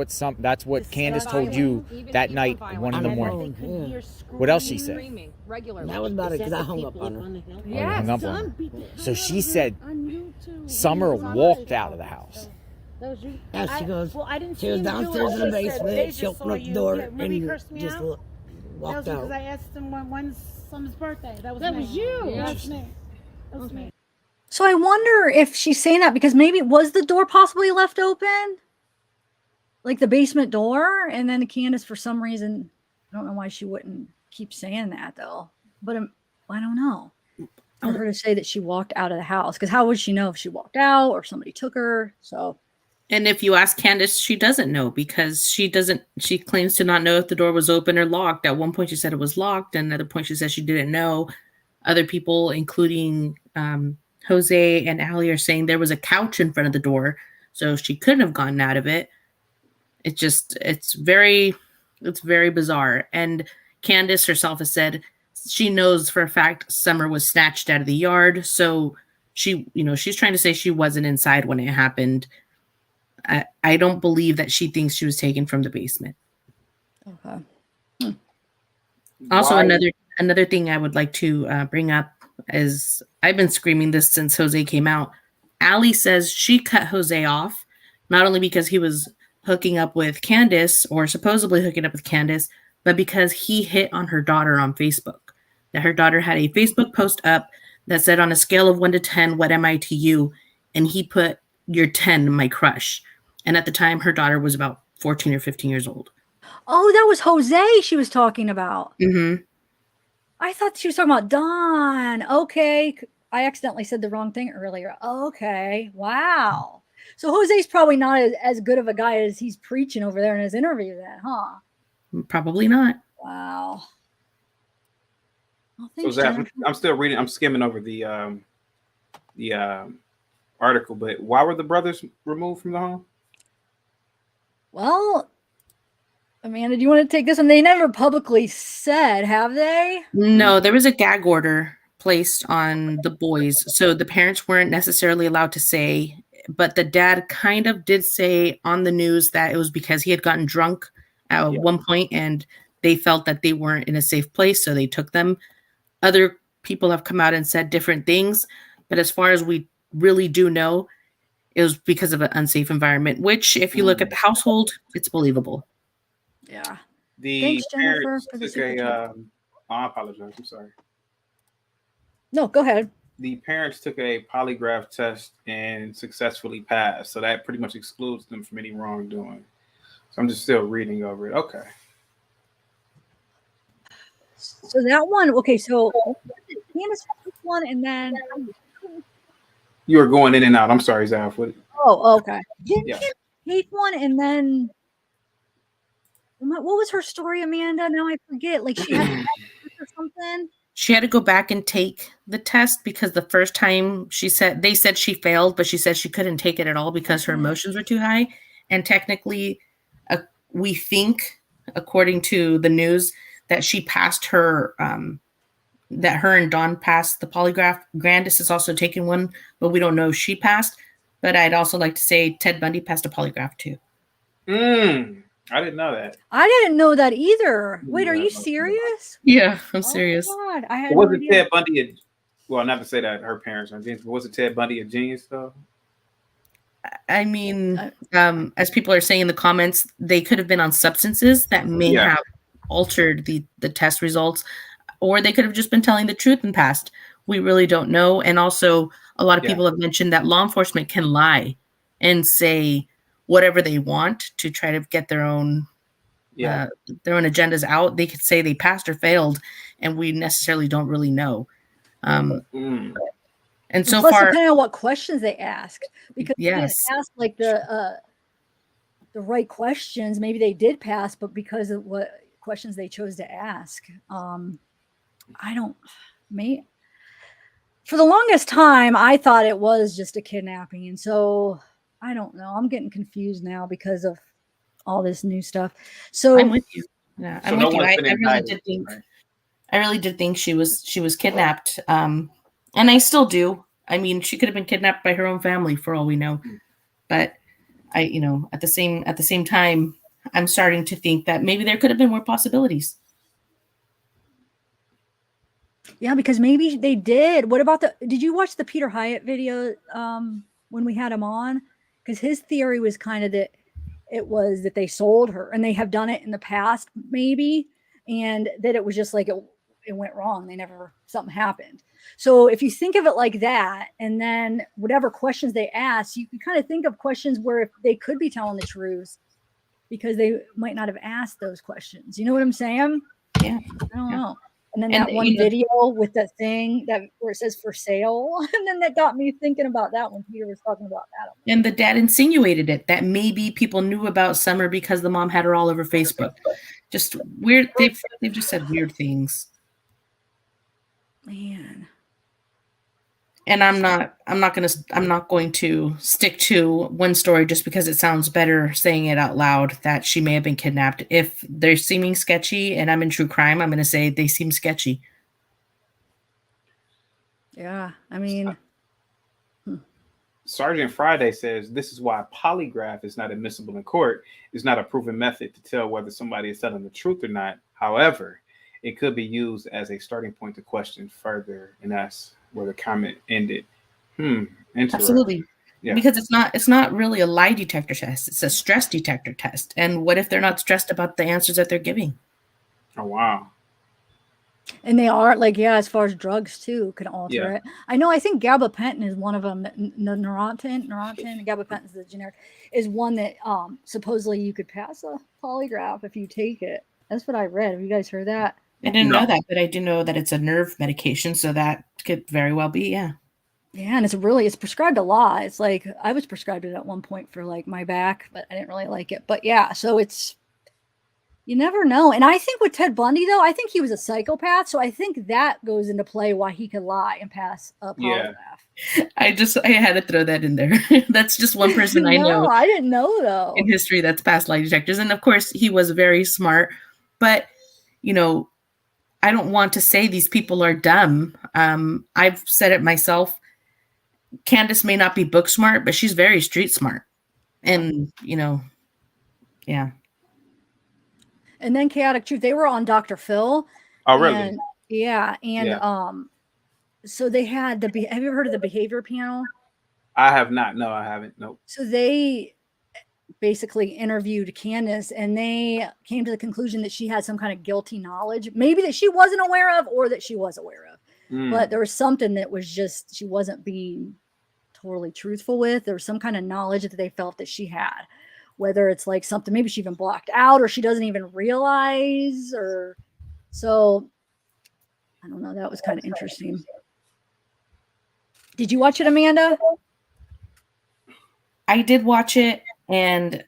what Candace told violent, you even that people night, violent. 1 in the On the morning. They couldn't Yeah. hear What else she said? Screaming regularly. That was about it Is because that I the hung up people on up her. on the hill? Oh, you Yes. hung up on Some her. people So hung she out said on you too. Summer On walked my out of the house. That was you. Yeah, she goes, well, I didn't she see was him do downstairs it. in the They said basement. they She just opened saw up the you. door Yeah, remember you and cursed me just out? walked That was because out. I asked him when's Summer's birthday. That was That me. was you. Yeah. That's me. That was me. So I wonder if she's saying that because maybe was the door possibly left open? Like the basement door? And then Candace, for some reason, I don't know why she wouldn't keep saying that though. But I don't know. For her to say that she walked out of the house. Because how would she know if she walked out or somebody took her? So And if you ask Candace, she doesn't know because she claims to not know if the door was open or locked. At one point she said it was locked, and another point she said she didn't know. Other people, including Jose and Allie, are saying there was a couch in front of the door, so she couldn't have gotten out of it. It's very bizarre. And Candace herself has said she knows for a fact Summer was snatched out of the yard. So she's trying to say she wasn't inside when it happened. I don't believe that she thinks she was taken from the basement. okay. Also, Why- another thing I would like to bring up is I've been screaming this since Jose came out. Allie says she cut Jose off, not only because he was hooking up with Candace or supposedly hooking up with Candace, but because he hit on her daughter on Facebook. That her daughter had a Facebook post up that said, on a scale of 1 to 10, what am I to you? And he put, you're 10, my crush. And at the time, her daughter was about 14 or 15 years old. Oh, that was Jose she was talking about. Mm-hmm. I thought she was talking about Don. Okay. I accidentally said the wrong thing earlier. Okay. Wow. So Jose's probably not as good of a guy as he's preaching over there in his interview then, huh? Probably not. Wow. Well, So thanks, Zach, Jennifer. I'm still reading. I'm skimming over the article, but why were the brothers removed from the home? Well, Amanda, do you want to take this one? They never publicly said, have they? No, there was a gag order placed on the boys. So the parents weren't necessarily allowed to say, but the dad kind of did say on the news that it was because he had gotten drunk at one point and they felt that they weren't in a safe place. So they took them. Other people have come out and said different things. But as far as we really do know, it was because of an unsafe environment, which if you look at the household, it's believable. Yeah. The Thanks, Jennifer, parents for the took super chat. I apologize. I'm sorry. No, go ahead. The parents took a polygraph test and successfully passed, so that pretty much excludes them from any wrongdoing. So I'm just still reading over it. Okay. So that one, okay, so Candace took one and then You were going in and out. I'm sorry, Zaf. What? oh, okay. Didn't Yeah. Candace take one and then what was her story, Amanda? Now I forget. Like she had or something. She had to go back and take the test because the first time they said she failed, but she said she couldn't take it at all because her emotions were too high. And technically, we think, according to the news, that she passed her, that her and Dawn passed the polygraph. Grandis is also taking one, but we don't know if she passed. But I'd also like to say Ted Bundy passed a polygraph too. I didn't know that. I didn't know that either. Wait, are you serious? Yeah, I'm serious. Oh God, I had Was no it idea. Ted Bundy? Well, not to say that her parents are genius, but was it Ted Bundy a genius though? I mean, as people are saying in the comments, they could have been on substances that may have altered the test results, or they could have just been telling the truth and passed. We really don't know. And also, a lot of people have mentioned that law enforcement can lie and say whatever they want to try to get their own agendas out. They could say they passed or failed, and we necessarily don't really know. And so plus, far, depending on what questions they asked, because they didn't yes, ask like the right questions. Maybe they did pass, but because of what questions they chose to ask, I don't. For the longest time, I thought it was just a kidnapping, and so I don't know. I'm getting confused now because of all this new stuff. So I'm with you. Yeah, I'm with you. I really did think she was kidnapped. And I still do. I mean, she could have been kidnapped by her own family for all we know. But at the same time, I'm starting to think that maybe there could have been more possibilities. Yeah, because maybe they did. What about did you watch the Peter Hyatt video when we had him on? Because his theory was kind of that it was that they sold her, and they have done it in the past, maybe, and that it was just like it went wrong. Something happened. So if you think of it like that, and then whatever questions they ask, you can kind of think of questions where if they could be telling the truth because they might not have asked those questions. You know what I'm saying? Yeah. I don't know. And then that one video with that thing where it says for sale, and then that got me thinking about that when Peter was talking about that. And the dad insinuated it that maybe people knew about Summer because the mom had her all over Facebook. Just weird. They've just said weird things. Man. And I'm not going to stick to one story just because it sounds better saying it out loud that she may have been kidnapped. If they're seeming sketchy and I'm in true crime, I'm going to say they seem sketchy. Yeah, I mean, Sergeant Friday says this is why polygraph is not admissible in court. It's not a proven method to tell whether somebody is telling the truth or not. However, it could be used as a starting point to question further, and that's where the comment ended. Absolutely. Yeah. Because it's not really a lie detector test. It's a stress detector test. And what if they're not stressed about the answers that they're giving? Oh, wow. And they are as far as drugs too, can alter it. I think gabapentin is one of them. Neurontin, gabapentin is the generic, is one that supposedly you could pass a polygraph if you take it. That's what I read. Have you guys heard that? I didn't know that, but I do know that it's a nerve medication, so that could very well be, yeah. Yeah, and it's prescribed a lot. It's like I was prescribed it at one point for like my back, but I didn't really like it. But yeah, so you never know. And I think with Ted Bundy, though, I think he was a psychopath, so I think that goes into play why he could lie and pass a polygraph. Yeah. I had to throw that in there. That's just one person I know. I didn't know though. In history that's passed lie detectors, and of course he was very smart, but I don't want to say these people are dumb. I've said it myself. Candace may not be book smart, but she's very street smart. And, yeah. And then Chaotic Truth, they were on Dr. Phil. Oh, really? And, yeah. And so they had have you ever heard of the behavior panel? I have not. No, I haven't. Nope. So they basically interviewed Candace, and they came to the conclusion that she had some kind of guilty knowledge, maybe that she wasn't aware of or that she was aware of. But there was something that was just, she wasn't being totally truthful with. There was some kind of knowledge that they felt that she had, whether it's like something, maybe she even blocked out or she doesn't even realize, or so I don't know. That was kind of interesting. Did you watch it, Amanda? I did watch it, and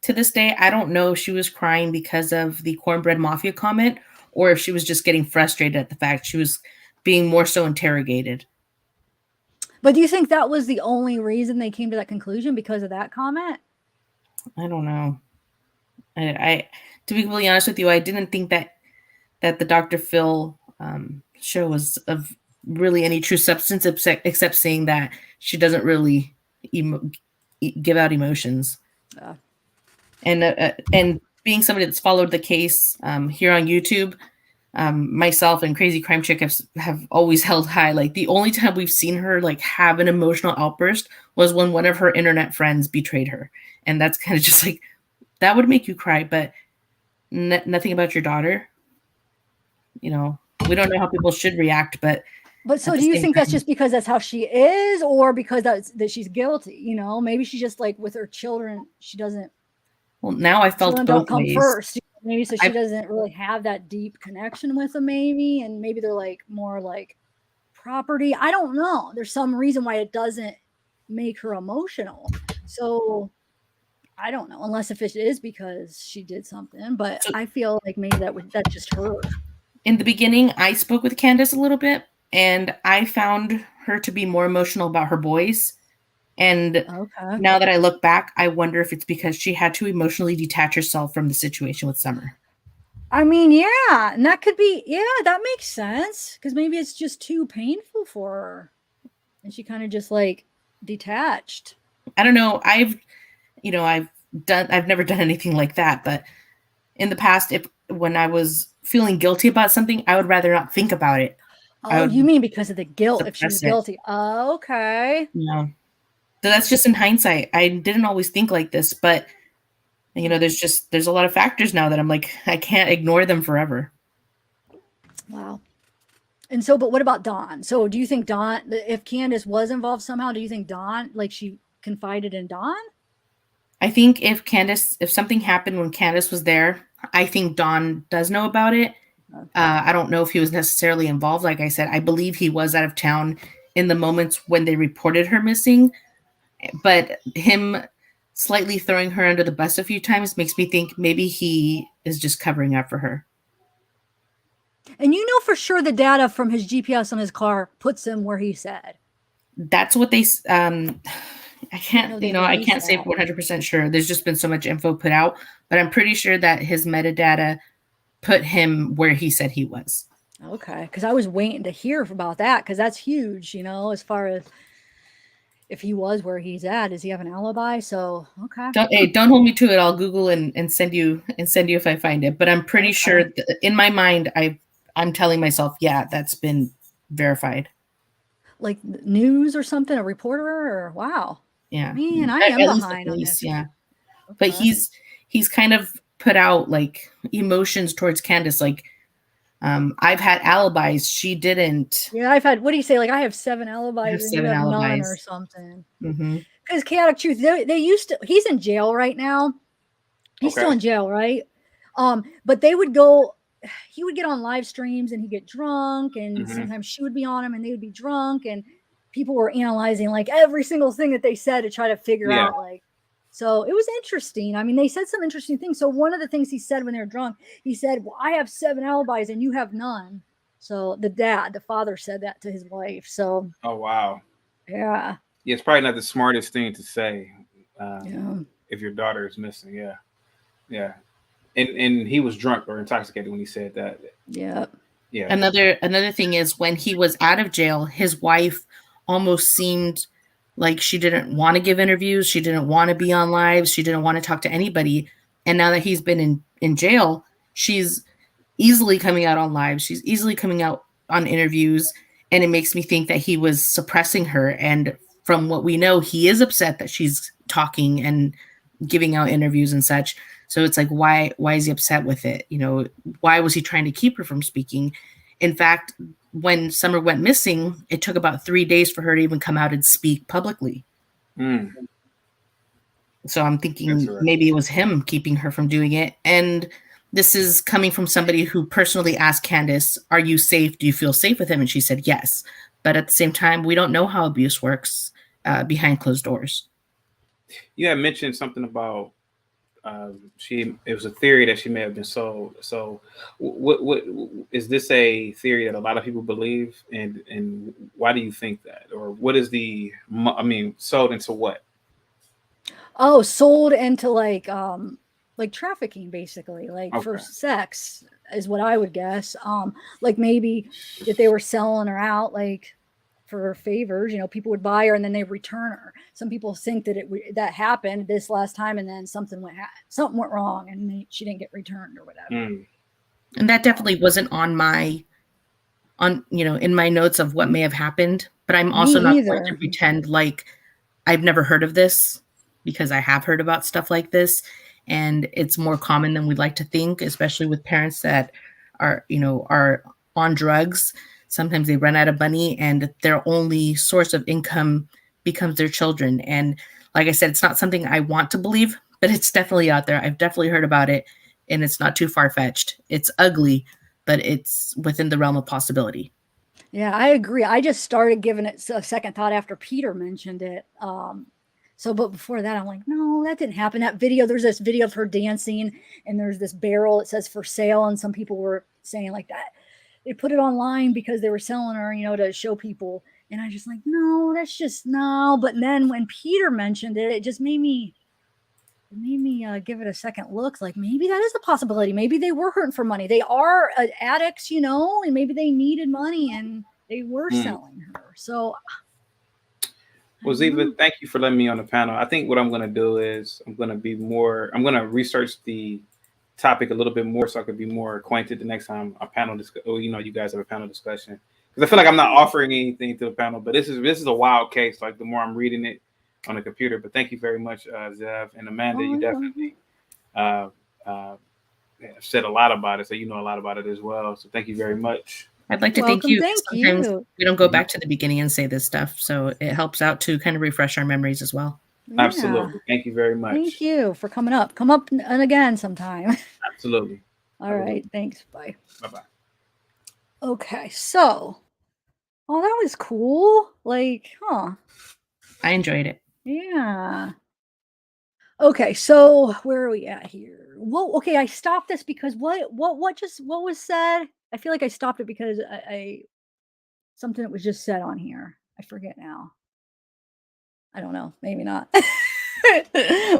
to this day, I don't know if she was crying because of the cornbread mafia comment or if she was just getting frustrated at the fact she was being more so interrogated. But do you think that was the only reason they came to that conclusion, because of that comment? I don't know. I to be completely honest with you, I didn't think that the Dr. Phil show was of really any true substance, except saying that she doesn't really give out emotions. And being somebody that's followed the case here on YouTube, myself and Crazy Crime Chick have always held high. Like, the only time we've seen her like have an emotional outburst was when one of her internet friends betrayed her, and that's kind of just like, that would make you cry, but nothing about your daughter. You know, we don't know how people should react, but so do you think that's just because that's how she is, or because that she's guilty? You know, maybe she's just like, with her children, she doesn't. Well, now I felt children both don't come ways. first. Maybe so she doesn't really have that deep connection with them, maybe, and maybe they're like more like property. I don't know. There's some reason why it doesn't make her emotional. So I don't know, unless if it is because she did something. But I feel like maybe that's just her. In the beginning, I spoke with Candace a little bit, and I found her to be more emotional about her boys. And now that I look back, I wonder if it's because she had to emotionally detach herself from the situation with Summer. I mean, yeah, and that could be, that makes sense, because maybe it's just too painful for her, and she kind of just like detached. I don't know. I've never done anything like that, but in the past, when I was feeling guilty about something, I would rather not think about it. Oh, you mean because of the guilt? If she was suppress it. guilty. Oh, okay. Yeah. So that's just in hindsight. I didn't always think like this, but you know, there's a lot of factors now that I'm like, I can't ignore them forever. Wow. And so, but what about Dawn? So do you think Dawn, if Candace was involved somehow, do you think Dawn, like, she confided in Dawn? I think if something happened when Candace was there, I think Dawn does know about it. I don't know if he was necessarily involved. Like I said, I believe he was out of town in the moments when they reported her missing. But him slightly throwing her under the bus a few times makes me think maybe he is just covering up for her. And you know for sure the data from his GPS on his car puts him where he said. That's what they. I can't. I can't say 100% sure. There's just been so much info put out, but I'm pretty sure that his metadata put him where he said he was. Okay, because I was waiting to hear about that, because that's huge. You know, as far as if he was where he's at, does he have an alibi? So okay. Don't hold me to it. I'll Google and send you if I find it. But I'm pretty sure in my mind I'm telling myself, yeah, that's been verified. Like news or something, a reporter, or wow. Yeah. Man, I am behind on this. Yeah. Okay. But he's kind of put out like emotions towards Candace, like I've had alibis, she didn't. Yeah, I've had, what do you say? Like, I have 7 alibis and you have alibis. none or something. Mm-hmm. Because Chaotic Truth, they used to, he's in jail right now. He's still in jail, right? But they would go, he would get on live streams and he'd get drunk, and sometimes she would be on him and they would be drunk, and people were analyzing like every single thing that they said to try to figure out, like, so it was interesting. I mean, they said some interesting things. So one of the things he said when they were drunk, he said, well, I have 7 alibis and you have none. So the father said that to his wife. So, oh, wow. Yeah. Yeah, it's probably not the smartest thing to say if your daughter is missing. Yeah. Yeah. And he was drunk or intoxicated when he said that. Yeah. Yeah. Another thing is, when he was out of jail, his wife almost seemed like she didn't want to give interviews. She didn't want to be on live. She didn't want to talk to anybody. And now that he's been in jail, she's easily coming out on live. She's easily coming out on interviews. And it makes me think that he was suppressing her. And from what we know, he is upset that she's talking and giving out interviews and such. So it's like, why is he upset with it? You know, why was he trying to keep her from speaking? In fact, when Summer went missing, it took about 3 days for her to even come out and speak publicly. So I'm thinking maybe it was him keeping her from doing it. And this is coming from somebody who personally asked Candace, are you safe? Do you feel safe with him? And she said yes. But at the same time, we don't know how abuse works behind closed doors. You had mentioned something about it was a theory that she may have been sold. So, what is this a theory that a lot of people believe, and why do you think that, or what is I mean, sold into what? Oh, sold into like trafficking basically, like for Okay. sex is what I would guess. Like maybe if they were selling her out like for favors, people would buy her and then they return her. Some people think that that happened this last time and then something went wrong and she didn't get returned or whatever. Mm. And that definitely wasn't on in my notes of what may have happened, but I'm also not going to pretend like I've never heard of this, because I have heard about stuff like this, and it's more common than we'd like to think, especially with parents that are on drugs. Sometimes they run out of money and their only source of income becomes their children. And like I said, it's not something I want to believe, but it's definitely out there. I've definitely heard about it, and it's not too far-fetched. It's ugly, but it's within the realm of possibility. Yeah, I agree. I just started giving it a second thought after Peter mentioned it. But before that, I'm like, no, that didn't happen. That video, there's this video of her dancing, and there's this barrel. It says for sale, and some people were saying like that. They put it online because they were selling her, to show people. And I just like, no, that's just no. But then when Peter mentioned it, it just made me give it a second look. Like maybe that is a possibility. Maybe they were hurting for money. They are addicts, and maybe they needed money and they were selling her. So, well, Ziva, thank you for letting me on the panel. I think what I'm going to do is I'm going to research the topic a little bit more so I could be more acquainted the next time a panel you guys have a panel discussion. Because I feel like I'm not offering anything to the panel, but this is a wild case. Like the more I'm reading it on the computer. But thank you very much, Zev and Amanda. You definitely said a lot about it, so you know a lot about it as well. So thank you very much. I'd like to thank you. Sometimes we don't go back to the beginning and say this stuff, so it helps out to kind of refresh our memories as well. Yeah. Absolutely. Thank you very much. Thank you for coming up. Come up and again sometime. Absolutely. All right. Thanks. Bye. Bye-bye. Okay. So, that was cool. Like, huh. I enjoyed it. Yeah. Okay. So where are we at here? Well, okay. I stopped this because what was said? I feel like I stopped it because I something that was just said on here. I forget now. I don't know. Maybe not.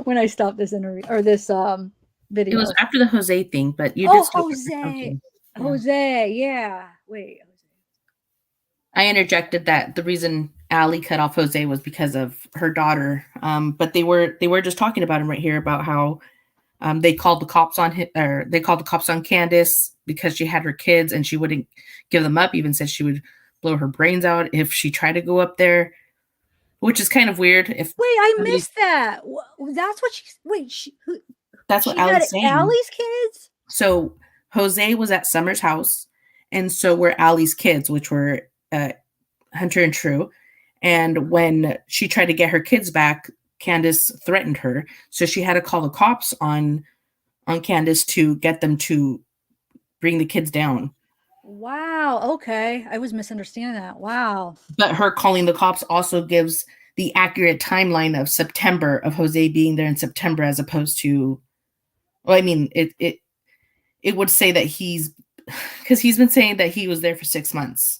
When I stopped this interview or this video. It was after the Jose thing, but you did still Jose. Jose, yeah. Wait. I interjected that the reason Allie cut off Jose was because of her daughter. But they were just talking about him right here about how they called the cops on him, or they called the cops on Candace because she had her kids and she wouldn't give them up. Even said she would blow her brains out if she tried to go up there, which is kind of weird. I missed that. That's what that's what Allie's saying. Allie's kids. So Jose was at Summer's house, and so were Allie's kids, which were Hunter and True. And when she tried to get her kids back, Candace threatened her, so she had to call the cops on Candace to get them to bring the kids down. Wow. Okay. I was misunderstanding that. Wow. But her calling the cops also gives the accurate timeline of September, of Jose being there in September, as opposed to, well, I mean, it would say that because he's been saying that he was there for 6 months,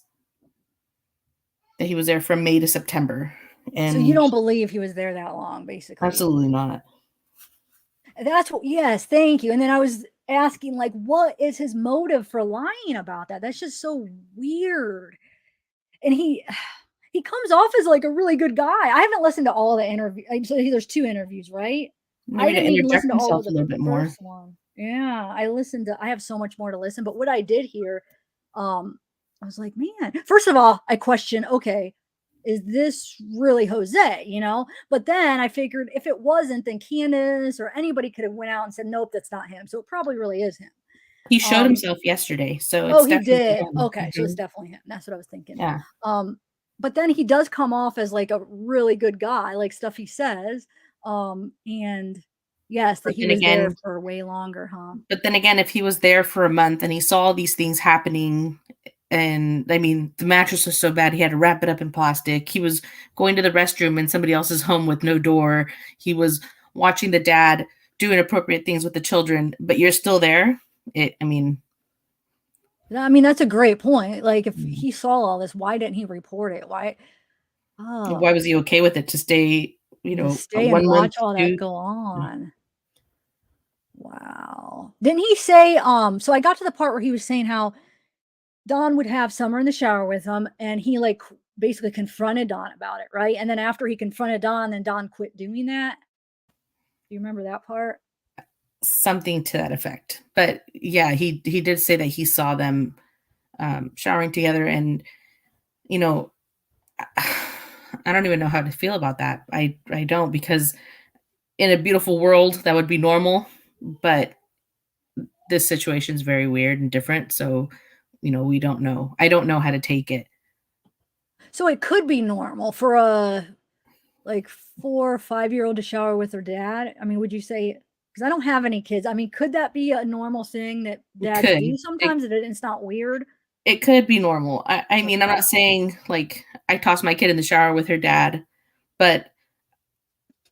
that he was there from May to September. And so you don't believe he was there that long, basically? Absolutely not. That's what, yes, thank you. And then I was asking, like, what is his motive for lying about that? That's just so weird. And he comes off as like a really good guy. I haven't listened to all the interviews. So there's 2 interviews, right? Maybe I didn't even listen to all of a little bit more. One. Yeah, I have so much more to listen. But what I did hear, I was like, man, first of all, I questioned, okay, is this really Jose, But then I figured if it wasn't, then Candace or anybody could have went out and said, nope, that's not him. So it probably really is him. He showed himself yesterday. So he did. Him. Okay. So it's definitely him. That's what I was thinking. Yeah. But then he does come off as like a really good guy, like stuff he says. And yes, that he was there for way longer, huh? But then again, if he was there for a month and he saw these things happening, and I mean, the mattress was so bad, he had to wrap it up in plastic. He was going to the restroom in somebody else's home with no door. He was watching the dad do inappropriate things with the children, but you're still there. I mean, that's a great point. Like, if he saw all this, why didn't he report it? Why was he okay with it to stay, to stay and watch all that go on? Wow. Didn't he say, so I got to the part where he was saying how Don would have Summer in the shower with him, and he like basically confronted Don about it, right? And then after he confronted Don, then Don quit doing that. Do you remember that part? Something to that effect. But yeah, he did say that he saw them showering together, and I don't even know how to feel about that. I don't, because in a beautiful world that would be normal, but this situation is very weird and different. So, we don't know. I don't know how to take it. So it could be normal for a like 4 or 5-year-old to shower with her dad. I mean, would you say, because I don't have any kids, I mean, could that be a normal thing that dads do sometimes? It's not weird. It could be normal. I mean, I'm not saying like I toss my kid in the shower with her dad, but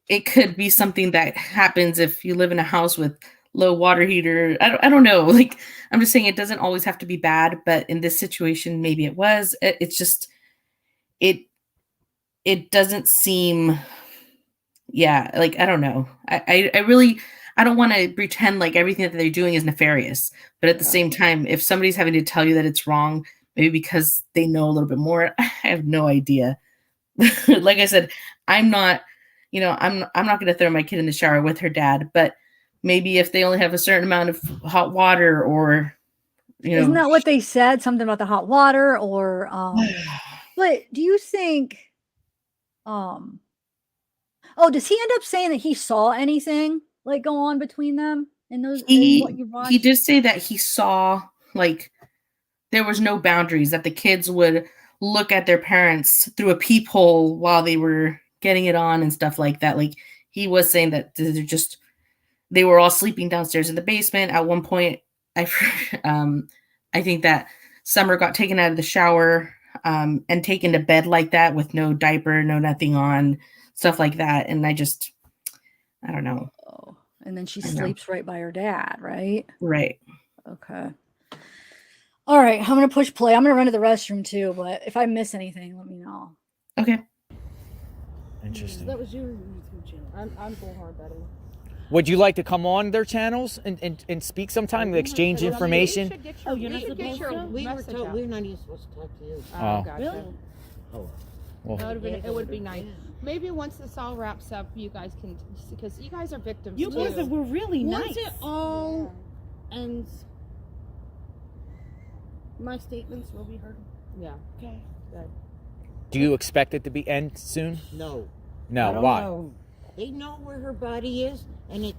it could be something that happens if you live in a house with low water heater. I don't know. Like, I'm just saying it doesn't always have to be bad, but in this situation, maybe it was. It's just, it doesn't seem, like, I don't know. I really, I don't want to pretend like everything that they're doing is nefarious, but at the same time, if somebody's having to tell you that it's wrong, maybe because they know a little bit more, I have no idea. Like I said, I'm not going to throw my kid in the shower with her dad, but maybe if they only have a certain amount of hot water, or, Isn't that what they said? Something about the hot water, or, but do you think, does he end up saying that he saw anything like go on between them in those? What you watched? He did say that he saw, like, there was no boundaries, that the kids would look at their parents through a peephole while they were getting it on and stuff like that. Like, he was saying that they were all sleeping downstairs in the basement. At one point, I think that Summer got taken out of the shower and taken to bed like that with no diaper, no nothing on, stuff like that. And I don't know. Oh, and then she sleeps right by her dad, right? Right. Okay. All right. I'm going to push play. I'm going to run to the restroom too, but if I miss anything, let me know. Okay. Interesting. That was your YouTube channel. I'm Bullhorn Betty. Would you like to come on their channels and speak sometime, exchange information? We were told we're not even supposed to talk to you. Oh, gotcha. Really? Oh. Well, It would be nice. Maybe once this all wraps up, you guys can, because you guys are victims You too. guys were really Once nice. it all ends, my statements will be heard. Yeah. Okay. Good. do you expect it to be end soon? No. No. I don't Why? know. They know where her body is, and it's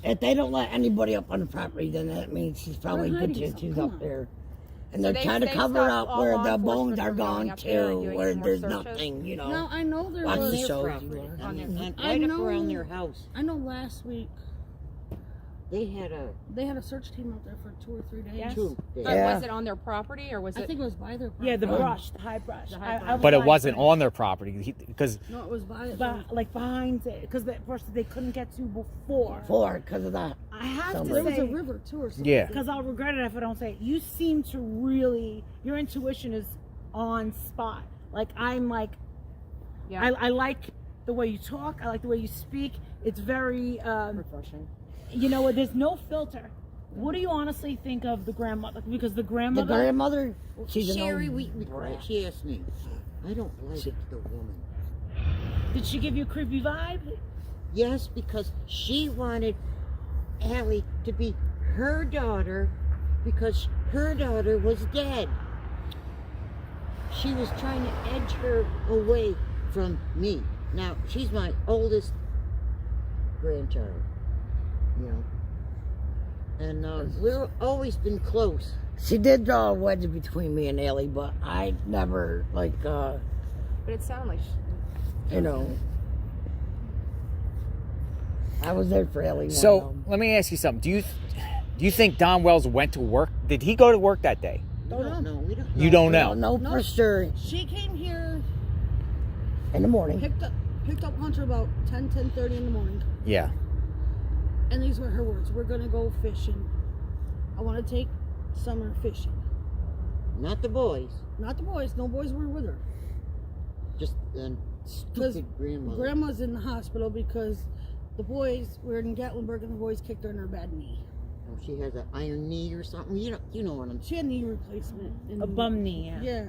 If they don't let anybody up on the property, then that means she's probably We're good hiding to she's something. up there. And So they're trying to they cover stopped up all where law the enforcement bones are from going gone up there and too, doing where more there's searches? nothing, you know. Now I know there Watch was. the their shows property, you watch. and I right up know- around their house. I know last week They had a search team out there for 2 or 3 days. Yes. troop But there. Yeah. was it on their property or was I it? think it was by their property. Yeah, the brush, the high brush. The high I brush. was But it like- wasn't on their property because No, it was by like behind it, because the person they couldn't get to before. Because of that. I have Somebody- to There was a say, river too or something. yeah. because I'll regret it if I don't say it. You seem to really, your intuition is on spot. Like, I'm like, Yeah. I like the way you talk. I like the way you speak. It's very, Refreshing. there's no filter. What do you honestly think of the grandmother? Because the The grandmother, grandmother, she's an Sherry, old brat. she asked me. I don't like the woman. did she give you a creepy vibe? Yes, because she wanted Allie to be her daughter because her daughter was dead. She was trying to edge her away from me. Now, she's my oldest grandchild, And we've always been close. She did draw a wedge between me and Ellie, but I never, But it sounded like I was there for Ellie. So let me ask you something. Do you think Don Wells went to work? Did he go to work that day? We don't know. We don't know. You don't I know. don't know for sure. She came here, In the morning. picked up Hunter about 10:30 in the morning. Yeah. And these were her words. We're going to go fishing. I want to take Summer fishing. Not the boys. Not the boys. No boys were with her. Just the stupid grandmother. Grandma's in the hospital because the boys were in Gatlinburg and the boys kicked her in her bad knee. Oh, she has an iron knee or something. You know what I'm saying. She had knee replacement. A bum knee, yeah. Yeah.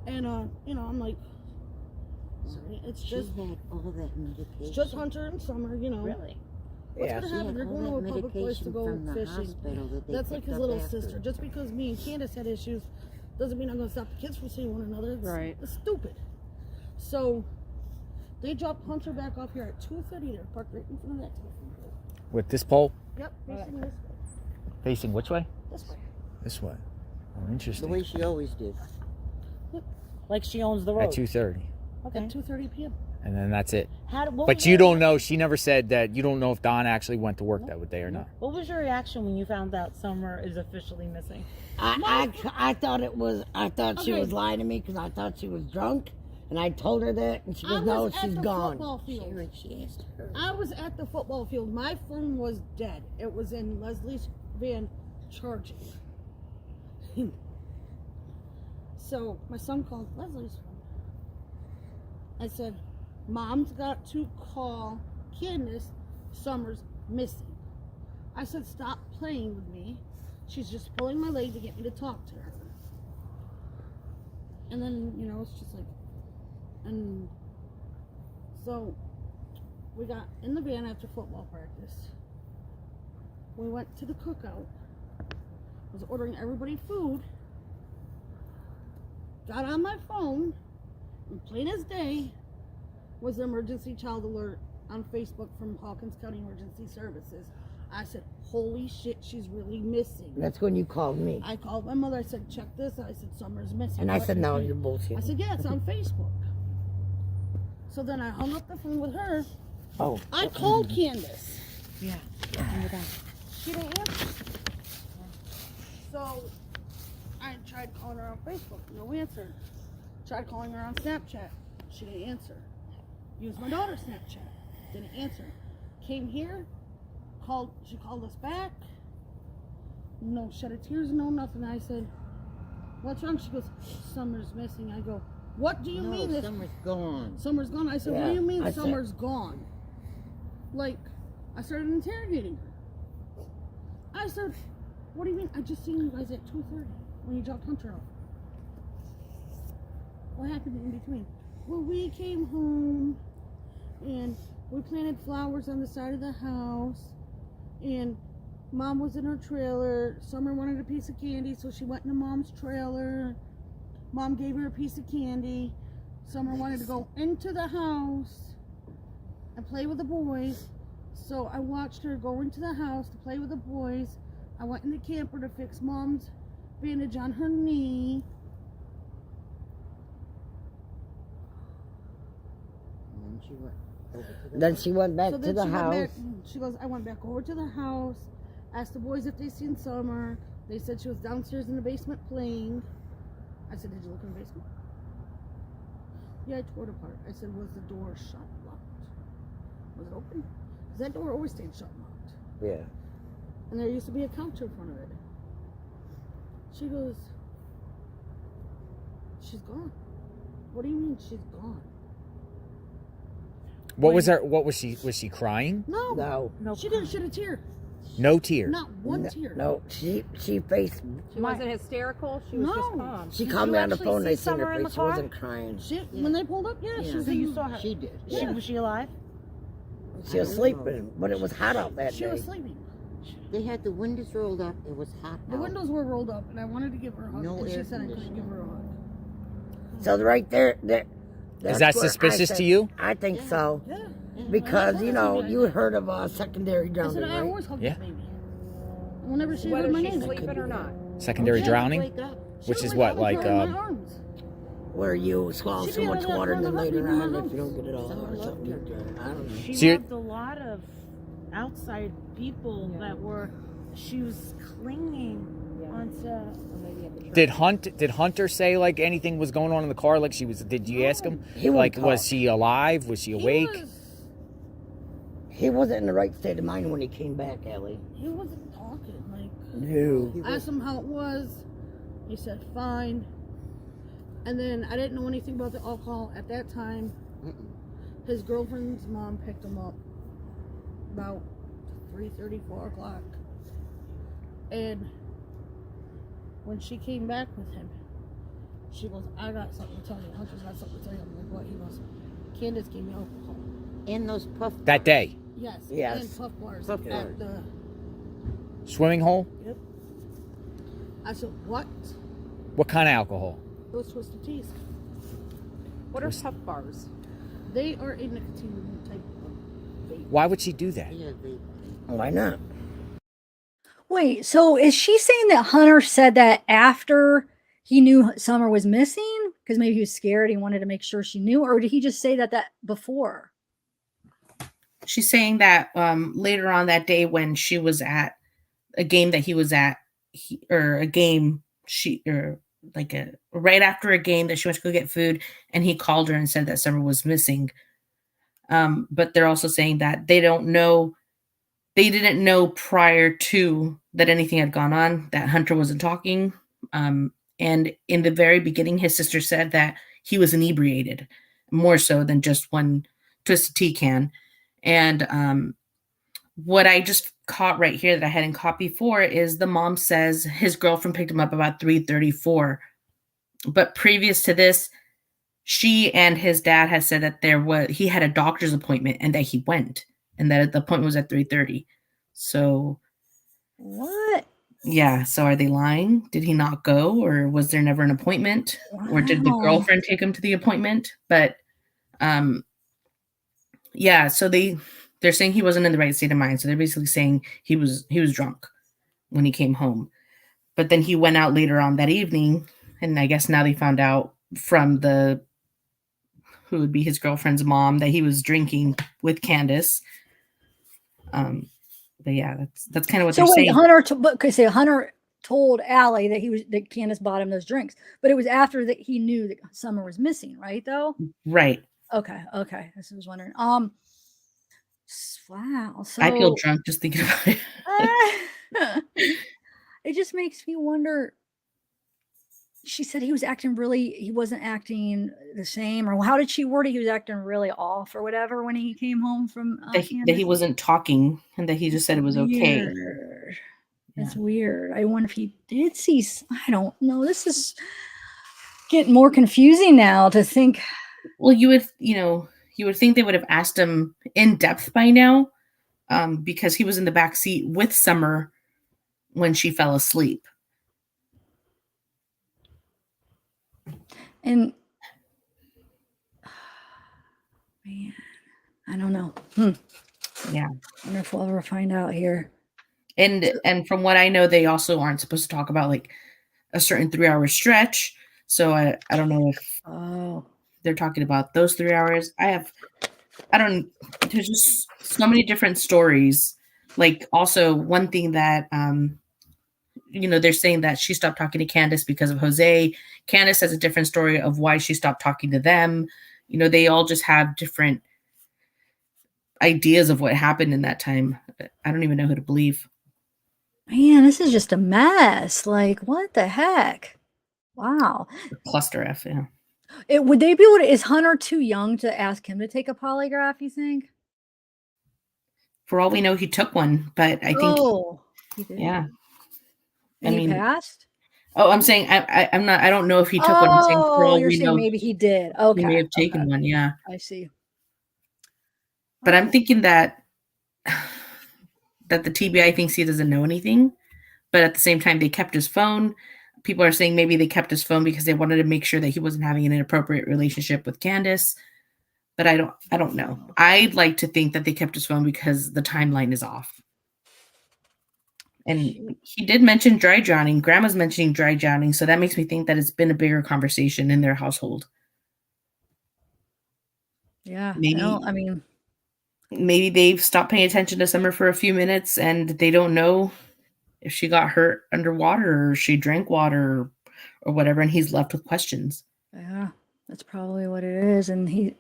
And, I'm like, sorry, it's She just, had all that medication. it's just Hunter and Summer, Really? What's Yeah. going to She happen? had They're all going to that a public place to medication go from the fishing. hospital that they That's like picked his up little after. sister. Just because me and Candace had issues doesn't mean I'm going to stop the kids from seeing one another. It's stupid. So they dropped Hunter back off here at 2:30. They're parked right in front of that telephone. With this pole Yep, facing this way. facing which way? This way. This way. Oh, The interesting. way she always did. Like she owns the At road. 2:30, Okay. At 2:30 p.m. and then that's it. What But was you your don't know. She never said that. You don't know if Don actually went to work that day or not. What was your reaction when you found out Summer is officially missing? I thought it was. I thought she Okay. was lying to me because I thought she was drunk, and I told her that, and she I goes, was "No, at she's the gone." football field. She asked her. I was at the football field. My phone was dead. It was in Leslie's van charging. So my son called Leslie's phone. I said, Mom's got to call Candace. Summer's missing. I said, stop playing with me. She's just pulling my leg to get me to talk to her. And then, it's just like, and so we got in the van after football practice. We went to the cookout. Was ordering everybody food. Got on my phone, and plain as day was the emergency child alert on Facebook from Hawkins County Emergency Services. I said, holy shit, she's really missing. That's when you called me, I called my mother. I said, check this. I said, Summer's missing. and I What? said, "No, you're bullshit." I said, yeah, it's on Facebook. So then I hung up the phone with her. "Oh, I called Candace. Yeah. She didn't answer. So I tried calling her on Facebook. No answer. Tried calling her on Snapchat. She didn't answer. Used my daughter's Snapchat. Didn't answer. Came here. She called us back. No shed of tears, no nothing. I said, what's wrong? She goes, Summer's missing. I go, what do you mean this? Summer's gone. Summer's gone. I said, what Yeah, do you mean I said- Summer's gone? Like, I started interrogating her. I said, what do you mean? I just seen you guys at 2:30 when you dropped Hunter off. What happened in between? Well, we came home and we planted flowers on the side of the house, and Mom was in her trailer. Summer wanted a piece of candy, so she went into Mom's trailer. Mom gave her a piece of candy. Summer wanted to go into the house and play with the boys, so I watched her go into the house to play with the boys. I went in the camper to fix Mom's bandage on her knee. And then she went over to the Then she went back So to then the she went house. back, she goes, I went back over to the house, asked the boys if they seen Summer. They said she was downstairs in the basement playing. I said, did you look in the basement? Yeah, I tore it apart. I said, was the door shut, locked? Was it open? Because that door always stayed shut and locked. Yeah. And there used to be a counter in front of it. She goes, she's gone. What do you mean she's gone? What was her? What was she? Was she crying? No. No. She didn't shed a tear. No tear. Not one tear. No, she faced. She wasn't hysterical. She was just No. calm. She Did called you me on the actually phone. see I seen Summer her in the face. She car? wasn't crying. When they pulled up, yeah, she was So in, you saw her? She did. Was she alive? She was sleeping, but it was hot out that she day. was sleeping. They had the windows rolled up. It was hot The out. windows were rolled up, and I wanted to give her a hug, No and she air said I couldn't conditioning. give her a hug. So right there, Is that suspicious to you? I think so. Yeah. Because, you heard of secondary I drowning, said I right? always hug Yeah. this baby. Whenever she heard Whether my she's name, sleeping or not. Secondary Yeah, drowning, Wake up. which she is would what, wake up like, and throw in my arms. Where you swallow She'd so be much like that water and then growing up, later even on, my if you don't house. get it all or something, you drown. I don't know. She So you're- loved a lot of outside people that were. She was clinging onto. Did Hunter say like anything was going on in the car? Like she was? Did you ask him? He won't Like, talk. was she alive? Was she awake? He wasn't in the right state of mind when he came back, Ellie. He wasn't talking. Like, No. I asked him how it was. He said fine. And then I didn't know anything about the alcohol at that time. His girlfriend's mom picked him up about 3:30, 4 o'clock. And when she came back with him, she goes, I got something to tell you. Hunter's got something to tell you. I'm like, what? He goes, Candace gave me alcohol. In those puff. That day. Yes. Yes. And puff bars. Puff at bars. the. Swimming hole? Yep. I said, what? What kind of alcohol? Those twisted teas. What are puff bars? They are a nicotine type of vape. Why would she do that? Yeah, they, Why not? Wait, so is she saying that Hunter said that after he knew Summer was missing? Because maybe he was scared, he wanted to make sure she knew, or did he just say that before? She's saying that later on that day when she was at a game that he was at, right after a game that she went to go get food, and he called her and said that Summer was missing. But they're also saying that they didn't know prior to that anything had gone on, that Hunter wasn't talking. And in the very beginning, his sister said that he was inebriated, more so than just one twisted tea can. And what I just caught right here that I hadn't caught before is the mom says his girlfriend picked him up about 3:34. But previous to this, she and his dad had said that he had a doctor's appointment and that he went, and that the appointment was at 3:30. So What? yeah, so are they lying? Did he not go, or was there never an appointment? Or did the Wow. girlfriend take him to the appointment? But yeah, so they're saying he wasn't in the right state of mind. So they're basically saying he was drunk when he came home. But then he went out later on that evening, and I guess now they found out from who would be his girlfriend's mom, that he was drinking with Candace. But yeah, that's kind of what So they're wait, saying. Hunter told Allie that Candace bought him those drinks, but it was after that he knew that Summer was missing, right? Though. Right. Okay. That's what I was wondering. Wow. So I feel drunk just thinking about it. it just makes me wonder. She said he wasn't acting the same, or how did she word it? He was acting really off or whatever when he came home from That he wasn't talking, and that he just said it was okay. Weird. That's weird. I wonder if he did see. I don't know. This is getting more confusing now to think. Well, you would think they would have asked him in depth by now, because he was in the back seat with Summer when she fell asleep. And man, I don't know. Yeah. I wonder if we'll ever find out here. And from what I know, they also aren't supposed to talk about like a certain 3-hour stretch. So I don't know if they're talking about those 3 hours. There's just so many different stories. Like also one thing that they're saying that she stopped talking to Candace because of Jose. Candace has a different story of why she stopped talking to them. They all just have different ideas of what happened in that time. I don't even know who to believe. Man, this is just a mess. Like, what the heck? Wow. Cluster F, yeah. Would they be able to, is Hunter too young to ask him to take a polygraph, you think? For all we know, he took one, but I think he did. Yeah. And he passed? Oh, I'm saying I don't know if he took one. I'm saying for all you're we saying know, maybe he did. Okay. he may have taken one, yeah. I see. But I'm thinking that the TBI thinks he doesn't know anything, but at the same time, they kept his phone. People are saying maybe they kept his phone because they wanted to make sure that he wasn't having an inappropriate relationship with Candace. But I don't know. I'd like to think that they kept his phone because the timeline is off. And he did mention dry drowning. Grandma's mentioning dry drowning, so that makes me think that it's been a bigger conversation in their household. Yeah. Maybe they've stopped paying attention to Summer for a few minutes and they don't know if she got hurt underwater or she drank water or whatever, and he's left with questions. Yeah, that's probably what it is. And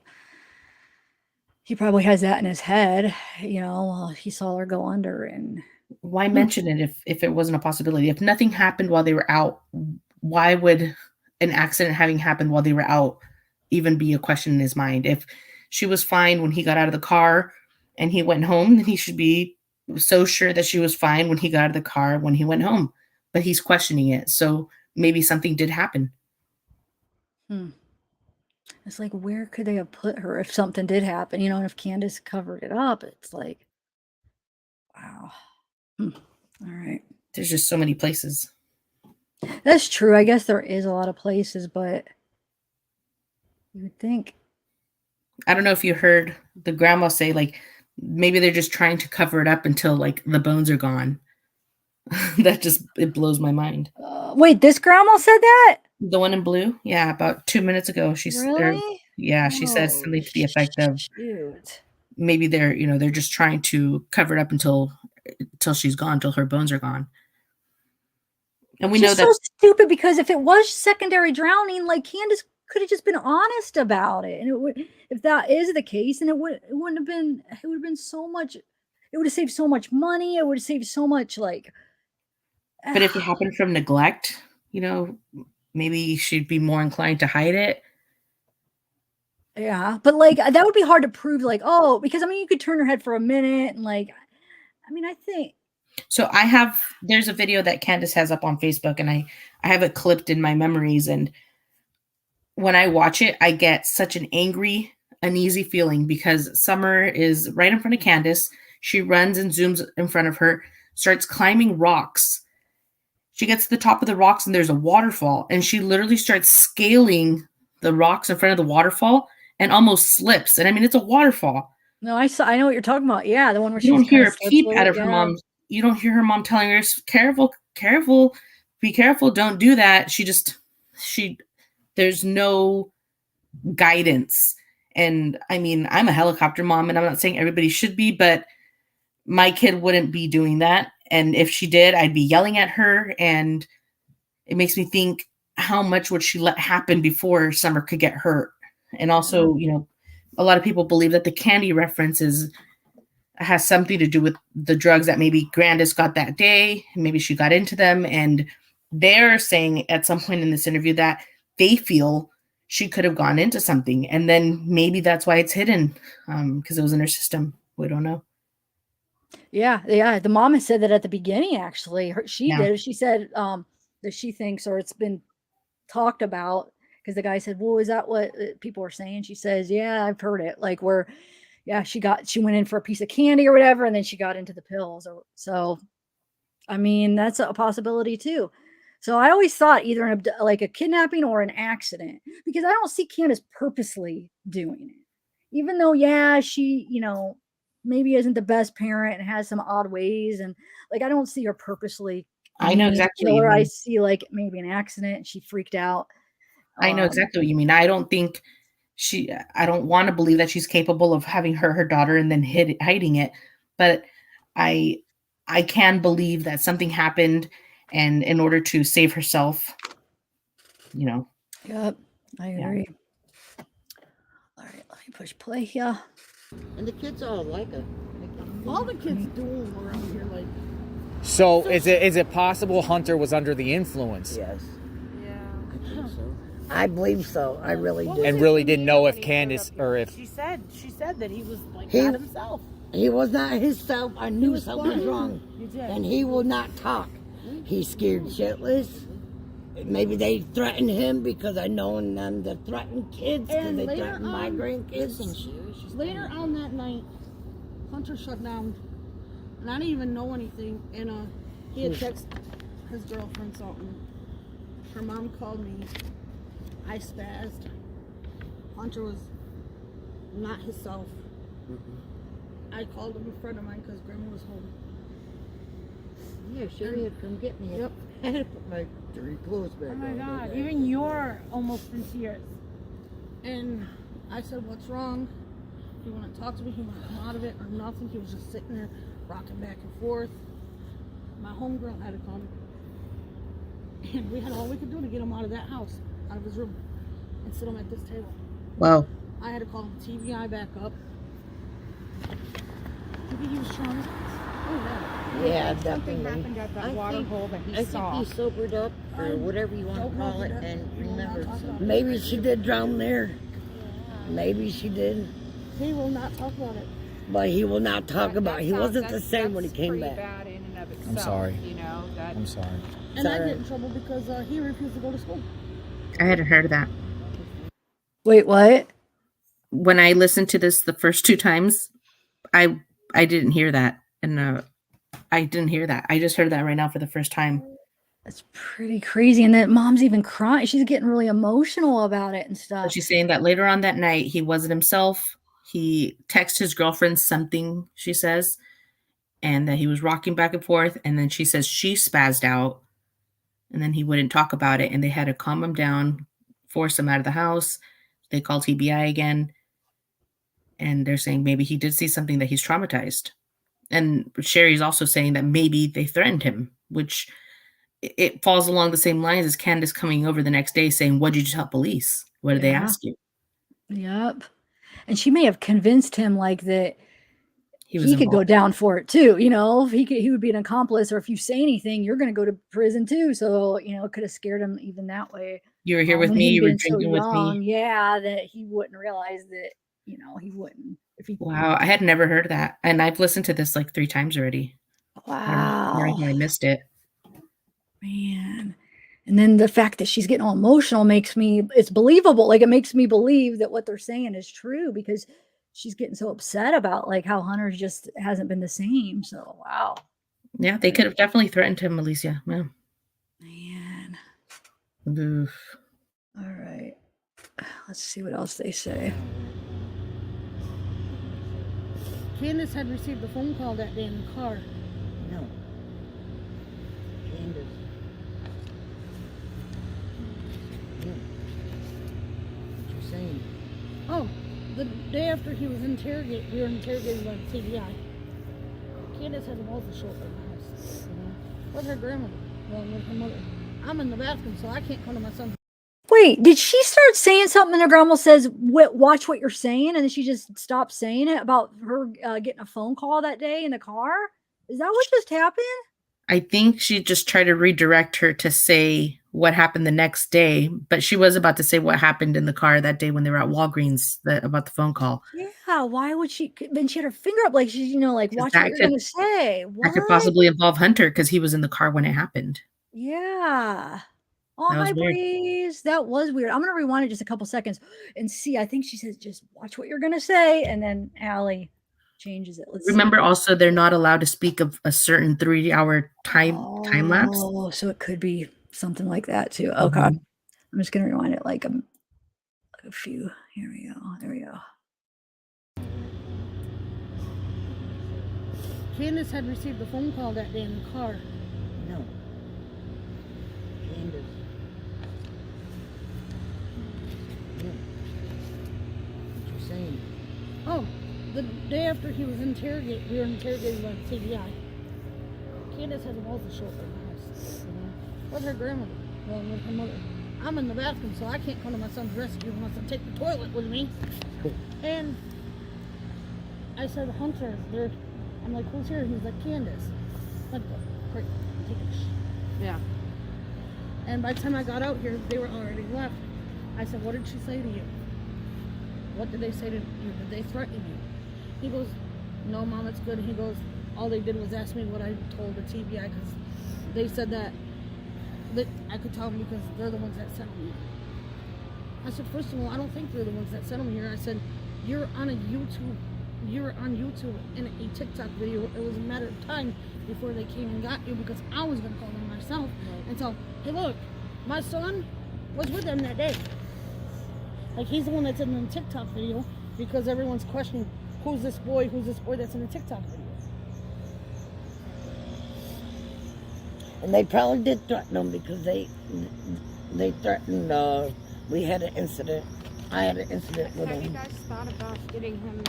he probably has that in his head, you know, while he saw her go under and Why mention it if it wasn't a possibility? If nothing happened while they were out, why would an accident having happened while they were out even be a question in his mind? If she was fine when he got out of the car and he went home, then he should be so sure that she was fine when he got out of the car when he went home. But he's questioning it. So maybe something did happen. It's like, where could they have put her if something did happen, you know, and if Candace covered it up, it's like, wow. All right. There's just so many places. That's true. I guess there is a lot of places, but you would think. I don't know if you heard the grandma say, like, maybe they're just trying to cover it up until, like, the bones are gone. That just, it blows my mind. Wait, this grandma said that? The one in blue? Yeah, about 2 minutes ago. She said something to the effect of maybe they're just trying to cover it up until she's gone, until her bones are gone. And we know that. So stupid, because if it was secondary drowning, like Candace could have just been honest about it, and it would, if that is the case, and it would have been so much. It would have saved so much money. It would have saved so much, like. But if it happened from neglect, you know, maybe she'd be more inclined to hide it. Yeah, but like that would be hard to prove. Like, oh, because I mean, you could turn her head for a minute, and like, I mean, I think. So there's a video that Candace has up on Facebook, and I have it clipped in my memories. And when I watch it, I get such an angry, uneasy feeling because Summer is right in front of Candace. She runs and zooms in front of her, starts climbing rocks. She gets to the top of the rocks and there's a waterfall, and she literally starts scaling the rocks in front of the waterfall and almost slips. And I mean, it's a waterfall. No, I know what you're talking about. Yeah, the one where you don't hear a peep out of her mom. You don't hear her mom telling her, "Careful, careful, be careful, don't do that." There's no guidance. And I mean, I'm a helicopter mom, and I'm not saying everybody should be, but my kid wouldn't be doing that. And if she did, I'd be yelling at her. And it makes me think, how much would she let happen before Summer could get hurt? And also, you know, a lot of people believe that the candy reference has something to do with the drugs that maybe Grandis got that day. Maybe she got into them. And they're saying at some point in this interview that they feel she could have gone into something. And then maybe that's why it's hidden, because it was in her system. We don't know. Yeah. The mom has said that at the beginning, actually. She did. She said that she thinks, or it's been talked about, because the guy said, well, is that what people are saying? She says, yeah, I've heard it. Like where, yeah, she went in for a piece of candy or whatever, and then she got into the pills. So, I mean, that's a possibility too. So I always thought either like a kidnapping or an accident, because I don't see Candace purposely doing it. Even though, yeah, she, you know, maybe isn't the best parent and has some odd ways, and like I don't see her purposely. I know exactly what you mean. I see like maybe an accident and she freaked out. I know exactly what you mean. I don't think I don't want to believe that she's capable of having her daughter and then hiding it, but I can believe that something happened, and in order to save herself, you know. Yep, I agree. Yeah. All right, let me push play here. And the kids all like her. All the kids do around here, like. So is it possible Hunter was under the influence? Yes. Yeah. I think so. I believe so. I really do. And really didn't know if Candace or if She said that he was like He- not himself. He was not himself. I knew something was wrong. You did. And he will not talk. He's scared shitless. Maybe they threatened him because I know them to threaten kids, because And they later threaten my on- grandkids. Later on that night, Hunter shut down, and I didn't even know anything. And he had texted his girlfriend something. Her mom called me. I spazzed. Hunter was not himself. I called him a friend of mine because Grandma was home. Yeah, Sherry had come get me. Yep. I had to put my dirty clothes back Oh my on. God! Even you're almost in tears. And I said, "What's wrong? You want to talk to me? You want to come out of it or nothing?" He was just sitting there, rocking back and forth. My homegirl had to come, and we had all we could do to get him out of that house, out of his room, and sit him at this table. Wow. I had to call TVI back up. think he was traumatized? Oh, Yeah, Something definitely. happened at that I water think- hole that he I saw. think he sobered up, or whatever you want to Don't call know it, that. and We will not remembered talk about something. Maybe she did drown there. Maybe she did. He will not talk about it. But he will not talk about it. He wasn't the That's same when he came pretty back. bad in and of itself. I'm sorry. You know that. I'm sorry. And I Sorry. get in trouble because he refused to go to school. I hadn't heard of that. Wait, what? When I listened to this the first 2 times, I didn't hear that, and I didn't hear that. I just heard that right now for the first time. That's pretty crazy. And then mom's even crying. She's getting really emotional about it and So stuff. she's saying that later on that night, he wasn't himself. He texted his girlfriend something, she says, and that he was rocking back and forth. And then she says she spazzed out, and then he wouldn't talk about it. And they had to calm him down, force him out of the house. They called TBI again. And they're saying maybe he did see something that he's traumatized. And Sherry's also saying that maybe they threatened him, which it falls along the same lines as Candace coming over the next day saying, "What did you tell police? What did they Yeah. ask you?" Yep. And she may have convinced him like that He was he could go involved. down for it too. You know, if he would be an accomplice, or if you say anything, you're going to go to prison too. So, you know, it could have scared him even that way. You were here with And me. him You were being so drinking with young, me. yeah, that he wouldn't realize that, you know, he wouldn't. If he, Wow, I had never heard that, and I've listened to this like 3 times already. I don't know wow, how I missed it. man. And then the fact that she's getting all emotional makes it's believable. Like, it makes me believe that what they're saying is true, because she's getting so upset about like how Hunter just hasn't been the same. So, wow, Yeah, they could have definitely threatened him, Alicia. Yeah. man. Oof. All right. Let's see what else they say. Candace had received a phone call that day in the car. No. Candace. Yeah. What you saying? Oh, the day after he was interrogated, we were interrogated by the TBI. Candace had a mouth show up in the house. With her grandmother. Well, with her mother. I'm in the bathroom, so I can't come to my son's. Wait, did she start saying something and her grandma says, watch what you're saying? And then she just stopped saying it about her getting a phone call that day in the car? Is that what just happened? I think she just tried to redirect her to say what happened the next day, but she was about to say what happened in the car that day when they were at Walgreens about the phone call. Yeah, why would she? Then she had her finger up like she's, you know, like, watch what That you're could going to say. that could What? possibly involve Hunter because he was in the car when it happened. Yeah. Oh, That was hi, weird. Breeze. That was weird. I'm going to rewind it just a couple seconds and see. I think she says, just watch what you're going to say. And then Allie changes it. Let's Remember see. also they're not allowed to speak of a certain 3-hour time lapse. Oh, so it could be something like that too. Okay. Mhm. I'm just going to rewind it like a few. Here we go. There we go. Candace had received a phone call that day in the car. No. Candace. Yeah. What you saying? Oh, the day after he was interrogated, we were interrogated by the TBI. Candace had a mouth show up in the house. With her grandmother. Well, with her mother. I'm in the bathroom, so I can't come to my son's rescue unless I take the toilet with me. And I said, Hunter, I'm like, who's here? He's like, Candace. Like, great, take a Yeah. And by the time I got out here, they were already left. I said, what did she say to you? What did they say to you? Did they threaten you? He goes, no, Mom, it's good. He goes, all they did was ask me what I told the TBI because they said that I could tell them because they're the ones that sent me. I said, first of all, I don't think they're the ones that sent them here. I said, you were on YouTube in a TikTok video. It was a matter of time before they came and got you because I was going to call them myself and tell, hey, look, my son was with them that day. Like, he's the one that's in the TikTok video because everyone's questioning, who's this boy that's in the TikTok video? And they probably did threaten them because they threatened. We had an incident. I had an incident with Have you him. guys thought about getting him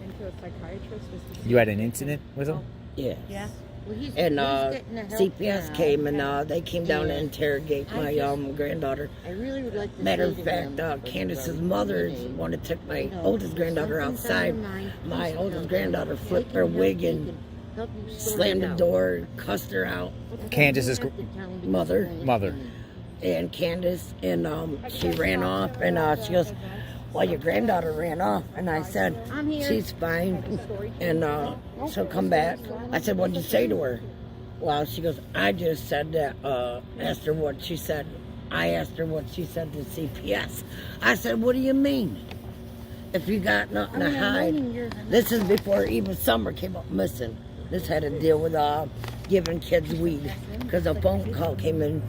into a psychiatrist? You had an incident with him? Yeah. Yeah. And getting the help CPS now. came and they came down to And interrogate I my just- granddaughter. I really would like to Matter say of to fact, them, Candace's from the mother beginning, wanted to take my you know, oldest if granddaughter something's on your outside. mind, My please oldest help granddaughter them. flipped They her can help- wig they and can help you sort slammed it the out. door, cussed her out. Candace's mother. Mother. And Candace, and she ran off, and she goes, well, your granddaughter ran off. And I said, she's fine, and she'll come back. I said, what'd you say to her? Well, she goes, I just said that, asked her what she said. I asked her what she said to CPS. I said, what do you mean? If you got nothing to hide. This is before even Summer came up missing. This had to deal with giving kids weed, because a phone call came in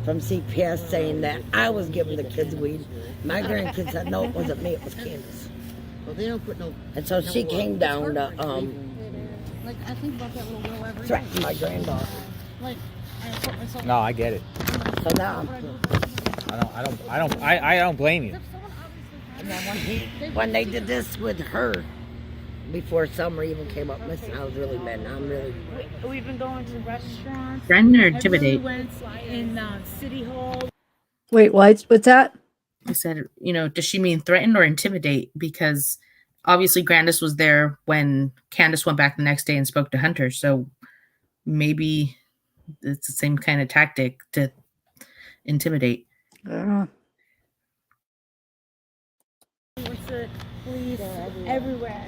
from CPS saying that I was giving the kids weed. My grandkids said, no, it wasn't me, it was Candace. Well, they don't put no. And so she came down to Like, I think about that little girl every day. threaten my granddaughter. Like, I put myself. No, I get it. So now, I don't blame you. and then when they did this with her, before Summer even came up missing, I was really mad. Now I'm really. We've been going to restaurants. Threaten or I really intimidate? went in City Hall. Wait, what? What's that? I said, does she mean threaten or intimidate? Because obviously Grandis was there when Candace went back the next day and spoke to Hunter. So maybe it's the same kind of tactic to intimidate. We went to police everywhere.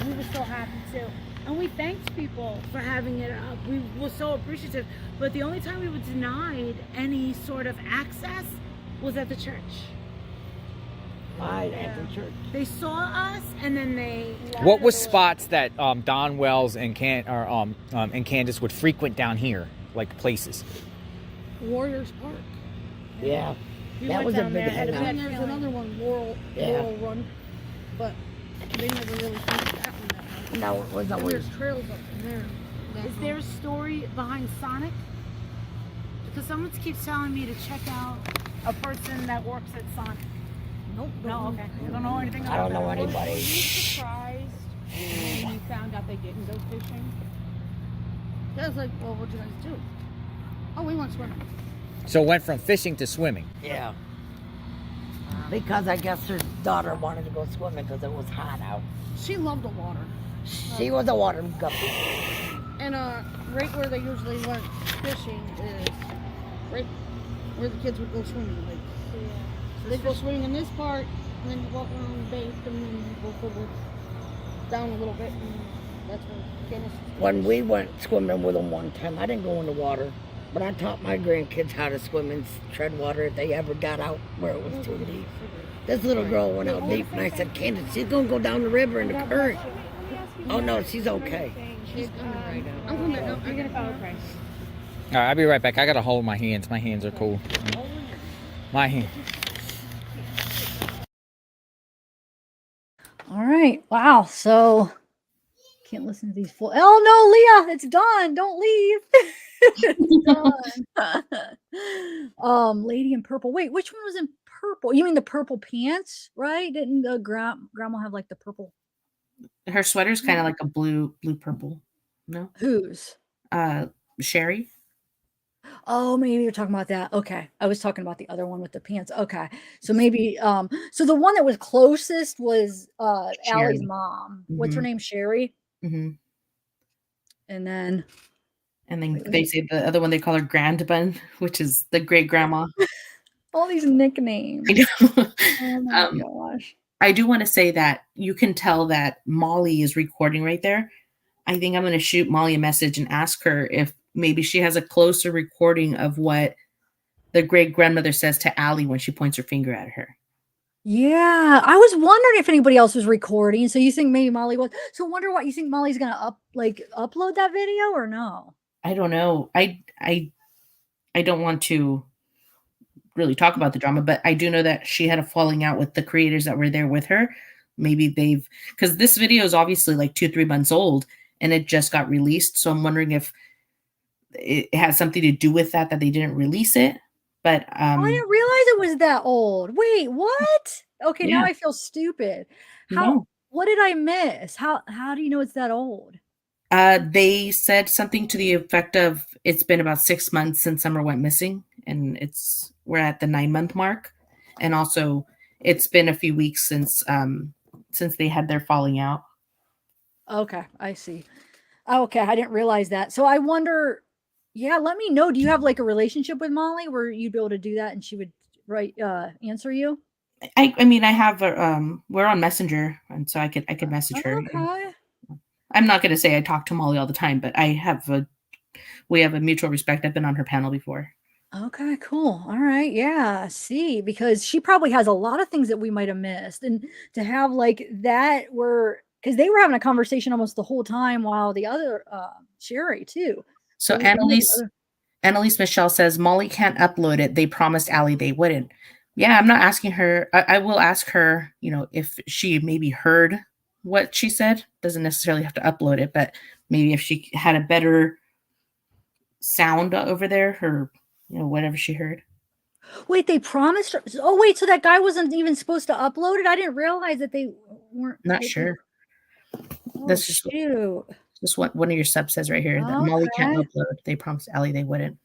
We were so happy too. And we thanked people for having it up. We were so appreciative. But the only time we were denied any sort of access was at the church. Right at the church. They saw us and then they. What was spots that Don Wells and and Candace would frequent down here, like places? Warriors Park. Yeah. We That went was a down big there, had a hangout. And bad there's feeling. another one, Laurel Run. But they never really finished that one. No, it was And always. there's trails up in there. Is there a story behind Sonic? Because someone keeps telling me to check out a person that works at Sonic. Nope. No, okay. I don't know anything about I don't know that. anybody. Were you surprised when you found out they didn't go fishing? I was like, well, what'd you guys do? Oh, we went swimming. So it went from fishing to swimming. Yeah. Because I guess her daughter wanted to go swimming because it was hot out. She loved the water. She was a water guppy. And right where they usually went fishing is right where the kids would go swimming. Like, so they go swimming in this part, and then you walk around the bank, and then you go forward, down a little bit, and that's where Candace. When we went swimming with them one time, I didn't go in the water, but I taught my grandkids how to swim and tread water if they ever got out where it was too deep. This little girl went out deep, and I said, Candace, she's gonna go down the river in the current. Oh no, she's okay. She's coming right out. I'm coming back up. I'm gonna follow Christ. All right, I'll be right back. I gotta hold my hands. My hands are cool. My hand. All right. Wow. So can't listen to these full. Oh no, Leah, it's done. Don't leave. It's done. Lady in purple. Wait, which one was in purple? You mean the purple pants, right? Didn't the grandma have like the purple? Her sweater's kind of like a blue purple. No? Whose? Sherry? Oh, maybe you're talking about that. Okay. I was talking about the other one with the pants. Okay. So maybe so the one that was closest was Allie's Sherry. mom. What's her Mhm. name? Sherry. Mm-hmm. And then And then Wait, they say the other one they call her Grandbun, which is the great grandma. all these nicknames. I know. Oh my Um, gosh. I do want to say that you can tell that Molly is recording right there. I think I'm going to shoot Molly a message and ask her if maybe she has a closer recording of what the great grandmother says to Allie when she points her finger at her. Yeah, I was wondering if anybody else was recording. So you think maybe Molly was? So wonder what you think Molly's gonna upload that video or no? I don't know. I don't want to really talk about the drama, but I do know that she had a falling out with the creators that were there with her. Maybe because this video is obviously like 2-3 months old and it just got released. So I'm wondering if it has something to do with that they didn't release it. But I didn't realize it was that old. Wait, what? Okay, now Yeah. I feel stupid. No. What did I miss? How do you know it's that old? They said something to the effect of it's been about 6 months since Summer went missing, and we're at the 9-month mark, and also it's been a few weeks since they had their falling out. Okay, I see. Okay, I didn't realize that. So I wonder, yeah, let me know. Do you have like a relationship with Molly where you'd be able to do that and she would answer you? I mean, I have we're on Messenger, and so I could message her. Okay. I'm not going to say I talk to Molly all the time, but we have a mutual respect. I've been on her panel before. Okay, cool. All right. Yeah. See, because she probably has a lot of things that we might have missed. And to have like that because they were having a conversation almost the whole time while the other Sherry too. So some of the Annalise Michelle says Molly can't upload it. They promised Allie they wouldn't. Yeah, I'm not asking her. I will ask her, if she maybe heard what she said. Doesn't necessarily have to upload it, but maybe if she had a better sound over there, or whatever she heard. Wait, they promised her. Oh, wait, so that guy wasn't even supposed to upload it? I didn't realize that they weren't. Not sure. Oh, That's just shoot. Just what one of your subs says right here that Molly can't Okay. upload. They promised Allie they wouldn't.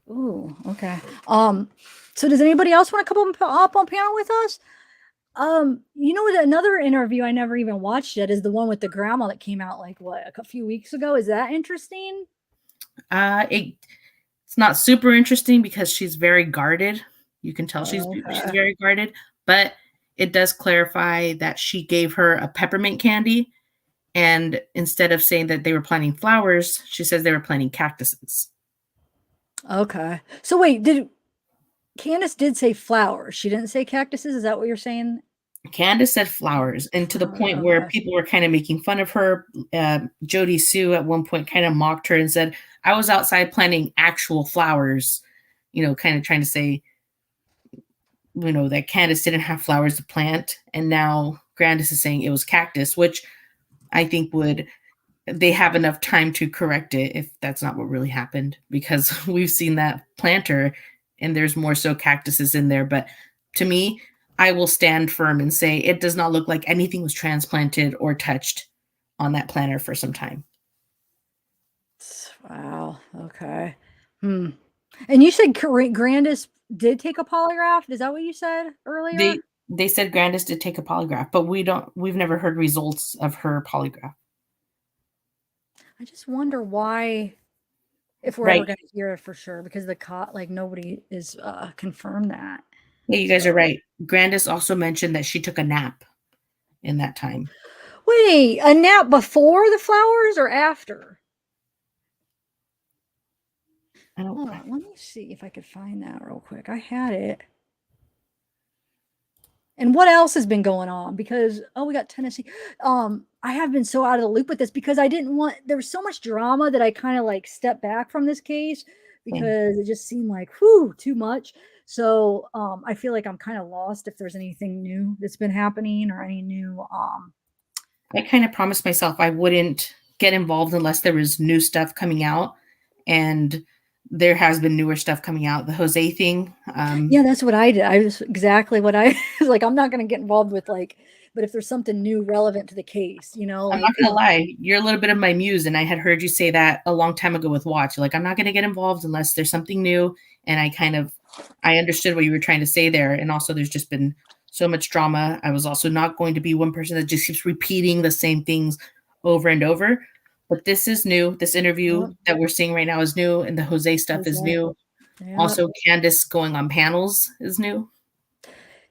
Ooh, okay. So does anybody else want to come up on panel with us? Another interview I never even watched yet is the one with the grandma that came out like a few weeks ago. Is that interesting? It's not super interesting because she's very guarded. You can tell she's very guarded, but it does clarify that she gave her a peppermint candy, and instead of saying that they were planting flowers, she says they were planting cactuses. Okay. So wait, Candace did say flowers. She didn't say cactuses. Is that what you're saying? Candace said flowers, and to the point where people were kind of making fun of her. Jody Sue at one point kind of mocked her and said, I was outside planting actual flowers, kind of trying to say, that Candace didn't have flowers to plant. And now Grandis is saying it was cactus, which I think they have enough time to correct it if that's not what really happened, because we've seen that planter and there's more so cactuses in there. But to me, I will stand firm and say it does not look like anything was transplanted or touched on that planter for some time. Wow. Okay. And you said Grandis did take a polygraph? Is that what you said earlier? They said Grandis did take a polygraph, but we've never heard results of her polygraph. I just wonder why, if we're ever going to hear it for sure, because nobody is confirmed that. Yeah, you guys are right. Grandis also mentioned that she took a nap in that time. Wait, a nap before the flowers or after? Hold on, let me see if I could find that real quick. I had it. And what else has been going on? Because we got Tennessee. I have been so out of the loop with this because there was so much drama that I kind of like stepped back from this case because it just seemed like too much. So I feel like I'm kind of lost if there's anything new that's been happening or any new I kind of promised myself I wouldn't get involved unless there was new stuff coming out, and there has been newer stuff coming out. The Jose thing. Yeah, that's what I did. I was exactly what I was like. I'm not going to get involved with but if there's something new relevant to the case, I'm not going to lie. You're a little bit of my muse, and I had heard you say that a long time ago with Watch. You're like, I'm not going to get involved unless there's something new. And I understood what you were trying to say there. And also there's just been so much drama. I was also not going to be one person that just keeps repeating the same things over and over. But this is new. This interview that we're seeing right now is new, and the Jose stuff is new. Also, Candace going on panels is new.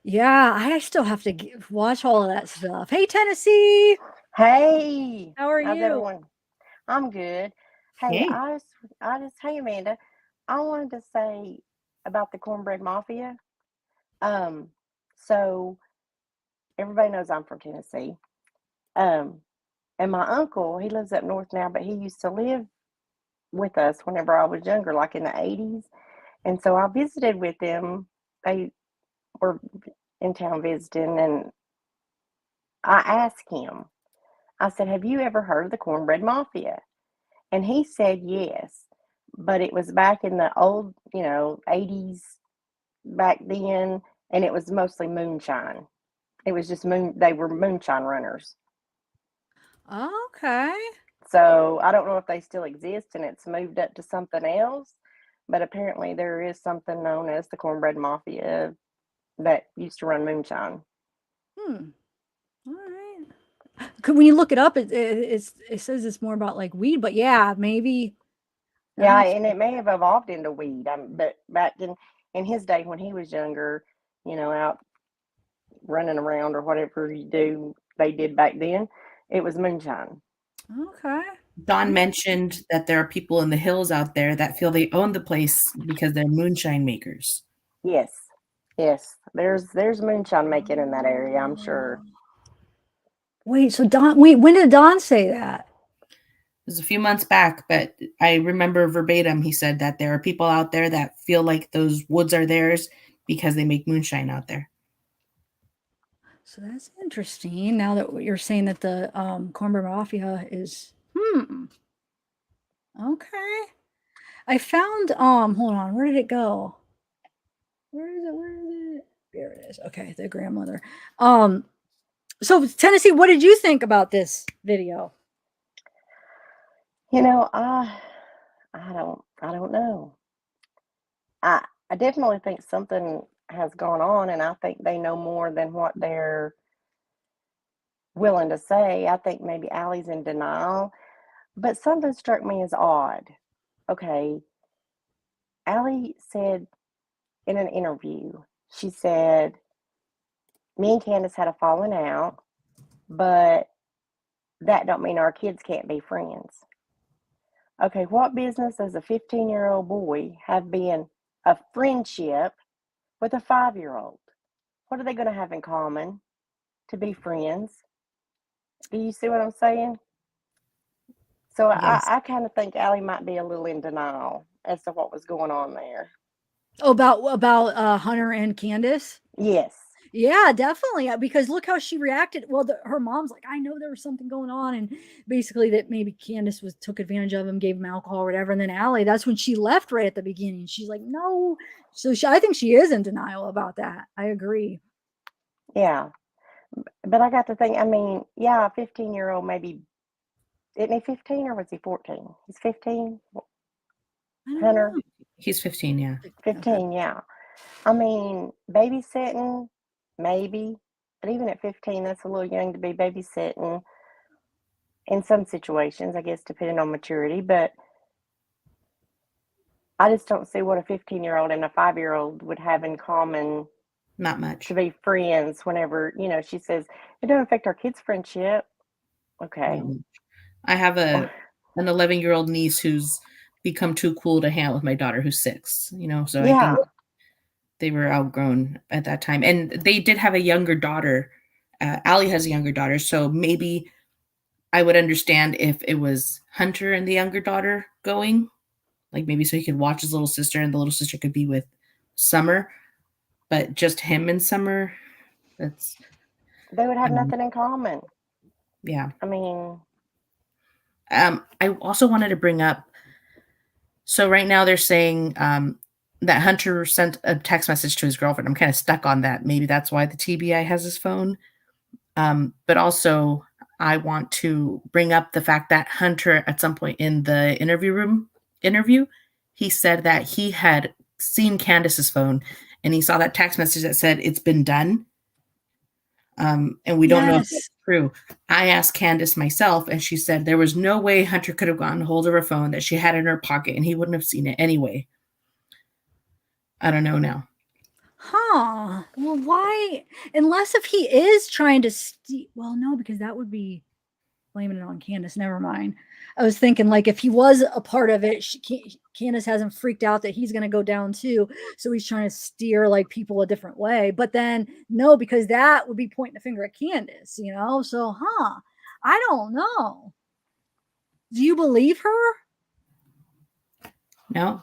Yeah, I still have to watch all of that stuff. Hey, Tennessee. Hey. How are How's you? everyone? I'm good. Hey, hey Amanda. I wanted to say about the cornbread mafia. So everybody knows I'm from Tennessee. And my uncle, he lives up north now, but he used to live with us whenever I was younger, like in the 80s. And so I visited with them. They were in town visiting, and I asked him, I said, have you ever heard of the cornbread mafia? And he said yes, but it was back in the old, 80s back then, and it was mostly moonshine. It was just they were moonshine runners. Okay. So I don't know if they still exist and it's moved up to something else, but apparently there is something known as the Cornbread Mafia that used to run moonshine. Hmm. All right. When you look it up, it says it's more about like weed, but yeah, maybe. Yeah, and it may have evolved into weed. But back in his day when he was younger, out running around or whatever they did back then, it was moonshine. Okay. Don mentioned that there are people in the hills out there that feel they own the place because they're moonshine makers. Yes. Yes. There's moonshine making in that area, I'm sure. Wait, so when did Don say that? It was a few months back, but I remember verbatim he said that there are people out there that feel like those woods are theirs because they make moonshine out there. So that's interesting. Now that you're saying that the Cornbread Mafia is okay. I found hold on, where did it go? Where is it? Where is it? There it is. Okay, the grandmother. So Tennessee, what did you think about this video? I don't know. I definitely think something has gone on, and I think they know more than what they're willing to say. I think maybe Allie's in denial, but something struck me as odd. Okay, Allie said in an interview, she said, me and Candace had a falling out, but that don't mean our kids can't be friends. Okay, what business does a 15-year-old boy have being a friendship with a 5-year-old? What are they going to have in common to be friends? Do you see what I'm saying? So Yes. I kind of think Allie might be a little in denial as to what was going on there. Oh, about Hunter and Candace? Yes. Yeah, definitely. Because look how she reacted. Well, her mom's like, I know there was something going on, and basically that maybe Candace took advantage of him, gave him alcohol or whatever. And then Allie, that's when she left right at the beginning. She's like, no. So I think she is in denial about that. I agree. Yeah. But I got to think, yeah, a 15-year-old maybe, isn't he 15 or was he 14? He's 15? Hunter? He's 15, yeah. 15, yeah. Babysitting, maybe. But even at 15, that's a little young to be babysitting in some situations, I guess, depending on maturity. But I just don't see what a 15-year-old and a 5-year-old would have in common. Not much. To be friends whenever, she says, it doesn't affect our kids' friendship. Okay. I have an 11-year-old niece who's become too cool to hang out with my daughter who's 6, so I think they were outgrown at that time. And they did have a younger daughter. Allie has a younger daughter, so maybe I would understand if it was Hunter and the younger daughter going, like maybe so he could watch his little sister and the little sister could be with Summer, but just him and Summer, they would have nothing in common. Yeah. I also wanted to bring up, so right now they're saying that Hunter sent a text message to his girlfriend. I'm kind of stuck on that. Maybe that's why the TBI has his phone. But also I want to bring up the fact that Hunter at some point in the interview, he said that he had seen Candace's phone and he saw that text message that said it's been done. And we don't know if that's true. I asked Candace myself, and she said there was no way Hunter could have gotten a hold of her phone that she had in her pocket, and he wouldn't have seen it anyway. I don't know now. Huh. Well, why? Unless if he is trying to well, no, because that would be blaming it on Candace. Never mind. I was thinking like if he was a part of it, Candace hasn't freaked out that he's going to go down too. So he's trying to steer like people a different way. But then no, because that would be pointing the finger at Candace, So, I don't know. Do you believe her? No.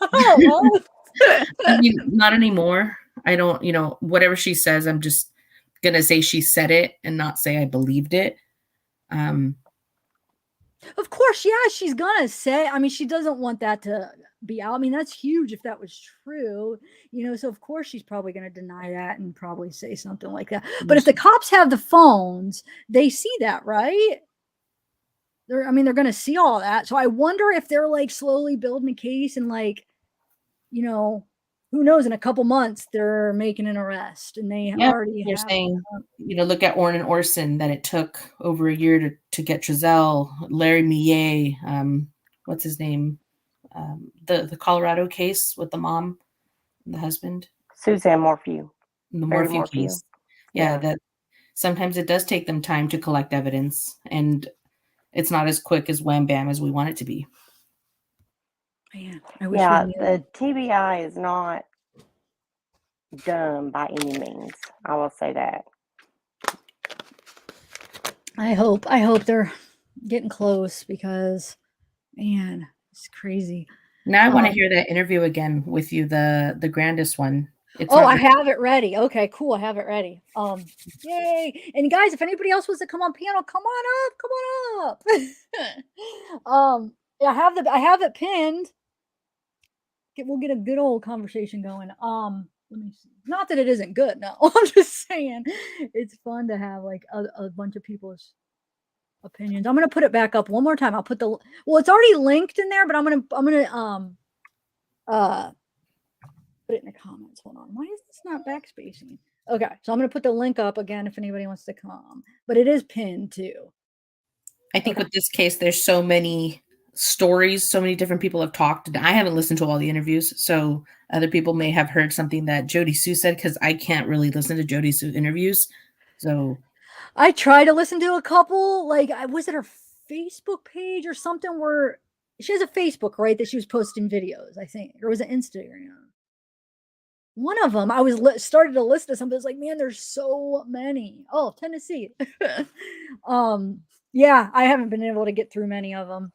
Oh, I mean, not anymore. I don't, whatever she says, I'm just going to say she said it and not say I believed it. Of course, yeah, she's gonna say. She doesn't want that to be out. That's huge if that was true, So of course she's probably gonna deny that and probably say something like that. But if the cops have the phones, they see that, right? they're gonna see all that. So I wonder if they're like slowly building a case and like, you know, who knows, in a couple months they're making an arrest and they Yeah, already they're have. saying, look at Orrin and Orson, that it took over a year to get Giselle, Larry Millet, what's his name? The Colorado case with the mom and the husband, Suzanne Morphew. the Barry Morphew Morphew. case. Yeah, Yeah. that sometimes it does take them time to collect evidence, and it's not as quick as wham bam as we want it to be. Man, I wish Yeah, we knew. the TBI is not dumb by any means. I will say that. I hope they're getting close because, man, it's crazy. Now I want to hear that interview again with you, the grandest one. It's Oh, not I have it ready. Okay, cool. I have it ready. Yay! And guys, if anybody else wants to come on panel, come on up. Yeah, I have it pinned. We'll get a good old conversation going. Let me see. Not that it isn't good. No, I'm just saying it's fun to have like a bunch of people's opinions. I'm gonna put it back up one more time. I'll put it's already linked in there, but I'm gonna put it in the comments. Hold on. Why is this not backspacing? Okay, so I'm gonna put the link up again if anybody wants to come, but it is pinned too. I think with this case, there's so many stories, so many different people have talked. I haven't listened to all the interviews, so other people may have heard something that Jody Sue said, because I can't really listen to Jody Sue interviews. So I try to listen to a couple. Like, was it her Facebook page or something where she has a Facebook, right? That she was posting videos, I think, or was it Instagram? One of them, I was started to listen to something. It's like, man, there's so many. Oh, Tennessee. Yeah, I haven't been able to get through many of them.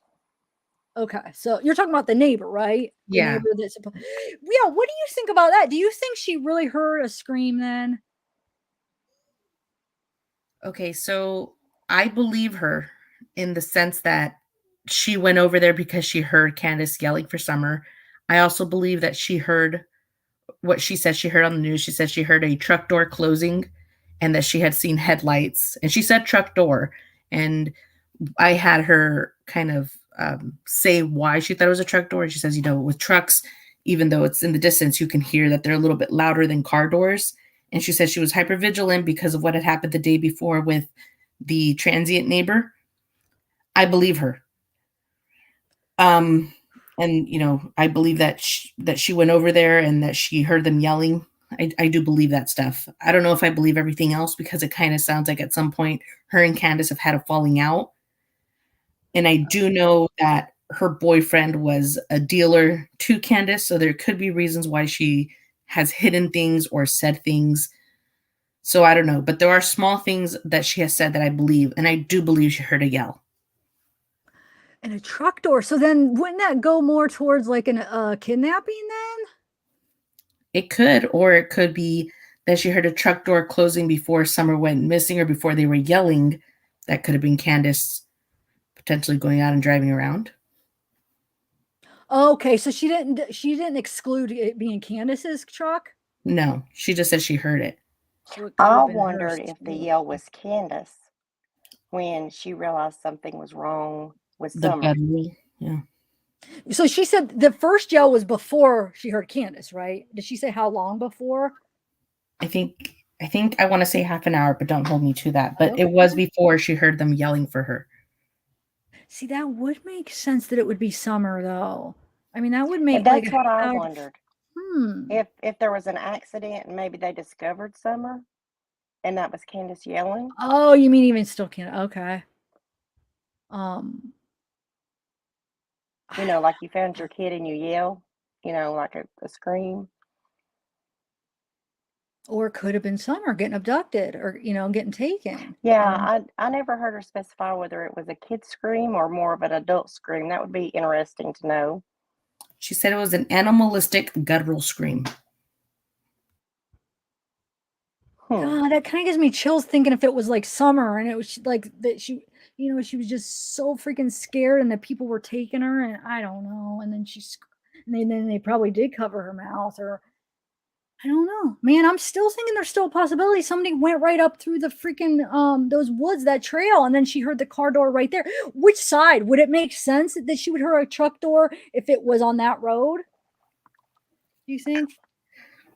Okay, so you're talking about the neighbor, right? The Yeah. neighbor that's yeah. What do you think about that? Do you think she really heard a scream then? okay, so I believe her in the sense that she went over there because she heard Candace yelling for Summer. I also believe that she heard what she said she heard on the news. She said she heard a truck door closing and that she had seen headlights. And she said truck door. And I had her kind of say why she thought it was a truck door. She says, with trucks, even though it's in the distance, you can hear that they're a little bit louder than car doors. And she said she was hyper vigilant because of what had happened the day before with the transient neighbor. I believe her. And I believe that she went over there and that she heard them yelling. I do believe that stuff. I don't know if I believe everything else, because it kind of sounds like at some point her and Candace have had a falling out. And I do know that her boyfriend was a dealer to Candace, so there could be reasons why she has hidden things or said things. So I don't know, but there are small things that she has said that I believe, and I do believe she heard a yell. And a truck door. So then wouldn't that go more towards like a kidnapping then? It could, or it could be that she heard a truck door closing before Summer went missing or before they were yelling. That could have been Candace potentially going out and driving around. Okay, so she didn't exclude it being Candace's truck? No, she just said she heard it. So it could I have been wondered hers if the too. yell was Candace when she realized something was wrong with The Summer. bedroom, yeah. So she said the first yell was before she heard Candace, right? Did she say how long before? I think I want to say half an hour, but don't hold me to that. But it was before she heard them yelling for her. See, that would make sense that it would be Summer, though. I mean, that would make And that's like what I half- wondered. If there was an accident and maybe they discovered Summer and that was Candace yelling. Oh, you mean even still can't? Okay. Like you found your kid and you yell, like a scream. Or it could have been Summer getting abducted or, getting taken. Yeah, I never heard her specify whether it was a kid scream or more of an adult scream. That would be interesting to know. She said it was an animalistic guttural scream. God, that kind of gives me chills thinking if it was like Summer and it was like that she was just so freaking scared and that people were taking her and I don't know. And then then they probably did cover her mouth or I don't know, man. I'm still thinking there's still a possibility somebody went right up through the freaking those woods, that trail, and then she heard the car door right there. Which side would it make sense that she would hear a truck door if it was on that road? Do you think?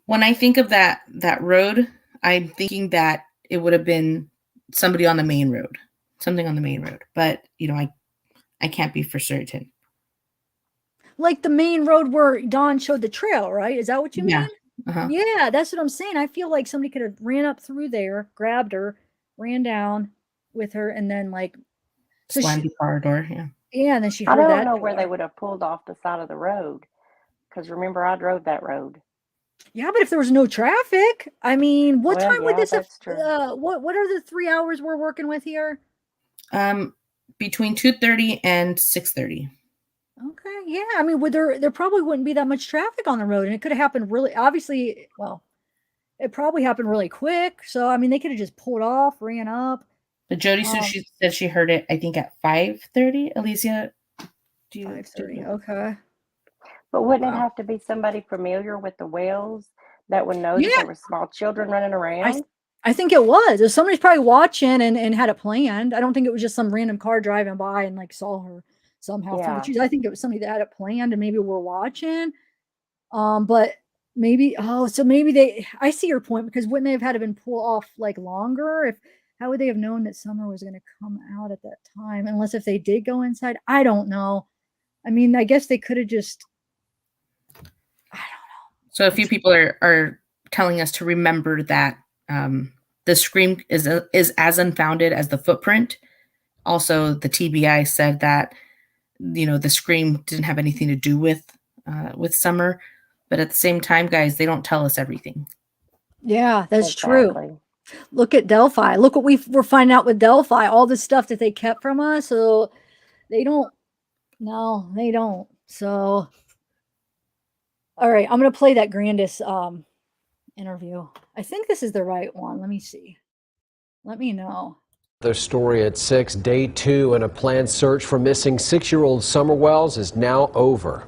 When I think of that road, I'm thinking that it would have been somebody on the main road, something on the main road. But I can't be for certain. Like the main road where Dawn showed the trail, right? Is that what you Yeah. mean? Uh-huh. Yeah, that's what I'm saying. I feel like somebody could have ran up through there, grabbed her, ran down with her, and then like so Slammed she, the car door. Yeah. yeah, and then she I heard don't that know where they door. would have pulled off the side of the road. Because remember, I drove that road. Yeah, but if there was no traffic, I mean, what Well, time would yeah, this have? that's true. What are the 3 hours we're working with here? Between 2:30 and 6:30. Okay, yeah. I mean, would there probably wouldn't be that much traffic on the road, and it could have happened really obviously. Well, it probably happened really quick. So I mean, they could have just pulled off, ran up. But Jody she said she heard it, I think, at 5:30. Alicia, do you 5:30. Okay. But wouldn't it Wow. have to be somebody familiar with the wells that would know that Yeah, there were small children running around? I think it was. If somebody's probably watching and had it planned. I don't think it was just some random car driving by and like saw her somehow through the Yeah. trees. I think it was somebody that had it planned and maybe we're watching. But maybe so maybe I see your point because wouldn't they have had to been pulled off like longer? If how would they have known that Summer was gonna come out at that time? Unless if they did go inside. I don't know. I mean, I guess they could have just So a few people are telling us to remember that the scream is as unfounded as the footprint. Also, the TBI said that the scream didn't have anything to do with Summer, but at the same time, guys, they don't tell us everything. yeah, that's true. Exactly. Look at Delphi. Look what we're finding out with Delphi. All the stuff that they kept from us. So they don't. No, they don't. So, all right, I'm gonna play that Grandis interview. I think this is the right one. Let me see. Let me know. The story at 6, day 2, and a planned search for missing 6-year-old Summer Wells is now over.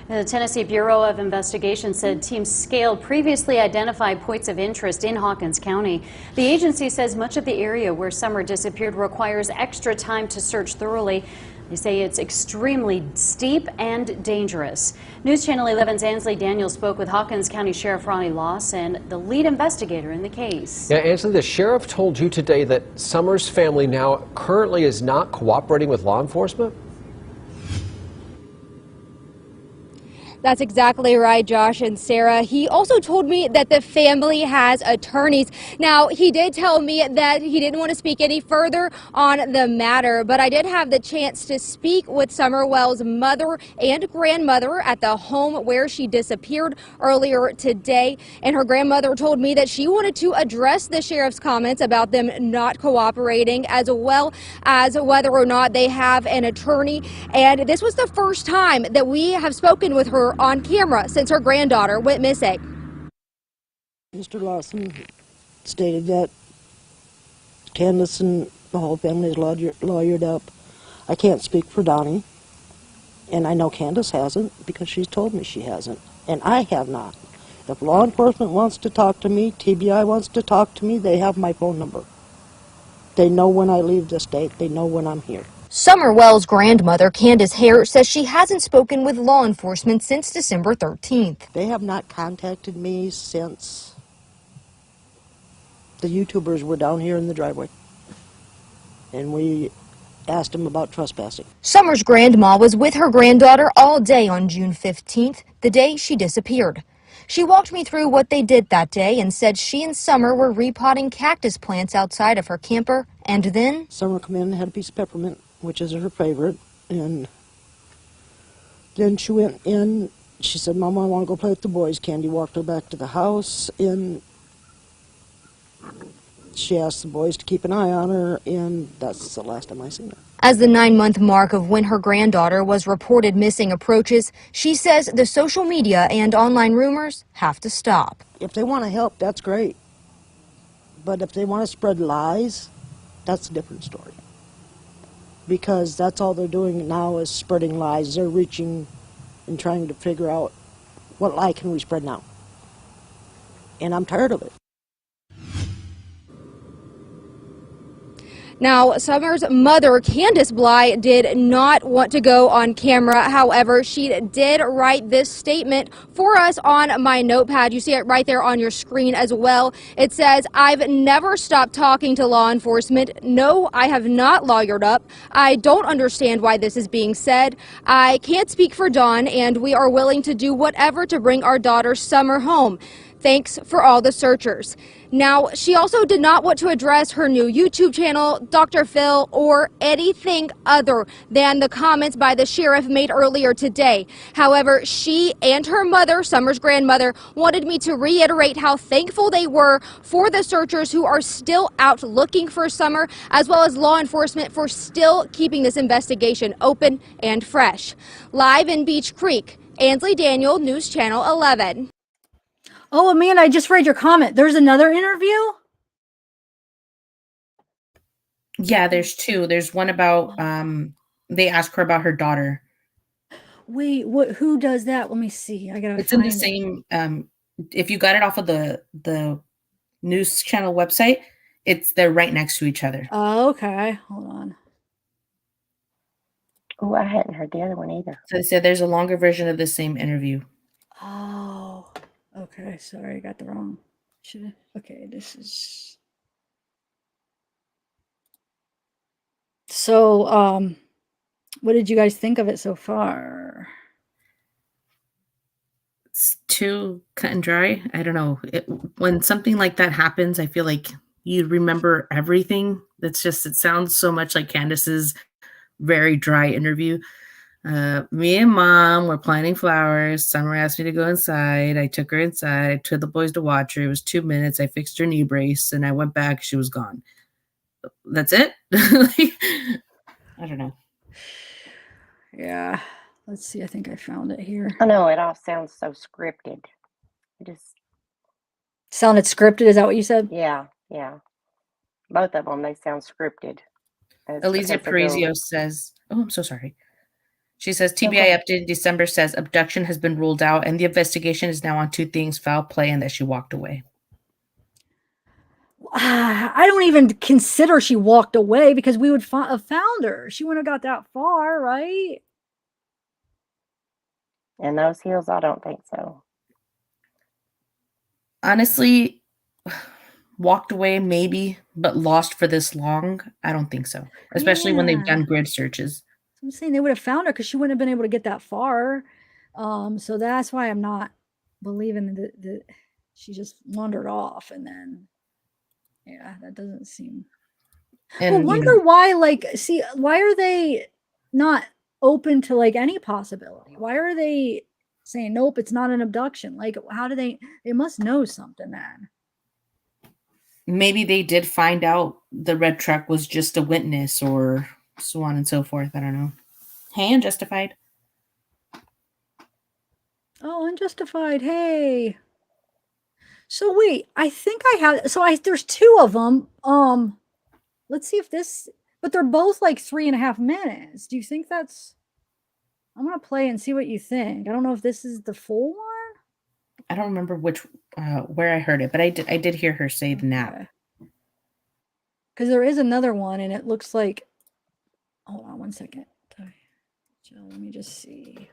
The Tennessee Bureau of Investigation said teams scaled previously identified points of interest in Hawkins County. The agency says much of the area where Summer disappeared requires extra time to search thoroughly. They say it's extremely steep and dangerous. News Channel 11's Ansley Daniels spoke with Hawkins County Sheriff Ronnie Lawson, the lead investigator in the case. Yeah, Ansley, the sheriff told you today that Summer's family now currently is not cooperating with law enforcement? That's exactly right, Josh and Sarah. He also told me that the family has attorneys. Now, he did tell me that he didn't want to speak any further on the matter, but I did have the chance to speak with Summer Wells' mother and grandmother at the home where she disappeared earlier today. And her grandmother told me that she wanted to address the sheriff's comments about them not cooperating, as well as whether or not they have an attorney. And this was the first time that we have spoken with her on camera since her granddaughter went missing. Mr. Lawson stated that Candace and the whole family is lawyered up. I can't speak for Donnie, and I know Candace hasn't because she's told me she hasn't, and I have not. If law enforcement wants to talk to me, TBI wants to talk to me, they have my phone number. They know when I leave the state. They know when I'm here. Summer Wells' grandmother, Candace Hare, says she hasn't spoken with law enforcement since December 13th. They have not contacted me since the YouTubers were down here in the driveway, and we asked them about trespassing. Summer's grandma was with her granddaughter all day on June 15th, the day she disappeared. She walked me through what they did that day and said she and Summer were repotting cactus plants outside of her camper, and then Summer came in and had a piece of peppermint, which is her favorite, and then she went in. She said, "Mama, I want to go play with the boys." Candy walked her back to the house, and she asked the boys to keep an eye on her, and that's the last time I seen her. as the 9-month mark of when her granddaughter was reported missing approaches, she says the social media and online rumors have to stop. If they want to help, that's great. But if they want to spread lies, that's a different story. Because that's all they're doing now is spreading lies. They're reaching and trying to figure out what lie can we spread now. And I'm tired of it. Now, Summer's mother, Candace Bly, did not want to go on camera. However, she did write this statement for us on my notepad. You see it right there on your screen as well. It says, "I've never stopped talking to law enforcement. No, I have not lawyered up. I don't understand why this is being said. I can't speak for Dawn, and we are willing to do whatever to bring our daughter Summer home. Thanks for all the searchers." Now, she also did not want to address her new YouTube channel, Dr. Phil, or anything other than the comments by the sheriff made earlier today. However, she and her mother, Summer's grandmother, wanted me to reiterate how thankful they were for the searchers who are still out looking for Summer, as well as law enforcement for still keeping this investigation open and fresh. Live in Beach Creek, Ansley Daniel, News Channel 11. Oh, Amanda, I just read your comment. There's another interview? Yeah, there's two. There's one about they ask her about her daughter. Wait, who does that? Let me see. I gotta It's in the find it. same if you got it off of the news channel website, they're right next to each other. Oh, okay. Hold on. Oh, I hadn't heard the other one either. So they said there's a longer version of the same interview. Oh, okay. Sorry, I got the wrong. Okay, this is. So, what did you guys think of it so far? It's too cut and dry. I don't know. When something like that happens, I feel like you remember everything. It sounds so much like Candace's very dry interview. Me and Mom were planting flowers. Summer asked me to go inside. I took her inside. I told the boys to watch her. It was 2 minutes. I fixed her knee brace and I went back. She was gone. That's it. I don't know. Yeah. Let's see. I think I found it here. I know it all sounds so scripted. It just sounded scripted. Is that what you said? Yeah. Both of them, they sound scripted. Elisa Parizio says, "Oh, I'm so sorry." She says, TBI update in December says abduction has been ruled out and the investigation is now on two things, foul play and that she walked away. I don't even consider she walked away because we would have found her. She wouldn't have got that far, right? In those hills, I don't think so. Honestly, walked away maybe, but lost for this long, I don't think so. Especially when they've done grid searches. I'm saying they would have found her because she wouldn't have been able to get that far. So that's why I'm not believing that she just wandered off and then, yeah, that doesn't seem. And I wonder why, why are they not open to any possibility? Why are they saying, nope, it's not an abduction? How do they must know something then. Maybe they did find out the red truck was just a witness or so on and so forth. I don't know. Hey, Unjustified. Oh, Unjustified. Hey. So wait, I think I have. There's two of them. Let's see if this. But they're both 3.5 minutes. Do you think that's? I'm gonna play and see what you think. I don't know if this is the full one. I don't remember where I heard it, but I did hear her say the nap. Because there is another one, and it looks like. Hold on 1 second. Let me just see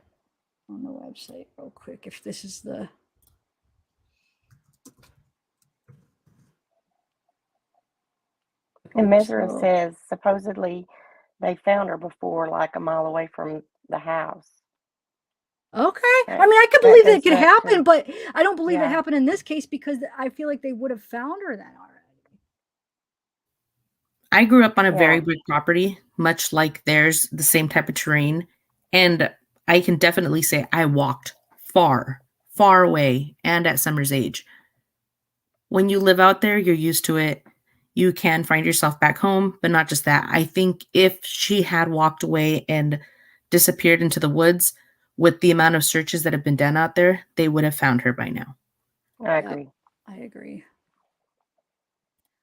on the website real quick if this is the. And Mesra says supposedly they found her before, a mile away from the house. Okay. I mean, I could believe that it could happen, but I don't believe it happened in this case because I feel like they would have found her then already. I grew up on a very big property, much like theirs, the same type of terrain. And I can definitely say I walked far, far away and at Summer's age. When you live out there, you're used to it. You can find yourself back home, but not just that. I think if she had walked away and disappeared into the woods with the amount of searches that have been done out there, they would have found her by now. I agree. I agree.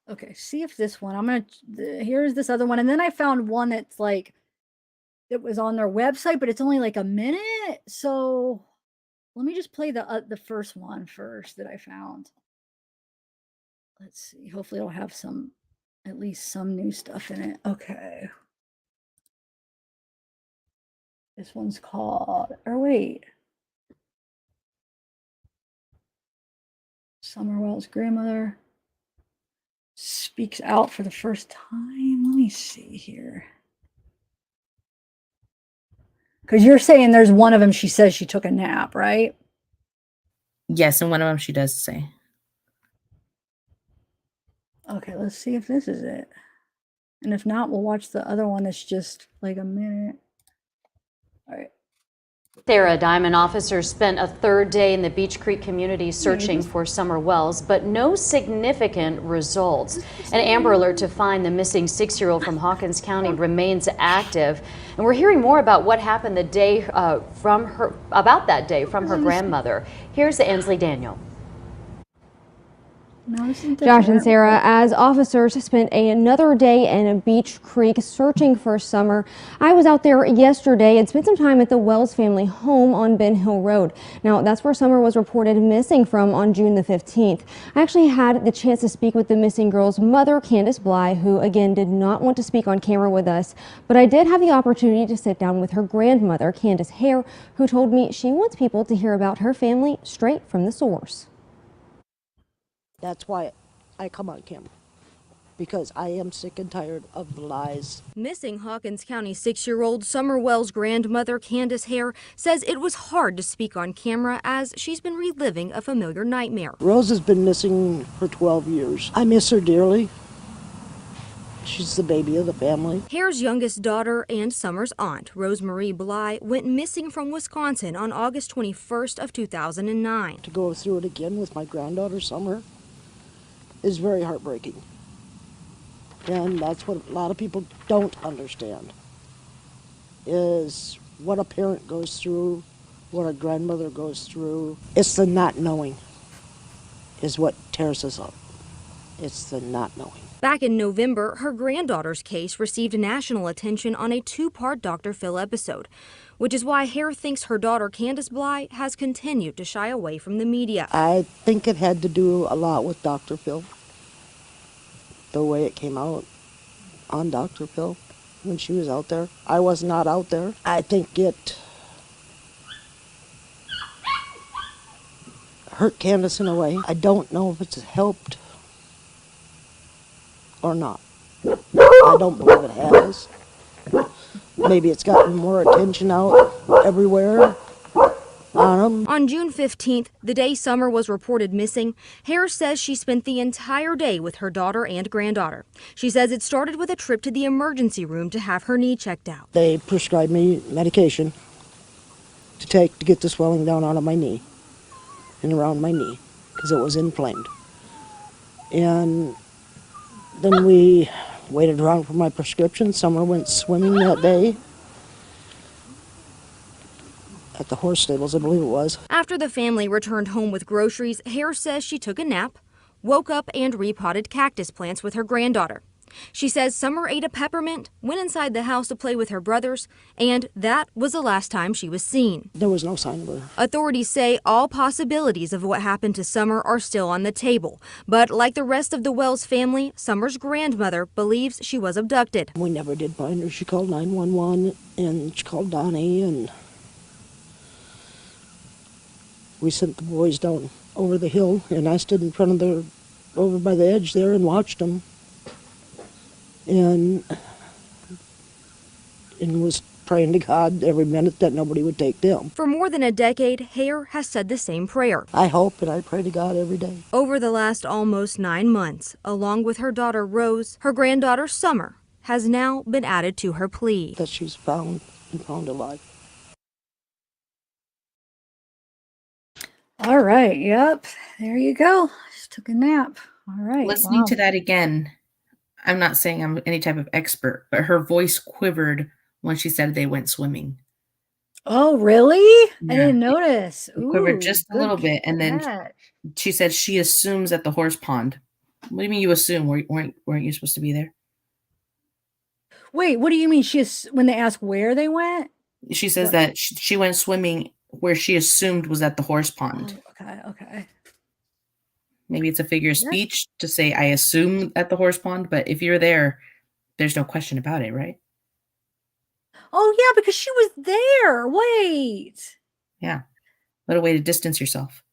Okay, see if this one, here's this other one. And then I found one that's it was on their website, but it's only a minute. So let me just play the first one first that I found. Let's see. Hopefully it'll have at least some new stuff in it. Okay. This one's called, or wait. Summerwell's grandmother speaks out for the first time. Let me see here. Because you're saying there's one of them, she says she took a nap, right? Yes, and one of them she does say. Okay, let's see if this is it. And if not, we'll watch the other one that's just like a minute. All right. Sarah, Diamond officers spent a third day in the Beach Creek community searching for Summer Wells, but no significant results. An Amber Alert to find the missing 6-year-old from Hawkins County remains active, and we're hearing more about what happened the day from her grandmother. Here's Ansley Daniel. Josh and Sarah, as officers spent another day in Beach Creek searching for Summer, I was out there yesterday and spent some time at the Wells family home on Ben Hill Road. Now, that's where Summer was reported missing from on June the 15th. I actually had the chance to speak with the missing girl's mother, Candace Bly, who again did not want to speak on camera with us, but I did have the opportunity to sit down with her grandmother, Candace Hare, who told me she wants people to hear about her family straight from the source. That's why I come on camera, because I am sick and tired of the lies. Missing Hawkins County 6-year-old Summer Wells' grandmother, Candace Hare, says it was hard to speak on camera as she's been reliving a familiar nightmare. Rose has been missing for 12 years. I miss her dearly. She's the baby of the family. Hare's youngest daughter and Summer's aunt, Rosemarie Bly, went missing from Wisconsin on August 21st of 2009. To go through it again with my granddaughter, Summer, is very heartbreaking. And that's what a lot of people don't understand, is what a parent goes through, what a grandmother goes through. It's the not knowing is what tears us up. It's the not knowing. Back in November, her granddaughter's case received national attention on a 2-part Dr. Phil episode, which is why Hare thinks her daughter Candace Bly has continued to shy away from the media. I think it had to do a lot with Dr. Phil, the way it came out on Dr. Phil when she was out there. I was not out there. I think it hurt Candace in a way. I don't know if it's helped or not. I don't believe it has. Maybe it's gotten more attention out everywhere on them. On June 15th, the day Summer was reported missing, Hare says she spent the entire day with her daughter and granddaughter. She says it started with a trip to the emergency room to have her knee checked out. They prescribed me medication to take to get the swelling down out of my knee and around my knee because it was inflamed. And then we waited around for my prescription. Summer went swimming that day at the horse stables, I believe it was. After the family returned home with groceries, Hare says she took a nap, woke up and repotted cactus plants with her granddaughter. She says Summer ate a peppermint, went inside the house to play with her brothers, and that was the last time she was seen. There was no sign of her. Authorities say all possibilities of what happened to Summer are still on the table. But like the rest of the Wells family, Summer's grandmother believes she was abducted. We never did find her. She called 911 and she called Donnie, and we sent the boys down over the hill, and I stood in front of over by the edge there and watched them. And was praying to God every minute that nobody would take them. For more than a decade, Hare has said the same prayer. I hope and I pray to God every day. Over the last almost 9 months, along with her daughter Rose, her granddaughter Summer has now been added to her plea. That she's found and found alive. All right. Yep. There you go. Just took a nap. All right. Listening to that again, I'm not saying I'm any type of expert, but her voice quivered when she said they went swimming. Oh, really? Yeah. I didn't notice. It quivered just a little bit, and then catch. she said she assumes at the horse pond. What do you mean you assume? Weren't you supposed to be there? Wait, what do you mean? When they ask where they went? She says that she went swimming where she assumed was at the horse pond. Oh, okay. Maybe it's a figure of speech to say, I assume at the horse pond, but if you're there, there's no question about it, right? Oh, yeah, because she was there. Wait. Yeah. What a way to distance yourself.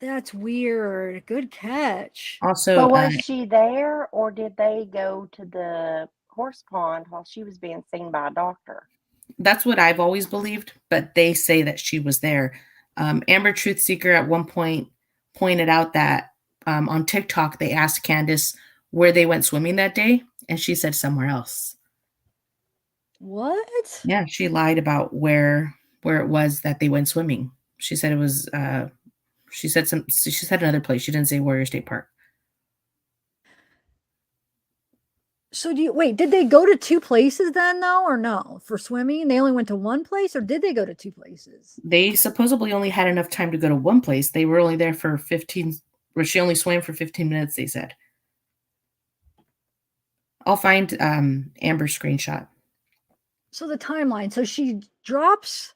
That's weird. Good catch. Also, But was she there, or did they go to the horse pond while she was being seen by a doctor? that's what I've always believed, but they say that she was there. Amber Truth Seeker at one point pointed out that on TikTok they asked Candace where they went swimming that day, and she said somewhere else. What? Yeah, she lied about where it was that they went swimming. She said it was she said another place. She didn't say Warrior State Park. So did they go to 2 places then though, or no? For swimming? They only went to 1 place, or did they go to 2 places? They supposedly only had enough time to go to one place. They were only there for 15, or she only swam for 15 minutes, they said. I'll find Amber's screenshot. So the timeline. So she drops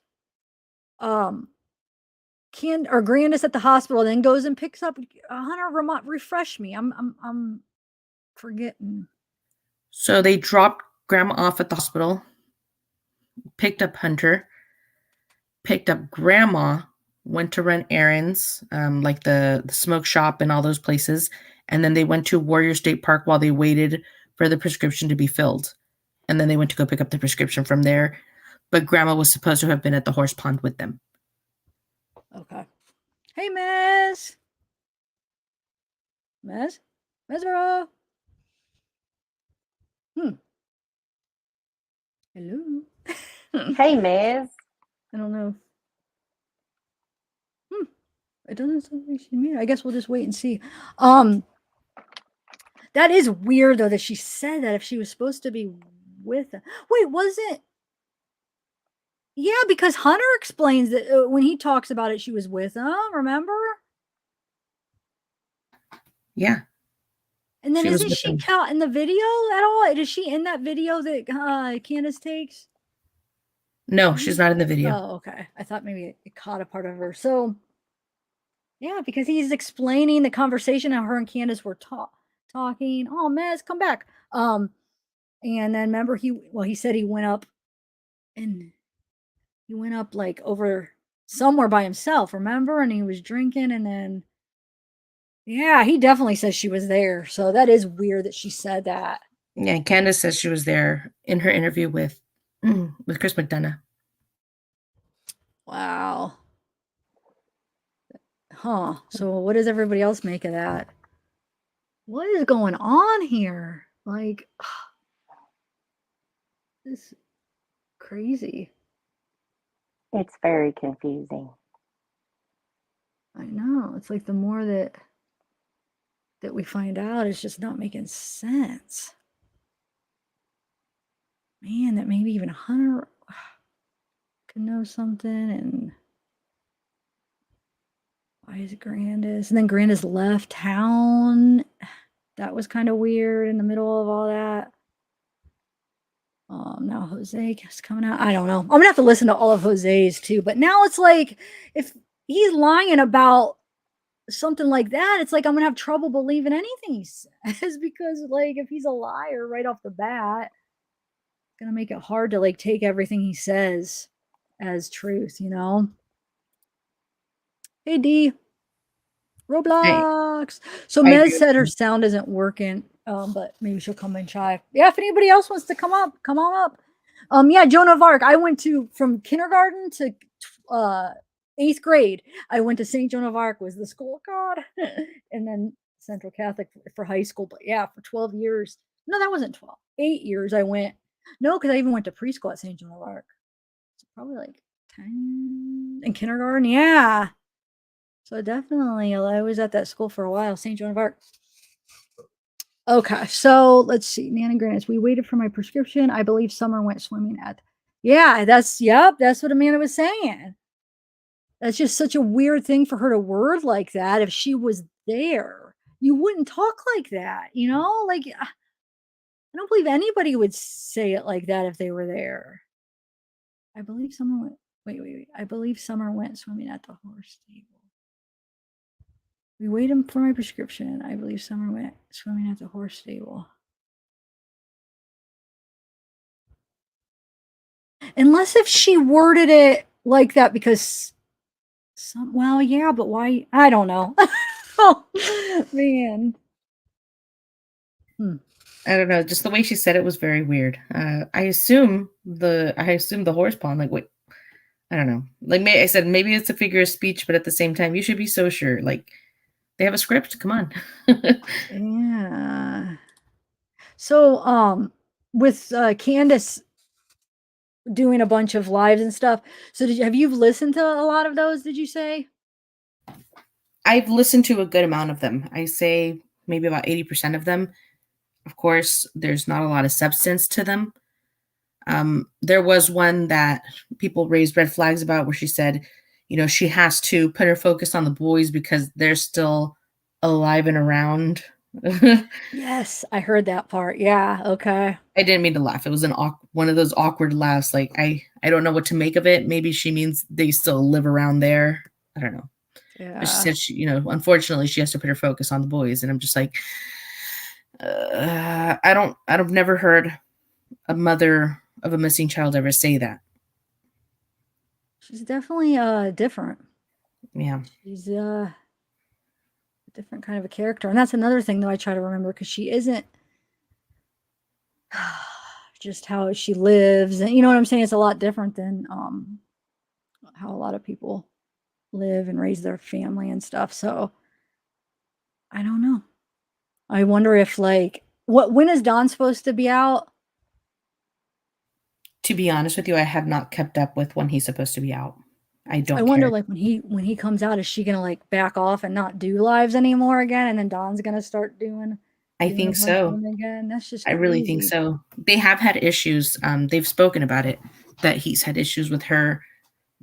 Grandis at the hospital, then goes and picks up Hunter. Refresh me. I'm forgetting. So they dropped Grandma off at the hospital, picked up Hunter, picked up Grandma, went to run errands, like the smoke shop and all those places, and then they went to Warrior State Park while they waited for the prescription to be filled. And then they went to go pick up the prescription from there. But Grandma was supposed to have been at the horse pond with them. Okay. Hey, Miss. Mesra. Hello. Hey, Miz. I don't know. It doesn't sound like she's muted. I guess we'll just wait and see. That is weird though that she said that if she was supposed to be with him. Wait, was it? Yeah, because Hunter explains that when he talks about it, she was with him. Remember? Yeah. And then She was isn't with she him. caught in the video at all? Is she in that video that Candace takes? No, she's not in the video. Oh, okay. I thought maybe it caught a part of her. So, yeah, because he's explaining the conversation how her and Candace were talking. Oh, Mez, come back. And then remember he said he went up like over somewhere by himself, remember? And he was drinking, and then yeah, he definitely says she was there. So that is weird that she said that. Yeah, Candace says she was there in her interview with Chris McDonough. Wow. Huh. So what does everybody else make of that? What is going on here? Like, this is crazy. It's very confusing. I know. It's like the more that we find out, it's just not making sense. Man, that maybe even Hunter could know something, and why is Grandis? And then Grandis left town. That was kind of weird in the middle of all that. Now Jose is coming out. I don't know. I'm gonna have to listen to all of Jose's too. But now it's like, if he's lying about something like that, it's like I'm gonna have trouble believing anything he says because, like, if he's a liar right off the bat, it's gonna make it hard to like take everything he says as truth, you know? Hey D. Roblox. So Mez said her sound isn't working, but maybe she'll come and try. Yeah, if anybody else wants to come up, come on up. Yeah, Joan of Arc. I went to from kindergarten to 8th grade. I went to St. Joan of Arc was the school, God, and then Central Catholic for high school. But yeah, for 12 years. No, that wasn't 12. 8 years I went. No, because I even went to preschool at St. Joan of Arc. So probably like 10 in kindergarten. Yeah. So definitely, I was at that school for a while, St. Joan of Arc. Okay, so let's see. Nana Grants, we waited for my prescription. I believe Summer went swimming at. Yeah, that's what Amanda was saying. That's just such a weird thing for her to word like that. If she was there, you wouldn't talk like that, you know? Like, I don't believe anybody would say it like that if they were there. I believe Summer went. Wait. I believe Summer went swimming at the horse stable. We waited for my prescription. I believe Summer went swimming at the horse stable. Unless if she worded it like that because well, yeah, but why? I don't know. Oh, man. I don't know. Just the way she said it was very weird. I assume the horse pond. Like, wait, I don't know. Like I said, maybe it's a figure of speech, but at the same time, you should be so sure. Like, they have a script. Come on. Yeah. So, with Candace doing a bunch of lives and stuff. So, have you listened to a lot of those? Did you say? I've listened to a good amount of them. I say maybe about 80% of them. Of course, there's not a lot of substance to them. There was one that people raised red flags about where she said, she has to put her focus on the boys because they're still alive and around. Yes, I heard that part. Yeah, okay. I didn't mean to laugh. It was one of those awkward laughs. Like, I don't know what to make of it. Maybe she means they still live around there. I don't know. But she Yeah. said unfortunately she has to put her focus on the boys. And I'm just like, I've never heard a mother of a missing child ever say that. She's definitely different. Yeah. She's a different kind of a character. And that's another thing that I try to remember because she isn't just how she lives. And you know what I'm saying? It's a lot different than how a lot of people live and raise their family and stuff. So I don't know. I wonder if when is Dawn supposed to be out? To be honest with you, I have not kept up with when he's supposed to be out. I don't I wonder care. when he comes out, is she gonna back off and not do lives anymore again? And then Dawn's gonna start doing I a think bunch of so. them again. That's just I really think crazy. so. They have had issues. They've spoken about it, that he's had issues with her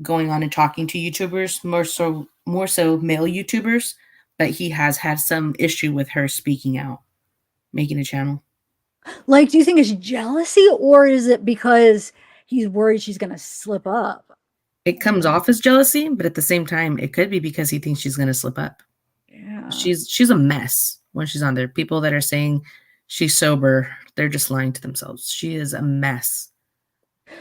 going on and talking to YouTubers, more so male YouTubers, but he has had some issue with her speaking out, making a channel. Do you think it's jealousy or is it because he's worried she's gonna slip up? It comes off as jealousy, but at the same time, it could be because he thinks she's going to slip up. Yeah. She's a mess when she's on there. People that are saying she's sober, they're just lying to themselves. She is a mess.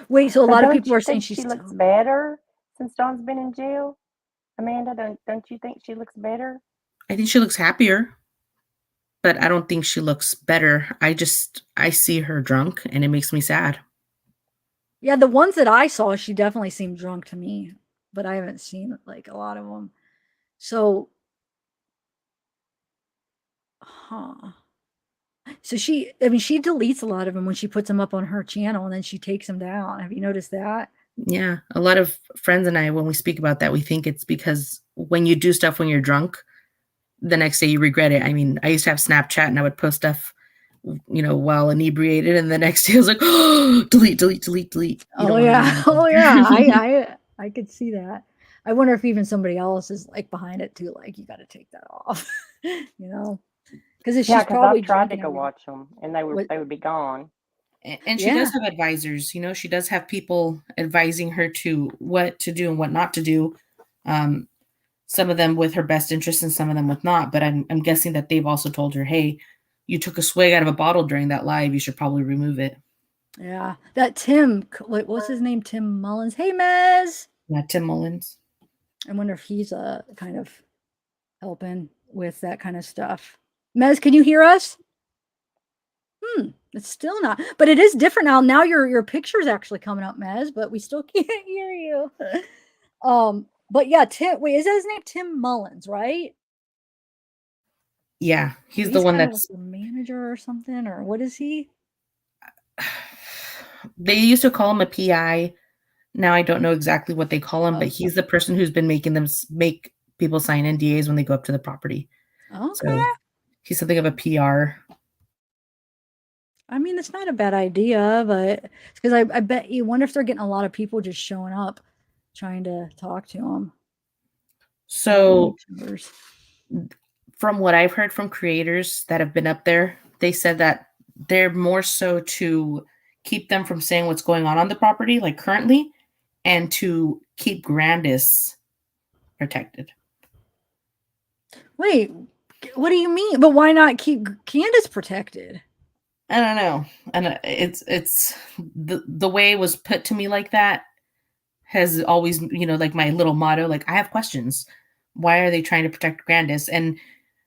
Wait, so a But lot of don't people you are saying think she's she looks better since Dawn's been in jail? Amanda, don't you think she looks better? I think she looks happier, but I don't think she looks better. I see her drunk and it makes me sad. Yeah, the ones that I saw, she definitely seemed drunk to me, but I haven't seen a lot of them. So, So she deletes a lot of them when she puts them up on her channel and then she takes them down. Have you noticed that? Yeah, a lot of friends and I, when we speak about that, we think it's because when you do stuff when you're drunk, the next day you regret it. I mean, I used to have Snapchat and I would post stuff, while inebriated, and the next day I was like, oh, delete. You Oh don't want to do yeah. that. Oh yeah. I could see that. I wonder if even somebody else is behind it too. You got to take that off, because she's Yeah, because probably I've tried to drinking go every day. watch them, and they would be gone. And she does have advisors. She does have people advising her to what to do and what not to do. Some of them with her best interest and some of them with not. But I'm guessing that they've also told her, hey, you took a swig out of a bottle during that live. You should probably remove it. Yeah. That Tim, what's his name? Tim Mullins. Hey, Mez. Yeah, Tim Mullins. I wonder if he's kind of helping with that kind of stuff. Mez, can you hear us? It's still not, but it is different now. Now your picture's actually coming up, Mez, but we still can't hear you. But yeah, Tim. Wait, is that his name? Tim Mullins, right? Yeah, he's the one that's the manager or something, or what is he? They used to call him a PI. Now I don't know exactly what they call him, but he's the person who's been making them make people sign NDAs when they go up to the property. Okay. So he's something of a PR. I mean, it's not a bad idea, but because I bet you wonder if they're getting a lot of people just showing up, trying to talk to them. So from what I've heard from creators that have been up there, they said that they're more so to keep them from saying what's going on the property, like currently, and to keep Grandis protected. Wait, what do you mean? But why not keep Candace protected? I don't know. And it's the way it was put to me like that has always, like my little motto, like I have questions. Why are they trying to protect Grandis? And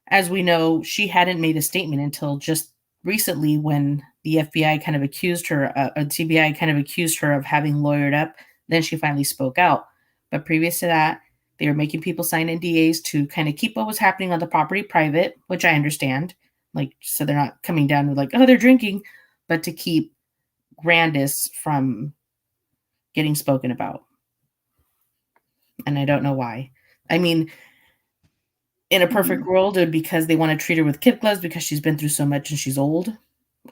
as we know, she hadn't made a statement until just recently when the FBI kind of accused her, TBI kind of accused her of having lawyered up. Then she finally spoke out. But previous to that, they were making people sign NDAs to kind of keep what was happening on the property private, which I understand. Like, so they're not coming down with like, oh, they're drinking, but to keep Grandis from getting spoken about. And I don't know why. I mean, in a perfect world, it would be because they want to treat her with kid gloves because she's been through so much and she's older. I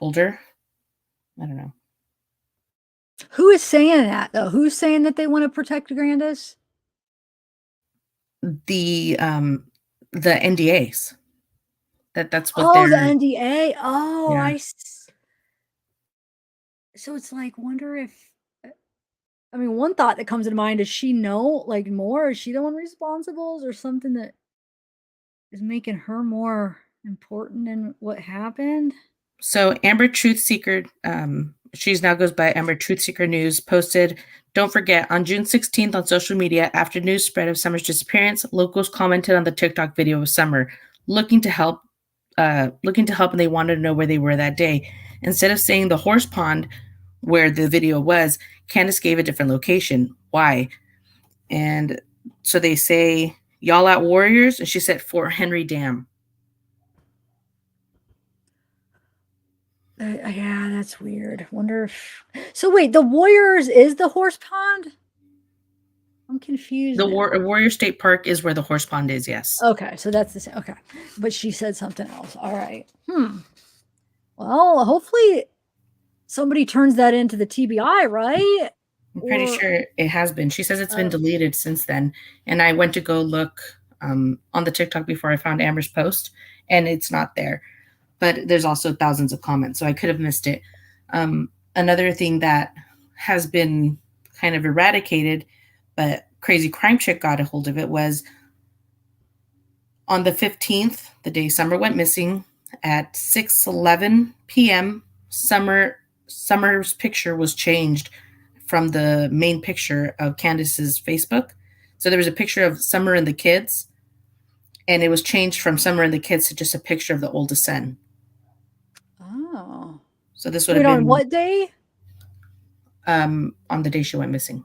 don't know. Who is saying that though? Who's saying that they want to protect Grandis? The NDAs. That's what Oh, the they're NDA. Oh, yeah. So it's like, wonder if, I mean, one thought that comes to mind, does she know like more? Is she the one responsible or something that is making her more important than what happened? So Amber Truth Seeker, she's now goes by Amber Truth Seeker News, posted, don't forget, on June 16th on social media, after news spread of Summer's disappearance, locals commented on the TikTok video of Summer, looking to help, and they wanted to know where they were that day. Instead of saying the horse pond where the video was, Candace gave a different location. Why? And so they say, y'all at Warriors? And she said Fort Henry Dam. Yeah, that's weird. Wonder if. So wait, the Warriors is the horse pond? I'm confused The now. Warrior State Park is where the horse pond is, yes. Okay, so that's the same. Okay, but she said something else. All right. Well, hopefully somebody turns that into the TBI, right? I'm pretty sure it has been. She says it's been deleted since then. And I went to go look on the TikTok before I found Amber's post, and it's not there. But there's also thousands of comments, so I could have missed it. Another thing that has been kind of eradicated, but Crazy Crime Chick got a hold of it, was on the 15th, the day Summer went missing, at 6:11 p.m., Summer's picture was changed from the main picture of Candace's Facebook. So there was a picture of Summer and the kids, and it was changed from Summer and the kids to just a picture of the oldest son. Oh. So this would have been on what day? On the day she went missing.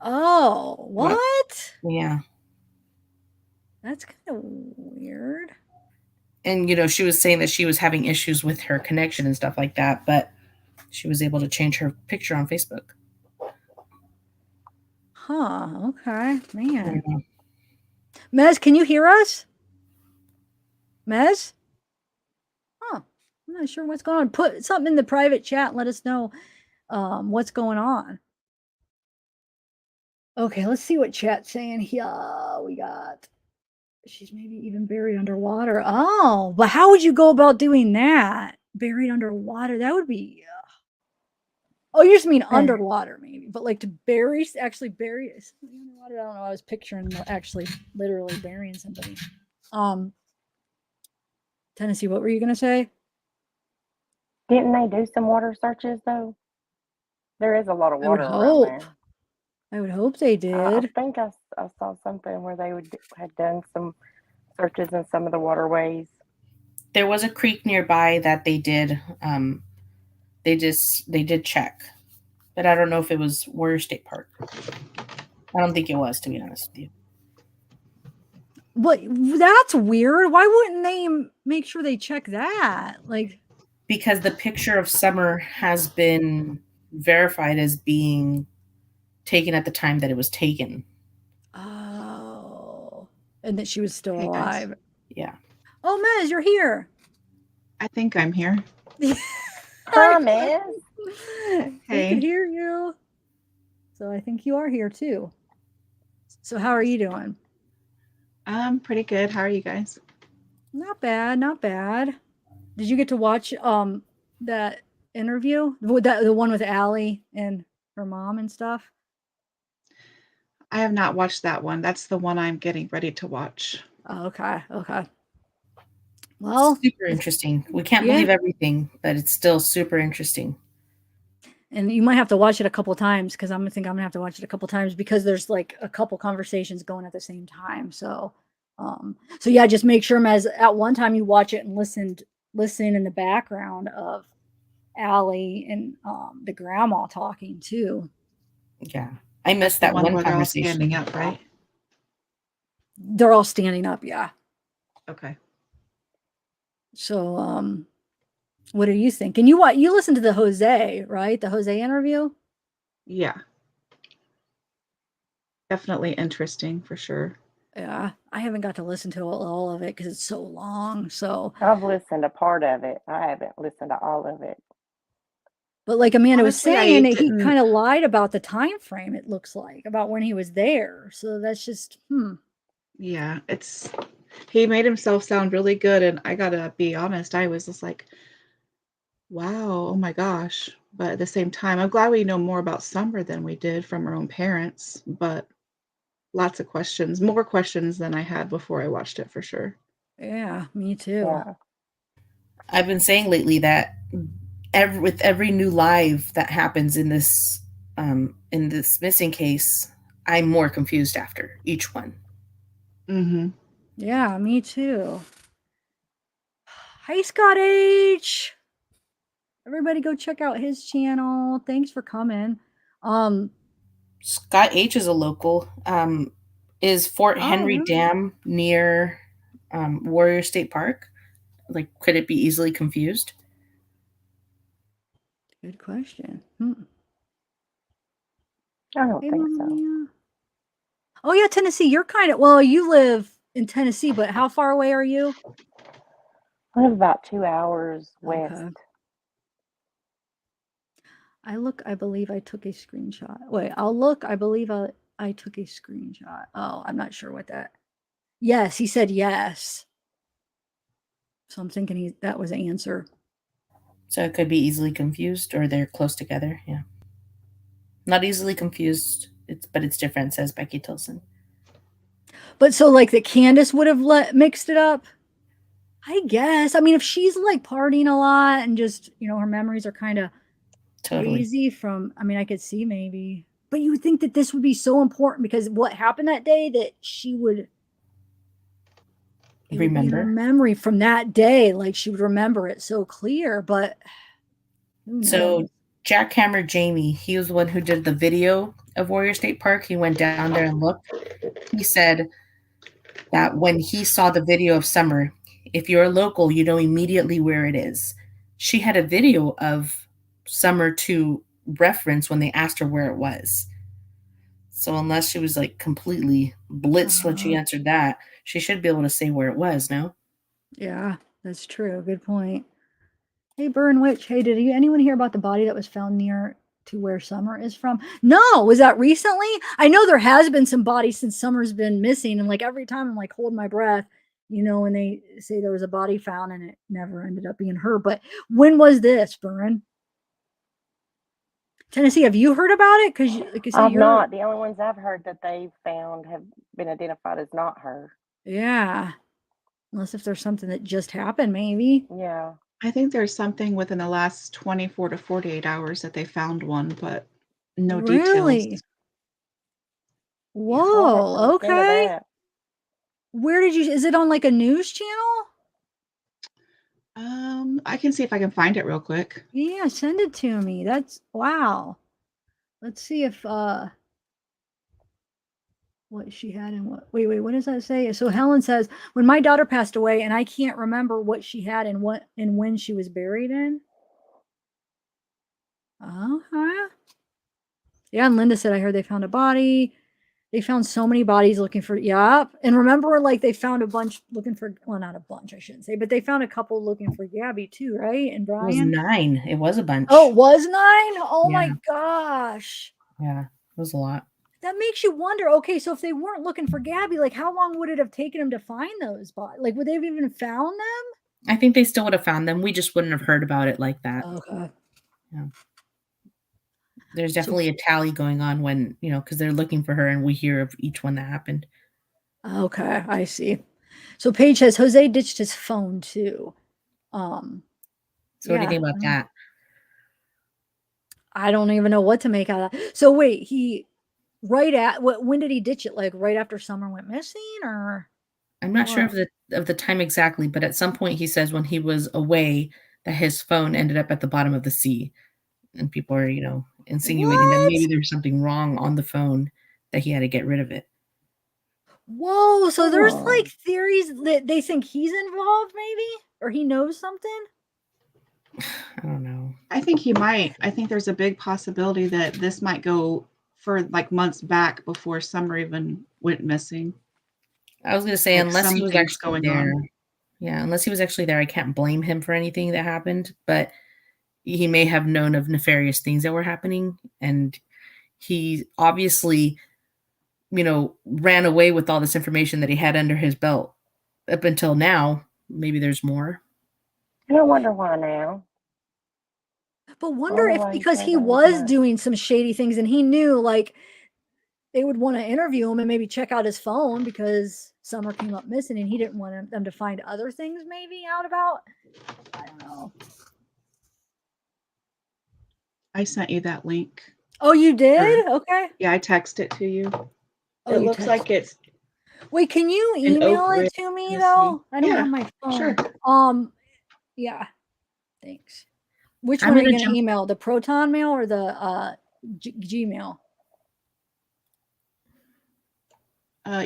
Oh, what? Yeah. That's kind of weird. And she was saying that she was having issues with her connection and stuff like that, but she was able to change her picture on Facebook. Huh, okay, man. Mez, can you hear us? Mez? Huh, I'm not sure what's going on. Put something in the private chat and let us know what's going on. Okay, let's see what chat's saying here. We got, she's maybe even buried underwater. Oh, but how would you go about doing that? Buried underwater? That would be... Oh, you just mean underwater, maybe, but like to actually bury underwater. I don't know. I was picturing actually literally burying somebody. Tennessee, what were you gonna say? Didn't they do some water searches though? There is a lot of water around there. I would hope they did. I think I saw something where they had done some searches in some of the waterways. There was a creek nearby that they did. They did check, but I don't know if it was Warrior State Park. I don't think it was, to be honest with you. But that's weird. Why wouldn't they make sure they check that? Like, because the picture of Summer has been verified as being taken at the time that it was taken. Oh, and that she was still alive. Yeah. Oh, Mez, you're here. I think I'm here. Hi, Mez. I can hear you. So I think you are here too. So how are you doing? Pretty good. How are you guys? Not bad, not bad. Did you get to watch that interview? The one with Allie and her mom and stuff? I have not watched that one. That's the one I'm getting ready to watch. Okay. Okay. Well, Super interesting. We can't yeah. believe everything, but it's still super interesting. And you might have to watch it a couple times because I'm gonna have to watch it a couple times because there's like a couple conversations going at the same time. So yeah, just make sure as at one time you watch it and listen in the background of Allie and the grandma talking too. Yeah. I That's missed the that one one where they're all conversation. standing up, right? They're all standing up, yeah. Okay. So what do you think? And you listened to the Jose, right? The Jose interview? Yeah. Definitely interesting for sure. Yeah. I haven't got to listen to all of it because it's so long. So I've listened to part of it. I haven't listened to all of it. but like Amanda was Honestly, I saying, he didn't. kind of lied about the time frame, it looks like, about when he was there. So that's just Yeah, he made himself sound really good, and I gotta be honest, I was just like, wow, oh my gosh. But at the same time, I'm glad we know more about Summer than we did from our own parents, but lots of questions, more questions than I had before I watched it for sure. Yeah, me too. Yeah. I've been saying lately that with every new live that happens in this missing case, I'm more confused after each one. Mm-hmm. Yeah, me too. Hi, Scott H. Everybody go check out his channel. Thanks for coming. Scott H is a local. Is Fort Oh, Henry really? Dam near Warrior State Park? Like, could it be easily confused? Good question. I don't Hey, think Mama so. Mia. Oh yeah, Tennessee. You're kind of well. You live in Tennessee, but how far away are you? I live about 2 hours west. Okay. I believe I took a screenshot. Wait, I'll look. I believe I took a screenshot. Oh, I'm not sure what that. Yes, he said yes. So I'm thinking that was the answer. So it could be easily confused, or they're close together. Yeah, not easily confused. But it's different, says Becky Tilson. But so like that Candace would have mixed it up. I guess. I mean, if she's like partying a lot and just her memories are kind of Totally. hazy from. I mean, I could see maybe. But you would think that this would be so important because what happened that day that she would it would be in her Remember? memory from that day, like she would remember it so clear, but who knows? So Jackhammer Jamie, he was the one who did the video of Warrior State Park. He went down there and looked. He said that when he saw the video of Summer, if you're a local, you know immediately where it is. She had a video of Summer to reference when they asked her where it was. So unless she was like completely blitzed when she answered that, she should be able to say where it was, no? Yeah, that's true. Good point. Hey, Burn Witch. Hey, did anyone hear about the body that was found near to where Summer is from? No, was that recently? I know there has been some bodies since Summer's been missing, and like every time I'm like holding my breath, when they say there was a body found and it never ended up being her. But when was this, Burn? Tennessee, have you heard about it? Because like you said, I've not. The only ones I've heard that they've found have been identified as not her. Yeah. Unless if there's something that just happened, maybe. Yeah. I think there's something within the last 24 to 48 hours that they found one, but no details. Really? Whoa, okay. Where did is it on like a news channel? I can see if I can find it real quick. Yeah, send it to me. That's wow. Let's see if what she had and wait, what does that say? So Helen says, when my daughter passed away and I can't remember what she had and when she was buried in. Uh-huh. Yeah, and Linda said, I heard they found a body. They found so many bodies looking for, and remember, like they found a bunch looking for, well, not a bunch, I shouldn't say, but they found a couple looking for Gabby too, right? And It was Brian. 9. It was a bunch. Oh, it was 9? Oh Yeah. my gosh. Yeah, it was a lot. That makes you wonder, okay, so if they weren't looking for Gabby, like how long would it have taken them to find those bodies? Like, would they have even found them? I think they still would have found them. We just wouldn't have heard about it like that. Okay. Yeah. There's definitely a tally going on when, because they're looking for her and we hear of each one that happened. Okay, I see. So Paige says Jose ditched his phone too. So what do you think about that? I don't even know what to make out of that. So wait, when did he ditch it? Like right after Summer went missing, or I'm not sure what? of the time exactly, but at some point he says when he was away that his phone ended up at the bottom of the sea, and people are, insinuating that maybe What? there's something wrong on the phone that he had to get rid of it. Whoa! So there's Oh. like theories that they think he's involved, maybe, or he knows something. I don't know. I think he might. I think there's a big possibility that this might go for like months back before Summer even went missing. I was going to say, Like unless he was something's actually going there. on. Yeah, unless he was actually there, I can't blame him for anything that happened, but he may have known of nefarious things that were happening, and he obviously, ran away with all this information that he had under his belt up until now. Maybe there's more. And I wonder why now. But I wonder wonder if why he because stayed he on his was mind. doing some shady things and he knew like they would want to interview him and maybe check out his phone because Summer came up missing and he didn't want them to find other things maybe out about. I don't know. I sent you that link. Oh, you did? Okay. Yeah, I texted it to you. Oh, It you looks like it's Wait, can you in email Oak it Ridge, to me Tennessee. though? I don't Yeah, have my phone. sure. Yeah. Thanks. Which I'm one are you gonna going to email? The Proton mail or the Gmail?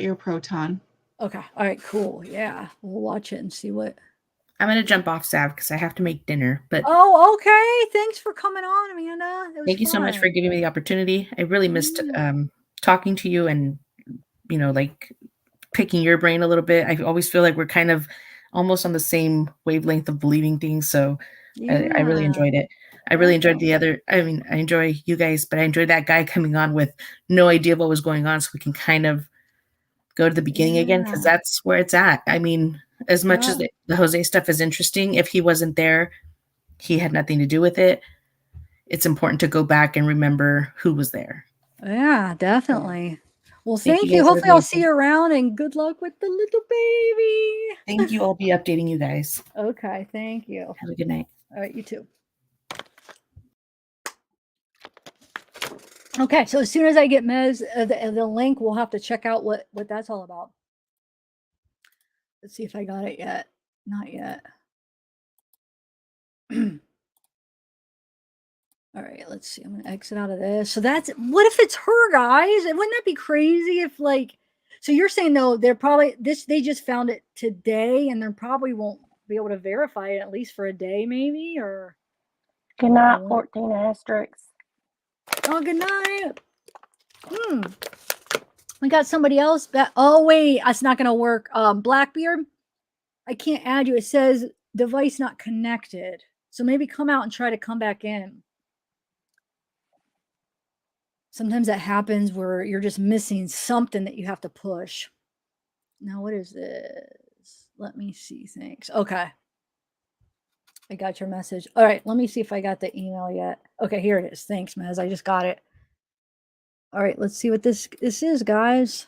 Your Proton. Okay. All right, cool. Yeah. We'll watch it and see what. I'm going to jump off, Sav, because I have to make dinner, but Oh, okay. Thanks for coming on, Amanda. It was thank you so much for fun. giving me the opportunity. I really missed talking to you and, like picking your brain a little bit. I always feel like we're kind of almost on the same wavelength of believing things. So I really Yeah. enjoyed it. I really enjoyed I enjoy you guys, but I enjoyed that guy coming on with no idea what was going on. So we can kind of go to the beginning again, because Yeah. that's where it's at. I mean, as much as Yeah. the Jose stuff is interesting, if he wasn't there, he had nothing to do with it. It's important to go back and remember who was there. Yeah, definitely. Well, Thank you thank you. guys. Hopefully I'll see you around and good luck with the little baby. Thank you. I'll be updating you guys. Okay, thank you. Have a good night. All right, you too. Okay, so as soon as I get Mez the link, we'll have to check out what that's all about. Let's see if I got it yet. Not yet. All right, let's see. I'm gonna exit out of this. So that's what if it's her, guys? Wouldn't that be crazy if like so you're saying though they're probably they just found it today and they probably won't be able to verify it at least for a day, maybe, or Good night, 14 asterisks. oh good night. We got somebody else back. Oh wait, that's not gonna work. Blackbeard, I can't add you. It says device not connected. So maybe come out and try to come back in. Sometimes that happens where you're just missing something that you have to push. Now, what is this? Let me see. Thanks. Okay. I got your message. All right. Let me see if I got the email yet. Okay, here it is. Thanks, Mez. I just got it. All right. Let's see what this is, guys.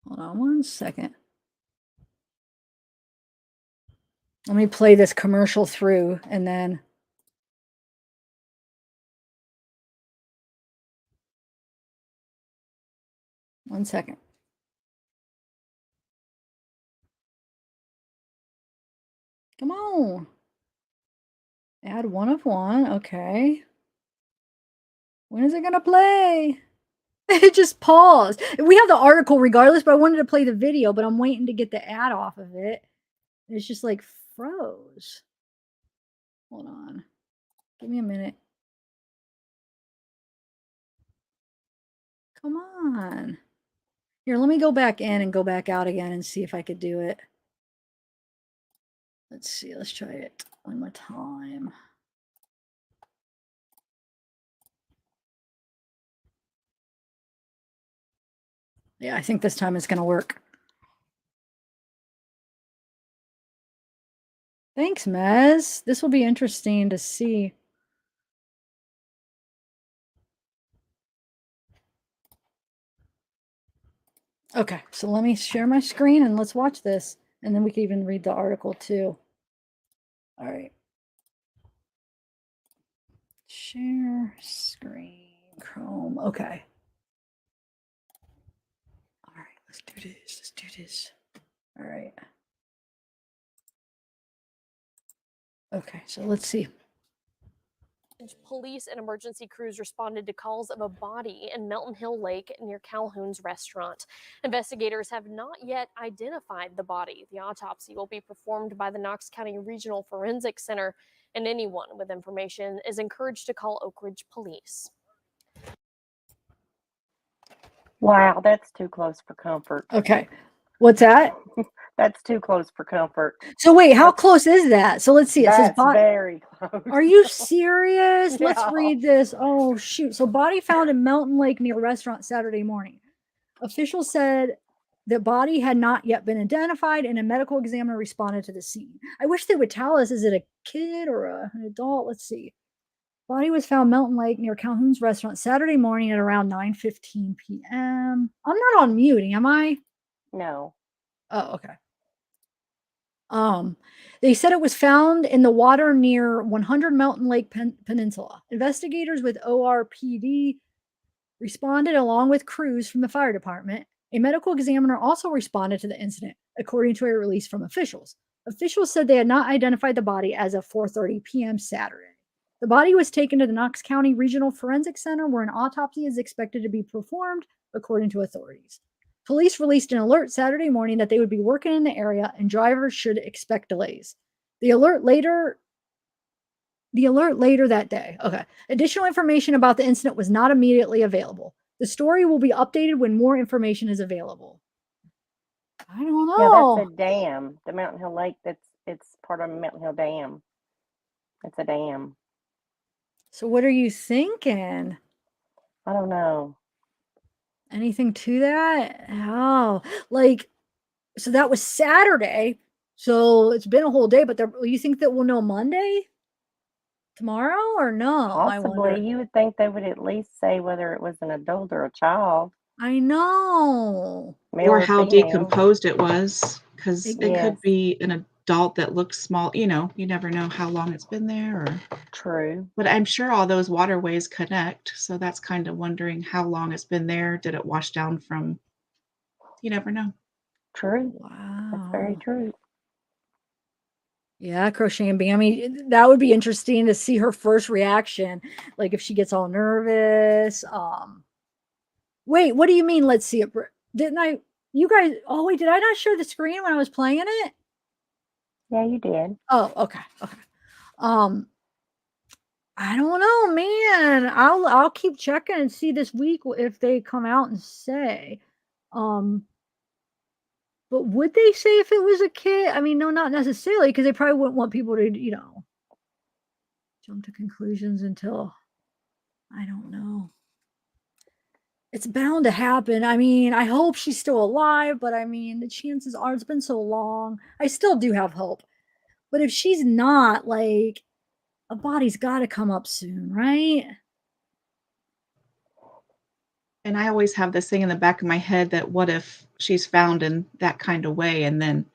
Hold on one second. Let me play this commercial through and then. One second. Come on. Add one of one. Okay. When is it going to play? It just paused. We have the article regardless, but I wanted to play the video, but I'm waiting to get the ad off of it. It's just like froze. Hold on. Give me a minute. Come on. Here, let me go back in and go back out again and see if I could do it. Let's see. Let's try it one more time. Yeah, I think this time it's going to work. Thanks, Mez. This will be interesting to see. Okay, so let me share my screen and let's watch this. And then we can even read the article too. All right. Share screen, Chrome. Okay. All right, let's do this. Let's do this. All right. Okay, so let's see. Police and emergency crews responded to calls of a body in Melton Hill Lake near Calhoun's restaurant. Investigators have not yet identified the body. The autopsy will be performed by the Knox County Regional Forensic Center, and anyone with information is encouraged to call Oak Ridge Police. Wow, that's too close for comfort. Okay. What's that? That's too close for comfort. So wait, how close is that? So let's see. It says That's very close. Are you serious? Let's Yeah. read this. Oh shoot. So body found in Mountain Lake near restaurant Saturday morning. Officials said the body had not yet been identified and a medical examiner responded to the scene. I wish they would tell us, is it a kid or an adult? Let's see. Body was found Mountain Lake near Calhoun's restaurant Saturday morning at around 9:15 p.m. I'm not on muting, am I? No. Oh, okay. They said it was found in the water near 100 Mountain Lake Peninsula. Investigators with ORPD responded along with crews from the fire department. A medical examiner also responded to the incident, according to a release from officials. Officials said they had not identified the body as of 4:30 p.m. Saturday. The body was taken to the Knox County Regional Forensic Center, where an autopsy is expected to be performed, according to authorities. Police released an alert Saturday morning that they would be working in the area and drivers should expect delays. The alert later that day. Okay. Additional information about the incident was not immediately available. The story will be updated when more information is available. I don't know. Yeah, that's a dam. The Mountain Hill Lake, it's part of Mountain Hill Dam. It's a dam. So what are you thinking? I don't know. Anything to that? Oh, like, so that was Saturday. So it's been a whole day, but you think that we'll know Monday? Tomorrow or no? I wonder. Possibly. You would think they would at least say whether it was an adult or a child. I know. Male Or or how female. decomposed it was, because it Yes. could be an adult that looks small. You never know how long it's been there. True. But I'm sure all those waterways connect, so that's kind of wondering how long it's been there. Did it wash down from? You never know. True. Wow. That's very true. Yeah, Crochet and Bammy, that would be interesting to see her first reaction. Like if she gets all nervous. Wait, what do you mean? Let's see it. Didn't I? You guys, oh wait, did I not share the screen when I was playing it? Yeah, you did. Oh, okay. Okay. I don't know, man. I'll keep checking and see this week if they come out and say. But would they say if it was a kid? I mean, no, not necessarily, because they probably wouldn't want people to, jump to conclusions until, I don't know. It's bound to happen. I mean, I hope she's still alive, but I mean, the chances are it's been so long. I still do have hope. But if she's not, like, a body's got to come up soon, right? And I always have this thing in the back of my head that what if she's found in that kind of way, and then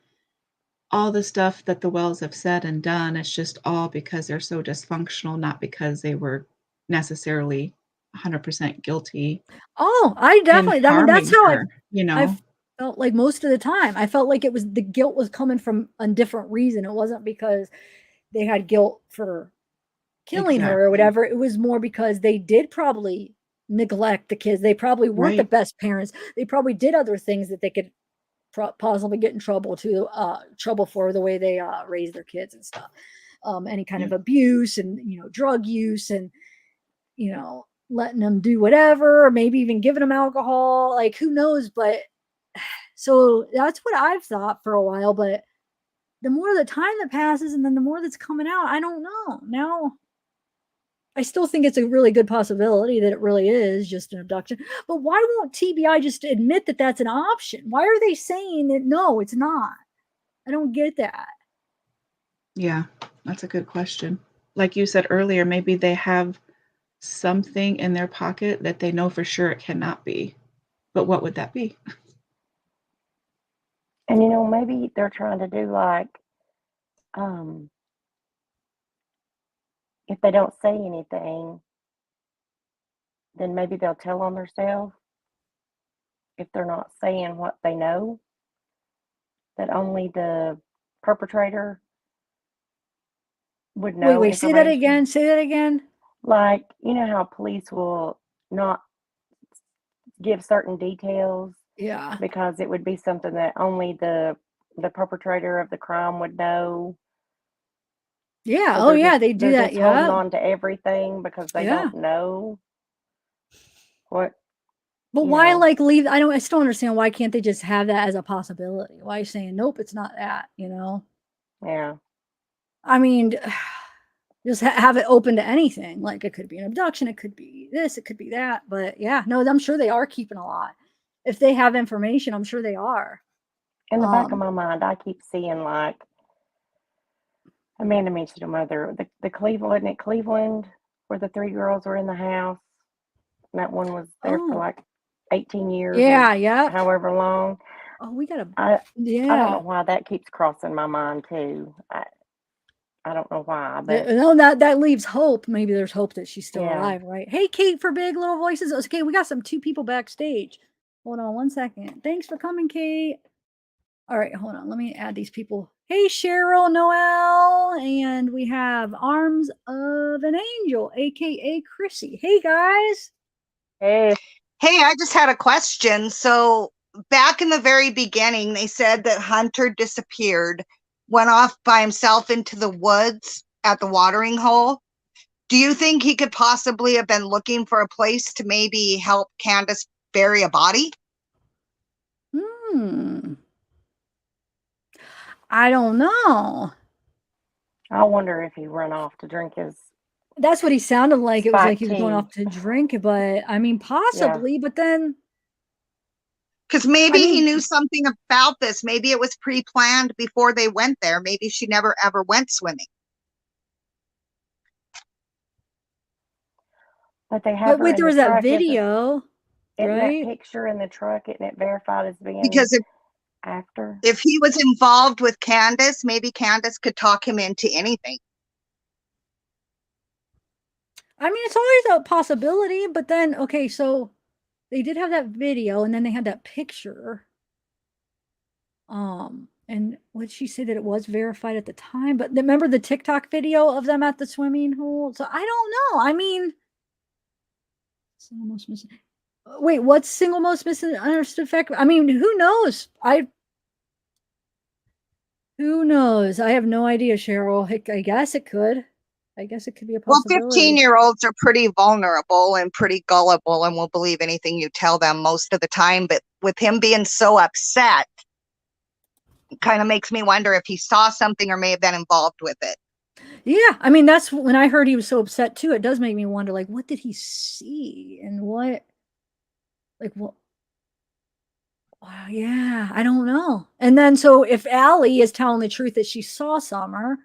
all the stuff that the Wells have said and done, it's just all because they're so dysfunctional, not because they were necessarily 100% guilty. Oh, I definitely, I mean, that's how her, I felt like most of the time. I felt like it was the guilt was coming from a different reason. It wasn't because they had guilt for killing her or whatever. It was more because they did probably neglect the kids. They probably weren't the best parents. They probably did other things that they could possibly get in trouble for the way they raise their kids and stuff. Any kind of abuse and drug use and letting them do whatever, or maybe even giving them alcohol. Like who knows? But so that's what I've thought for a while. But the more the time that passes, and then the more that's coming out, I don't know. Now I still think it's a really good possibility that it really is just an abduction. But why won't TBI just admit that that's an option? Why are they saying that no, it's not? I don't get that. Yeah, that's a good question. Like you said earlier, maybe they have something in their pocket that they know for sure it cannot be. But what would that be? And maybe they're trying to do like, if they don't say anything, then maybe they'll tell on themselves if they're not saying what they know, that only the perpetrator would know Wait, say that information. again. Say that again. Like, how police will not give certain details Yeah. because it would be something that only the perpetrator of the crime would know. Yeah. So Oh, yeah. They do they're that. just holding Yeah. on to everything because they Yeah. don't know what. But why, like, leave? I still don't understand why can't they just have that as a possibility? Why are you saying nope? It's not that. Yeah. I mean, just have it open to anything. Like it could be an abduction, it could be this, it could be that. But yeah, no, I'm sure they are keeping a lot. If they have information, I'm sure they are. In the back of my mind, I keep seeing like Amanda mentioned a mother, the Cleveland at Cleveland, where the 3 girls were in the house. And that one was there for Oh. like 18 years Yeah, or yep. however long. Oh, we gotta. I don't know Yeah. why that keeps crossing my mind too. I don't know why, but No, that leaves hope. Maybe there's hope that she's still yeah. alive, right? Hey, Kate for Big Little Voices. Okay, we got 2 people backstage. Hold on 1 second. Thanks for coming, Kate. All right, hold on. Let me add these people. Hey, Cheryl, Noel, and we have Arms of an Angel, aka Chrissy. Hey, guys. Hey. Hey, I just had a question. So back in the very beginning, they said that Hunter disappeared, went off by himself into the woods at the watering hole. Do you think he could possibly have been looking for a place to maybe help Candace bury a body? I don't know. I wonder if he ran off to drink his. That's what he sounded like. It was like Spiked he was going tea. off to drink, but I mean, possibly, but then. Because maybe he knew something about this. Maybe it was pre-planned before they went there. Maybe she never ever went swimming. But they have But her wait, in there the was that truck. video, Isn't that right? picture in the truck? Isn't it verified as being Because after? if he was involved with Candace, maybe Candace could talk him into anything. I mean, it's always a possibility, but then, okay, so they did have that video and then they had that picture. And would she say that it was verified at the time? But remember the TikTok video of them at the swimming hole? So I don't know. I mean, single most missing. Wait, what's single most misunderstood fact? I mean, who knows? Who knows? I have no idea, Cheryl. I guess it could. I guess it could be a Well, possibility. 15-year-olds are pretty vulnerable and pretty gullible and will believe anything you tell them most of the time. But with him being so upset, it kind of makes me wonder if he saw something or may have been involved with it. Yeah, I mean, that's when I heard he was so upset too. It does make me wonder, like, what did he see and what, like, what? Wow, yeah, I don't know. And then, so if Allie is telling the truth that she saw Summer,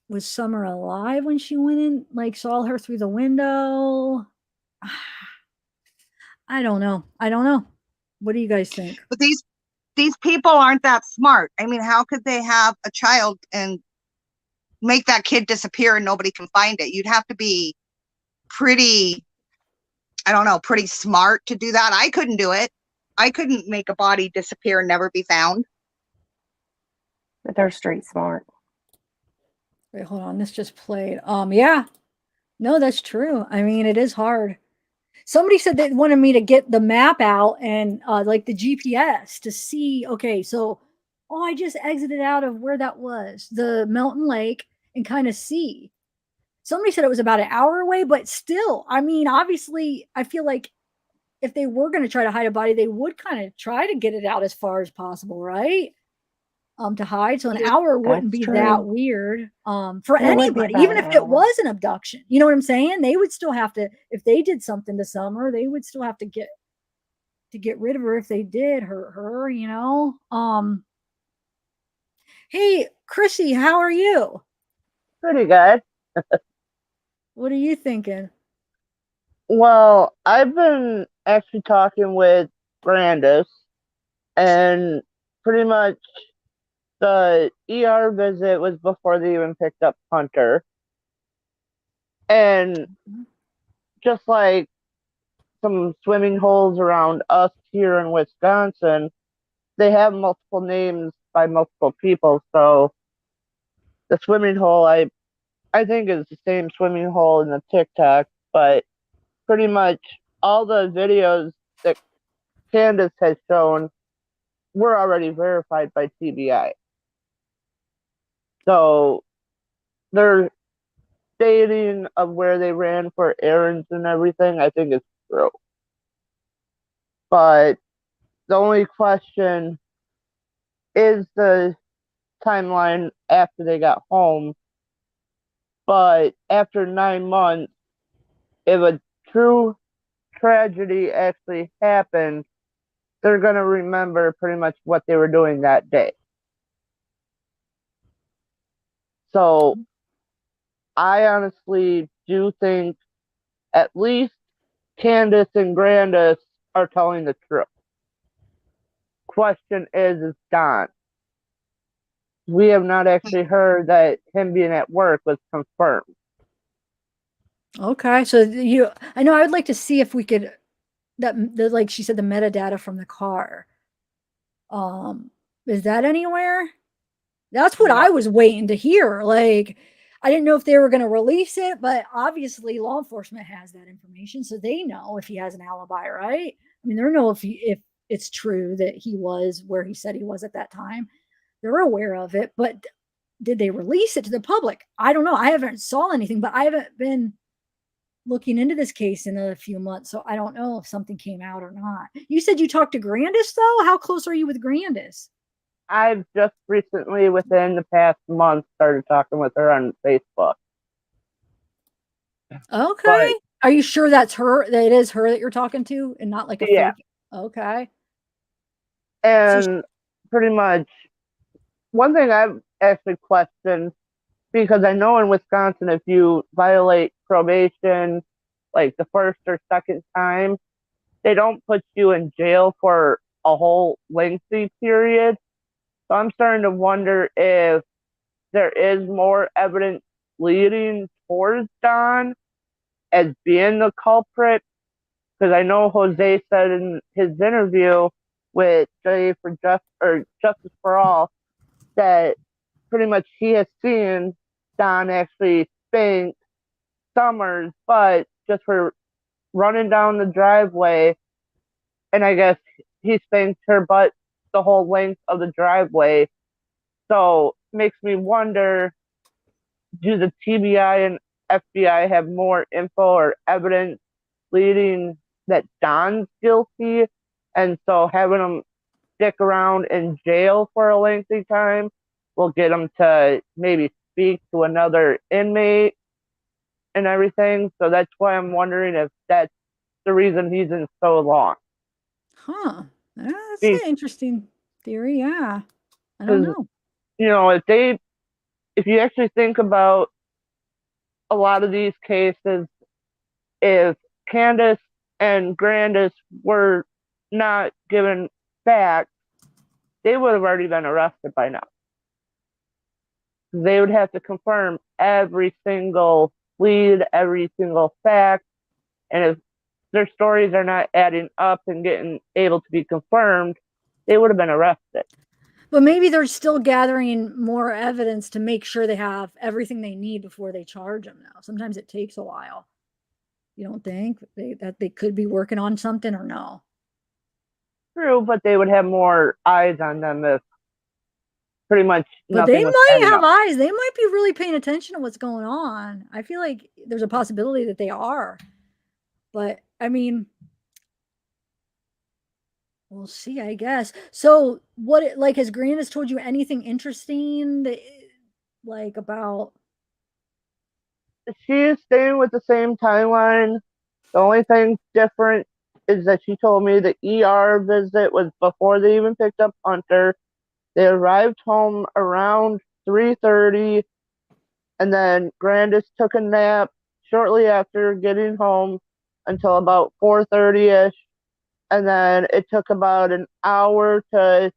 was Summer alive when she went in, like, saw her through the window? I don't know. I don't know. What do you guys think? But these people aren't that smart. I mean, how could they have a child and make that kid disappear and nobody can find it? You'd have to be pretty, I don't know, pretty smart to do that. I couldn't do it. I couldn't make a body disappear and never be found. But they're street smart. Wait, hold on. This just played. Yeah. No, that's true. I mean, it is hard. Somebody said they wanted me to get the map out and like the GPS to see, okay, so I just exited out of where that was, the Melton Lake, and kind of see. Somebody said it was about an hour away, but still, I mean, obviously, I feel like if they were going to try to hide a body, they would kind of try to get it out as far as possible, right? To hide. So an hour wouldn't be that weird for anybody, even if it was an abduction. You know what I'm saying? They would still have to, if they did something to Summer, they would still have to get rid of her if they did hurt her, you know? Hey, Chrissy, how are you? Pretty good. What are you thinking? Well, I've been actually talking with Brandis, And pretty much the ER visit was before they even picked up Hunter. And just like some swimming holes around us here in Wisconsin, they have multiple names by multiple people. So the swimming hole, I think is the same swimming hole in the TikTok, but pretty much all the videos that Candace has shown were already verified by TBI. So their stating of where they ran for errands and everything, I think is true. But the only question is the timeline after they got home. But after 9 months, if a true tragedy actually happened, they're going to remember pretty much what they were doing that day. So I honestly do think at least Candace and Grandis are telling the truth. Question is Don. We have not actually heard that him being at work was confirmed. Okay, so I know I would like to see if we could like she said, the metadata from the car. Is that anywhere? That's what I was waiting to hear. Like, I didn't know if they were going to release it, but obviously law enforcement has that information, so they know if he has an alibi, right? I mean, they know if it's true that he was where he said he was at that time. They're aware of it, but did they release it to the public? I don't know. I haven't saw anything, but I haven't been looking into this case in a few months, so I don't know if something came out or not. You said you talked to Grandis, though? How close are you with Grandis? I've just recently, within the past month, started talking with her on Facebook. Okay. But, are you sure that's her, that it is her that you're talking to and not like a yeah. fake? Okay. And pretty much, one thing I've actually questioned, because I know in Wisconsin, if you violate probation, like the first or second time, they don't put you in jail for a whole lengthy period. So I'm starting to wonder if there is more evidence leading towards Don as being the culprit. Because I know Jose said in his interview with Justice for All that pretty much he has seen Don actually spank Summers, but just for running down the driveway, and I guess he spanked her butt the whole length of the driveway. So makes me wonder, do the TBI and FBI have more info or evidence leading that Don's guilty? And so having him stick around in jail for a lengthy time will get him to maybe speak to another inmate and everything. So that's why I'm wondering if that's the reason he's in so long. Huh. That's an interesting theory. Yeah. I don't know. You know, if you actually think about a lot of these cases, if Candace and Grandis were not given facts, they would have already been arrested by now. They would have to confirm every single lead, every single fact, and if their stories are not adding up and getting able to be confirmed, they would have been arrested. But maybe they're still gathering more evidence to make sure they have everything they need before they charge them now. Sometimes it takes a while. You don't think that they could be working on something or no? True, but they would have more eyes on them if pretty much But they nothing was might adding have up. eyes. They might be really paying attention to what's going on. I feel like there's a possibility that they are. But I mean, we'll see, I guess. So what like has Grandis told you anything interesting that like about She's staying with the same timeline. The only thing different is that she told me the ER visit was before they even picked up Hunter. They arrived home around 3:30, and then Grandis took a nap shortly after getting home until about 4:30ish. and then it took about an hour to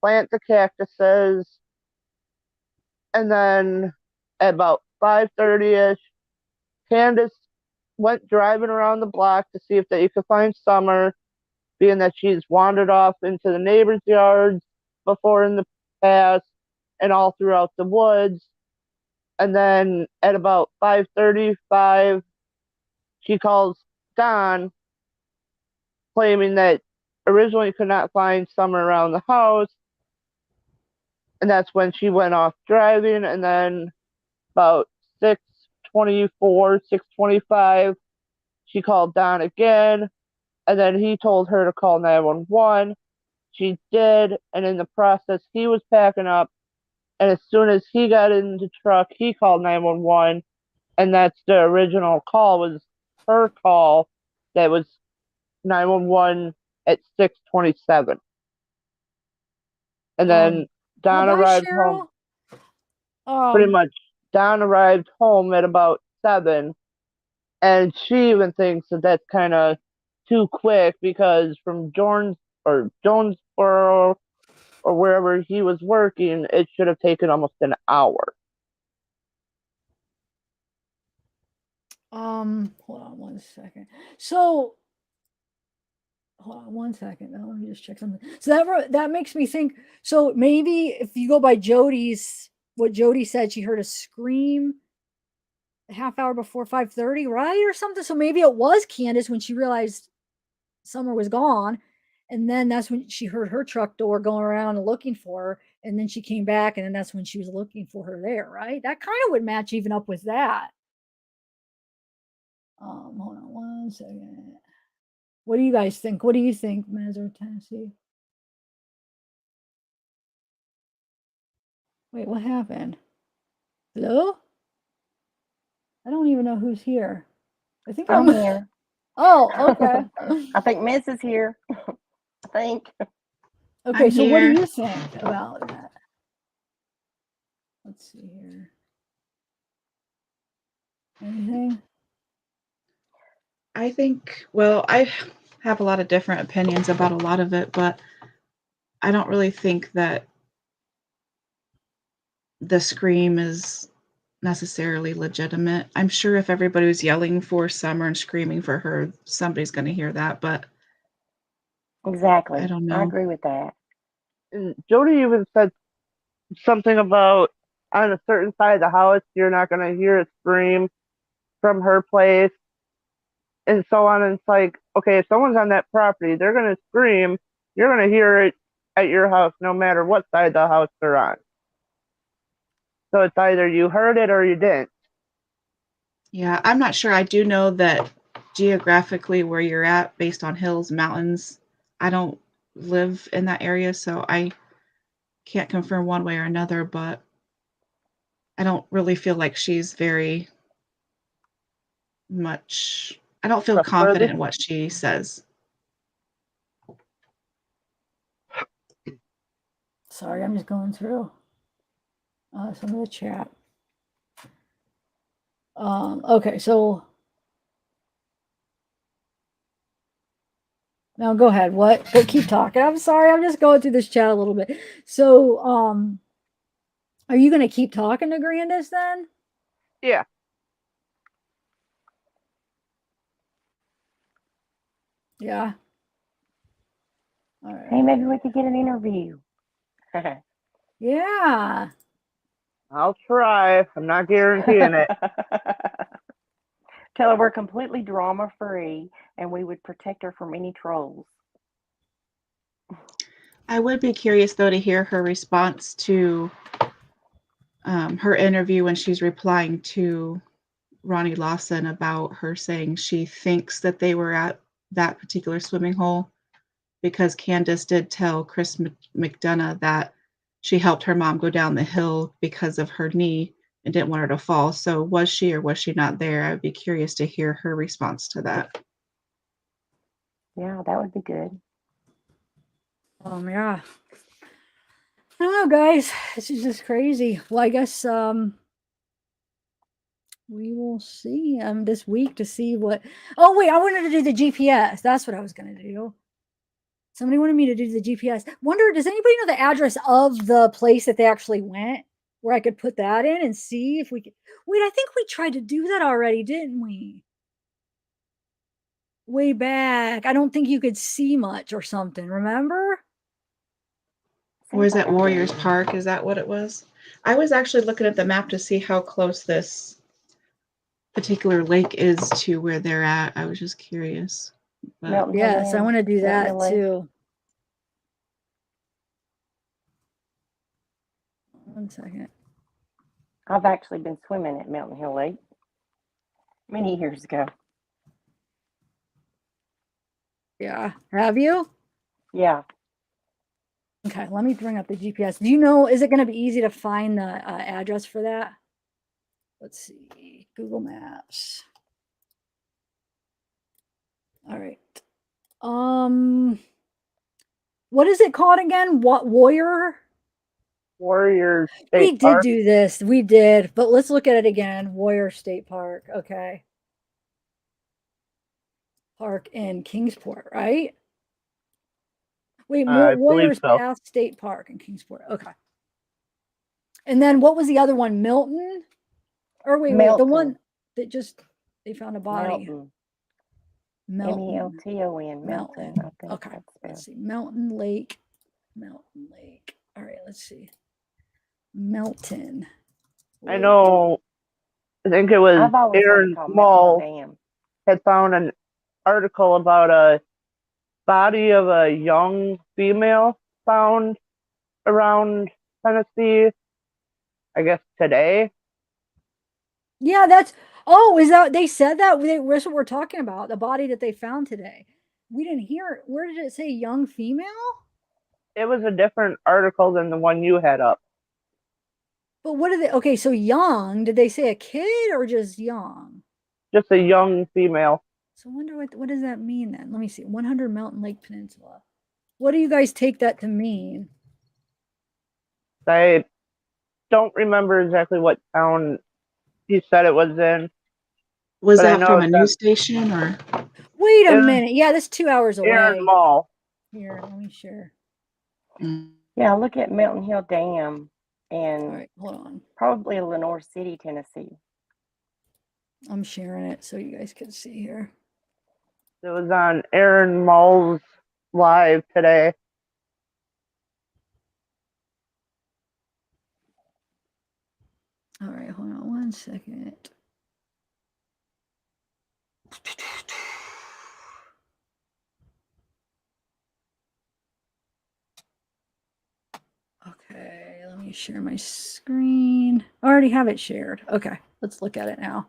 plant the cactuses, and then at about 5:30ish, Candace went driving around the block to see if they could find Summer, being that she's wandered off into the neighbors' yards before in the past and all throughout the woods. And then at about 5:35, she calls Don, claiming that originally could not find Summer around the house. And that's when she went off driving. And then about 6:24, 6:25, she called Don again. And then he told her to call 911. She did. And in the process, he was packing up. And as soon as he got in the truck, he called 911. And that's the original call, was her call that was 911 at 6:27. And then Don bye, arrived Cheryl. home. Pretty much, Don arrived home at about 7. And she even thinks that that's kind of too quick, because from Jonesboro or wherever he was working, it should have taken almost an hour. Hold on one second. So, hold on one second. Let me just check something. So that makes me think. So maybe if you go by what Jody said, she heard a scream a half hour before 5:30, right, or something. So maybe it was Candace when she realized Summer was gone, and then that's when she heard her truck door going around and looking for her, and then she came back, and then that's when she was looking for her there, right? That kind of would match even up with that. Hold on one second. What do you guys think? What do you think, Mazur, Tennessee? Wait, what happened? Hello? I don't even know who's here. I think I'm here. Oh, okay. I think Miss is here. I think. Okay, I'm so what do here. you think about that? Let's see here. Anything? I think, well, I have a lot of different opinions about a lot of it, but I don't really think that the scream is necessarily legitimate. I'm sure if everybody was yelling for Summer and screaming for her, somebody's going to hear that, but Exactly. I don't I know. agree with that. And Jody even said something about on a certain side of the house, you're not going to hear a scream from her place, and so on. And it's like, okay, if someone's on that property, they're going to scream. You're going to hear it at your house, no matter what side of the house they're on. So it's either you heard it or you didn't. Yeah, I'm not sure. I do know that geographically where you're at, based on hills, mountains, I don't live in that area, so I can't confirm one way or another, but I don't really feel like she's very much, I don't feel confident in what she says. Sorry, I'm just going through some of the chat. Okay, so now go ahead. What? Go keep talking. I'm sorry, I'm just going through this chat a little bit. So, are you gonna keep talking to Grandis then? Yeah. Yeah. All right. Hey, maybe we could get an interview. Yeah. I'll try. I'm not guaranteeing it. Tell her we're completely drama free and we would protect her from any trolls. I would be curious, though, to hear her response to her interview when she's replying to Ronnie Lawson about her saying she thinks that they were at that particular swimming hole, because Candace did tell Chris McDonough that she helped her mom go down the hill because of her knee and didn't want her to fall. So was she or was she not there? I would be curious to hear her response to that. Yeah, that would be good. Yeah. I don't know, guys. This is just crazy. Well, I guess we will see this week to see what. Oh wait, I wanted to do the GPS. That's what I was gonna do. Somebody wanted me to do the GPS. Wonder, does anybody know the address of the place that they actually went? Where I could put that in and see if we could. Wait, I think we tried to do that already, didn't we? Way back. I don't think you could see much or something, remember? Was at Warriors Park? Is that what it was? I was actually looking at the map to see how close this particular lake is to where they're at. I was just curious. But Yes, I want to do that too. One second. I've actually been swimming at Mountain Hill Lake many years ago. Yeah. Have you? Yeah. Okay, let me bring up the GPS. Do you know, is it going to be easy to find the address for that? Let's see. Google Maps. All right. What is it called again? What Warrior? Warrior State We did Park. do this. We did, but let's look at it again. Warrior State Park. Okay. Park in Kingsport, right? Wait, I believe Warriors so. Path State Park in Kingsport. Okay. And then what was the other one? Milton? Or wait, the Melton. one that just they found a body. Melton. Melton. Melton. Melton. I think Okay. that's Let's see. Mountain Lake. Mountain Lake. All right, let's see. Melton. I know. I think it was I've always heard it Aaron called Small Mountain Dam. had found an article about a body of a young female found around Tennessee, I guess today. Yeah, that's is that they said that? That's what we're talking about, the body that they found today. We didn't hear it. Where did it say young female? It was a different article than the one you had up. But what did they okay, so young, did they say a kid or just young? Just a young female. So I wonder what does that mean then? Let me see. 100 Mountain Lake Peninsula. What do you guys take that to mean? I don't remember exactly what town he said it was in. was but I that know from a it's news station or? Wait a Aaron- minute. Yeah, that's 2 hours away. Aaron Mall. Here, let me share. Yeah, look at Mountain Hill Dam and All right, hold on. probably Lenore City, Tennessee. I'm sharing it so you guys can see here. It was on Aaron Mall's live today. All right, hold on one second. Okay, let me share my screen. I already have it shared. Okay, let's look at it now.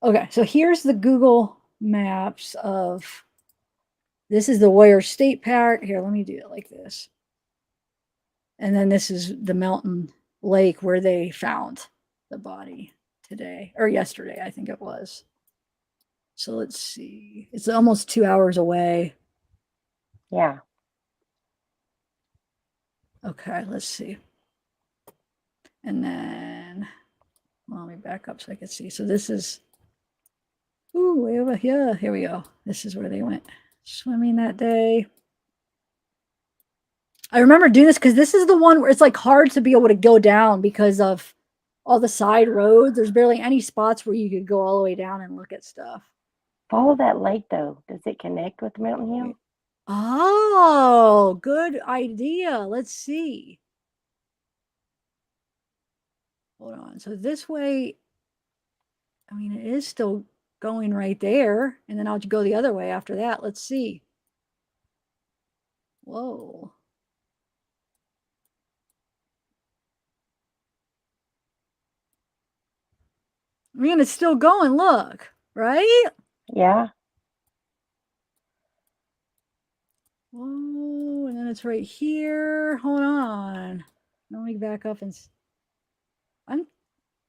Okay, so here's the Google Maps of, this is the Warrior State Park. Here, let me do it like this. And then this is the Mountain Lake where they found the body today, or yesterday, I think it was. So let's see. It's almost 2 hours away. Yeah. Okay, let's see. And then, well, let me back up so I can see. So this is, ooh, way over here. Here we go. This is where they went swimming that day. I remember doing this because this is the one where it's like hard to be able to go down because of all the side roads. There's barely any spots where you could go all the way down and look at stuff. Follow that lake though. Does it connect with Mountain Hill? Oh, good idea. Let's see. Hold on. So this way, I mean, it is still going right there. And then I'll go the other way after that. Let's see. Whoa. I mean, it's still going, look, right? Yeah. Whoa, and then it's right here. Hold on. Let me back up and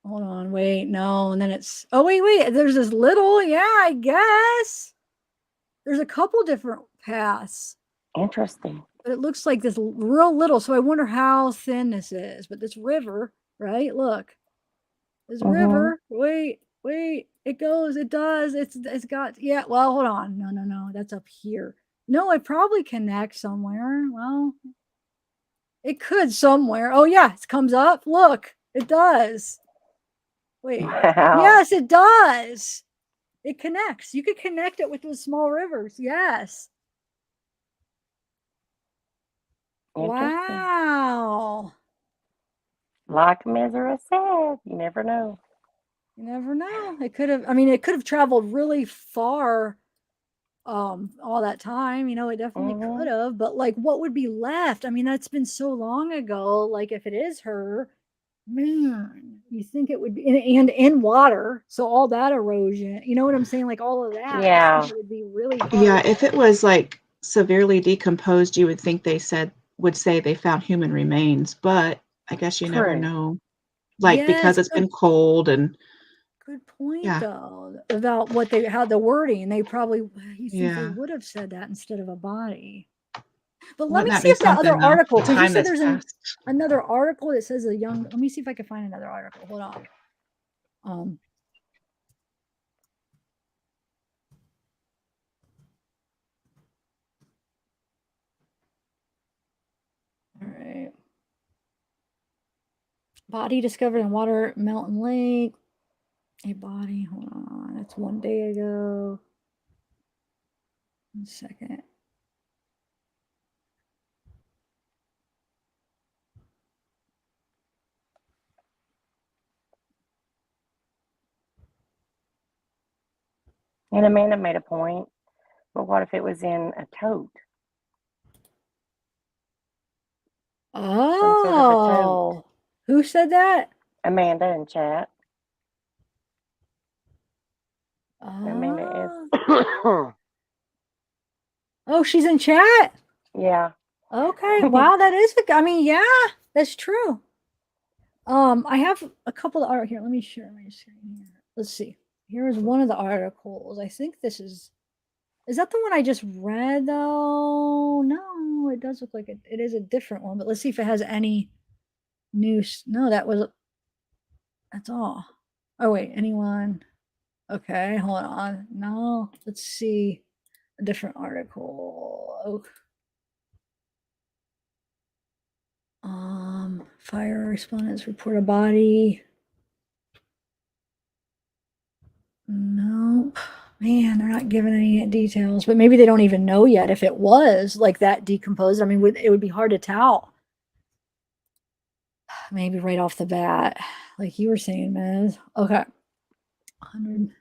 hold on, wait, no, and then it's wait, there's this little, yeah, I guess. There's a couple different paths. Interesting. But it looks like this real little, so I wonder how thin this is. But this river, right? Look. This river. Wait, it goes, it does. It's got, yeah, well, hold on. No, that's up here. No, it probably connects somewhere. Well, it could somewhere. Oh, yeah, it comes up. Look, it does. Wait. Wow. Yes, it does. It connects. You could connect it with those small rivers. Yes. Interesting. Wow. Like Mizra said, you never know. You never know. It could have, I mean, it could have traveled really far all that time. You know, it definitely could have, but like what would be left? I mean, that's been so long ago. Like if it is her, man, you think it would be and in water, so all that erosion, you know what I'm saying? Like all of that, I think it would be really hard. Yeah, if it was like severely decomposed, you would think they would say they found human remains, but I guess you never True. know. Like because Yes, it's been cold and good point yeah. though about what they had the wording. They probably you think they Yeah. would have said that instead of a body. But let Wouldn't me that see be if that other something though? article, The because you time said that's there's passed. another article that says a young. Let me see if I can find another article. Hold on. All right. Body discovered in Water Mountain Lake. A body. Hold on. That's 1 day ago. 1 second. And Amanda made a point, but what if it was in a tote? Some sort of a tote. Oh, who said that? Amanda in chat. Amanda is. Oh, she's in chat. Yeah. Okay. Wow, that is. I mean, yeah, that's true. I have a couple of art here. Let me share my screen here. Let's see. Here is one of the articles. I think this is. Is that the one I just read though? No, it does look like it is a different one. But let's see if it has any news. No, that's all. Oh wait, anyone? Okay, hold on. No, let's see a different article. Oh. Fire respondents report a body. Nope. Man, they're not giving any details, but maybe they don't even know yet if it was like that decomposed. I mean, it would be hard to tell. Maybe right off the bat, like you were saying, Miz. Okay. 100.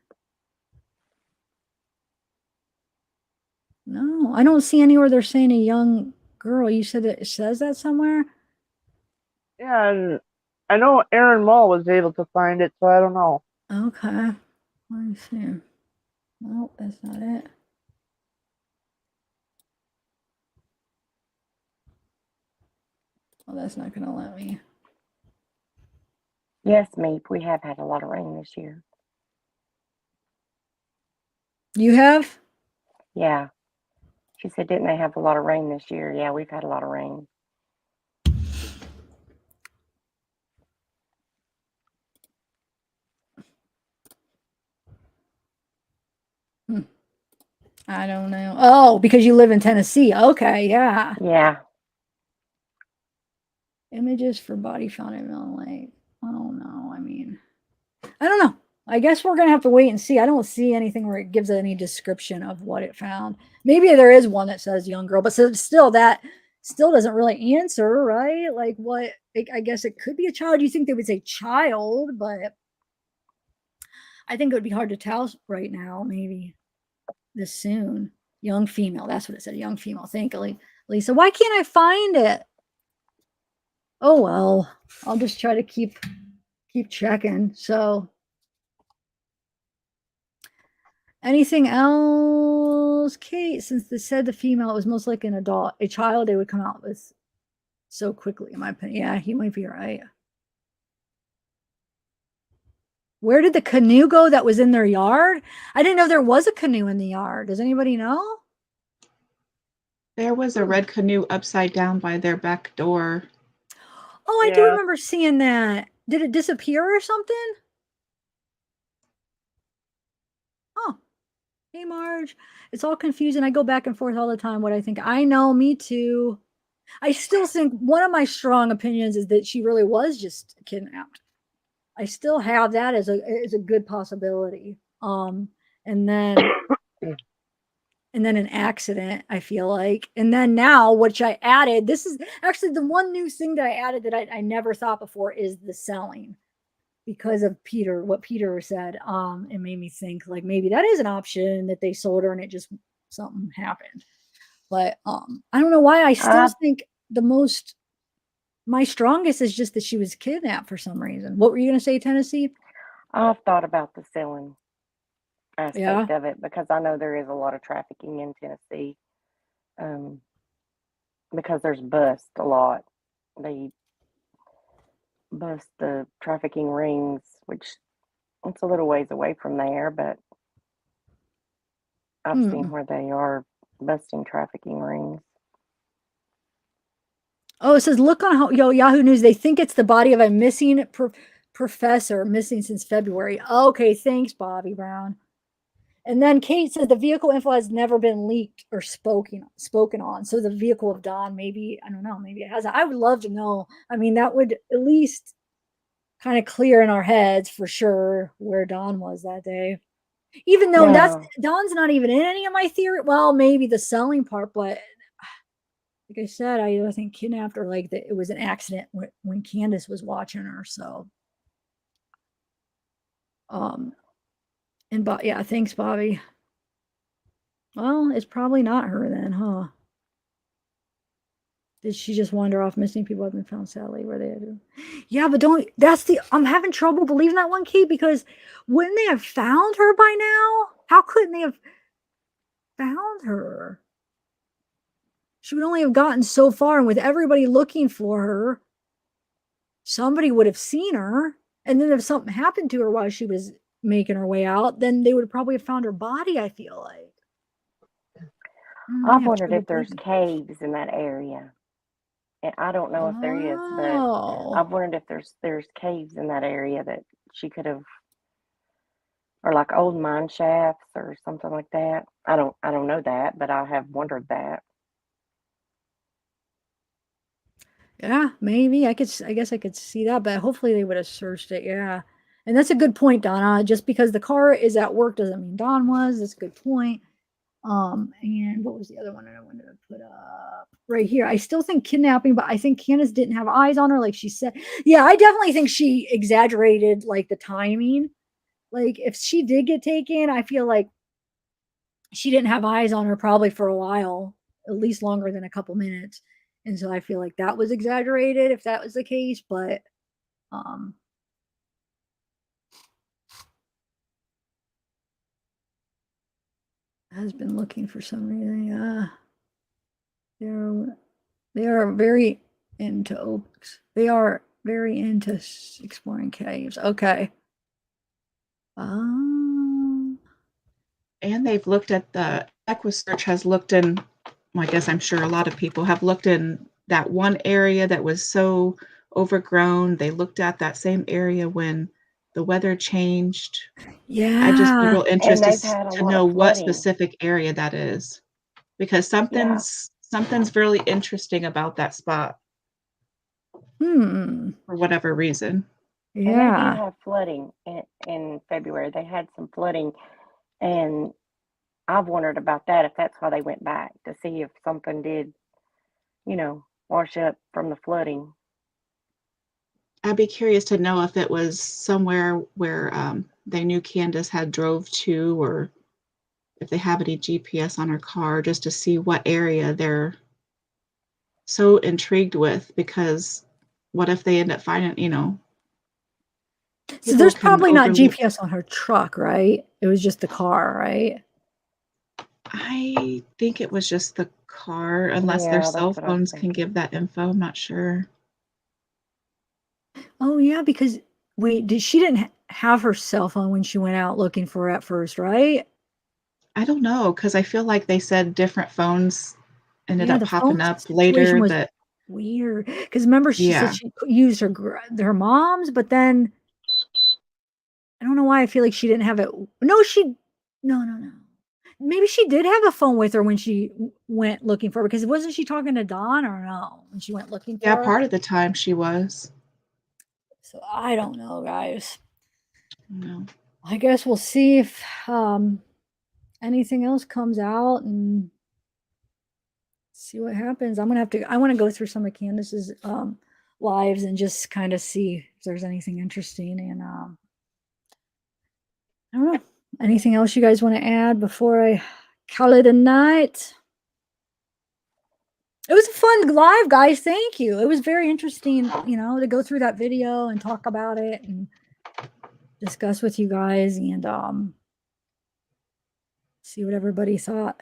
No, I don't see anywhere they're saying a young girl. You said it says that somewhere? Yeah, and I know Aaron Mull was able to find it, so I don't know. Okay. Let me see. Nope, that's not it. Oh, that's not going to let me. Yes, Meep, we have had a lot of rain this year. You have? Yeah. She said, didn't they have a lot of rain this year? Yeah, we've had a lot of rain. I don't know. Oh, because you live in Tennessee. Okay, yeah. Yeah. Images for body found in Mountain Lake. I don't know. I mean, I don't know. I guess we're going to have to wait and see. I don't see anything where it gives any description of what it found. Maybe there is one that says young girl, but still that still doesn't really answer, right? Like what, I guess it could be a child. You think they would say child, but I think it would be hard to tell right now, maybe this soon. Young female. That's what it said. Young female. Thank you, Lisa. Why can't I find it? Oh well, I'll just try to keep checking. So anything else, Kate? Since they said the female was most like an adult, a child, they would come out with so quickly, in my opinion. Yeah, he might be right. Where did the canoe go that was in their yard? I didn't know there was a canoe in the yard. Does anybody know? There was a red canoe upside down by their back door. Oh, I do remember seeing that. Did it disappear or something? Oh. Hey, Marge. It's all confusing. I go back and forth all the time what I think. I know, me too. I still think one of my strong opinions is that she really was just kidnapped. I still have that as a good possibility. And then an accident, I feel like. And then now, which I added, this is actually the one new thing that I added that I never thought before is the selling because of Peter, what Peter said. It made me think like maybe that is an option that they sold her and it just something happened. But I don't know why I still think my strongest is just that she was kidnapped for some reason. What were you going to say, Tennessee? I've thought about the selling Yeah. aspect of it because I know there is a lot of trafficking in Tennessee. Because there's bust a lot. They bust the trafficking rings, which it's a little ways away from there, but I've seen where they are busting trafficking rings. Oh, it says, look on Yahoo News. They think it's the body of a missing professor, missing since February. Okay, thanks, Bobby Brown. And then Kate says the vehicle info has never been leaked or spoken on. So the vehicle of Dawn, maybe, I don't know, maybe it hasn't. I would love to know. I mean, that would at least kind of clear in our heads for sure where Dawn was that day. Even though Dawn's not even in any of my theory. Well, maybe the selling part, but like I said, I think kidnapped or like that it was an accident when Candace was watching her. So, yeah, thanks, Bobby. Well, it's probably not her then, huh? Did she just wander off? Missing people have been found sadly where they had. Yeah, but I'm having trouble believing that one, Kate, because wouldn't they have found her by now? How couldn't they have found her? She would only have gotten so far, and with everybody looking for her, somebody would have seen her. And then if something happened to her while she was making her way out, then they would probably have found her body, I feel like. I've wondered if there's caves in that area. And I don't know if there is, but I've wondered if there's caves in that area that she could have, or like old mine shafts or something like that. I don't know that, but I have wondered that. Yeah, maybe I guess I could see that, but hopefully they would have searched it. Yeah. And that's a good point, Donna. Just because the car is at work doesn't mean Don was. That's a good point. And what was the other one that I wanted to put up right here? I still think kidnapping, but I think Candace didn't have eyes on her, like she said. Yeah, I definitely think she exaggerated like the timing. Like if she did get taken, I feel like she didn't have eyes on her probably for a while, at least longer than a couple minutes. And so I feel like that was exaggerated if that was the case, but has been looking for some reason. Yeah. They are very into oaks. They are very into exploring caves. Okay. And they've looked at the EquiSearch has looked in, well, I guess I'm sure a lot of people have looked in that one area that was so overgrown. They looked at that same area when the weather changed. Yeah. I'd just be real interested to know what flooding. specific area that is, because something's really interesting about that spot. For whatever reason. And they did have flooding in February. They had some flooding, and I've wondered about that, if that's why they went back to see if something did, wash up from the flooding. I'd be curious to know if it was somewhere where they knew Candace had drove to, or if they have any GPS on her car, just to see what area they're so intrigued with, because what if they end up finding, So there's probably not GPS on her truck, right? It was just the car, right? I think it was just the car, unless their cell phones can give that info. I'm not sure. Oh yeah, because she didn't have her cell phone when she went out looking for her at first, right? I don't know, because I feel like they said different phones ended up popping up Situation later. was That weird. Because remember, she said she used her mom's, but then I don't know why I feel like she didn't have it. No. maybe she did have a phone with her when she went looking for her, because wasn't she talking to Don or no when she went looking for Yeah, her? part of the time she was. So I don't know, guys. No. I guess we'll see if anything else comes out and see what happens. I want to go through some of Candace's lives and just kind of see if there's anything interesting. And I don't know. Anything else you guys want to add before I call it a night? It was a fun live, guys. Thank you. It was very interesting, to go through that video and talk about it and discuss with you guys and see what everybody thought.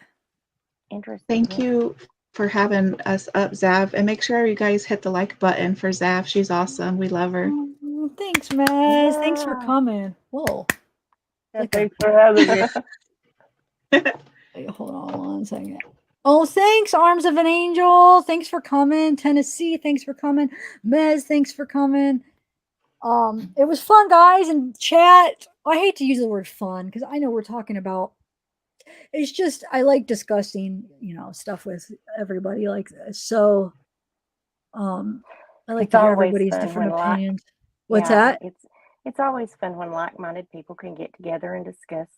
Interesting. Thank you for having us up, Zav. And make sure you guys hit the like button for Zav. She's awesome. We love her. Oh, thanks, Maz. Thanks for coming. Whoa. Yeah, thanks for having me. Wait, hold on one second. Oh, thanks, Arms of an Angel. Thanks for coming. Tennessee, thanks for coming. Mez, thanks for coming. It was fun, guys, and chat. I hate to use the word fun because I know we're talking about. It's just I like discussing, stuff with everybody like this. So, I like It's to hear always everybody's fun different when opinions. What's yeah, that? it's always fun when like-minded people can get together and discuss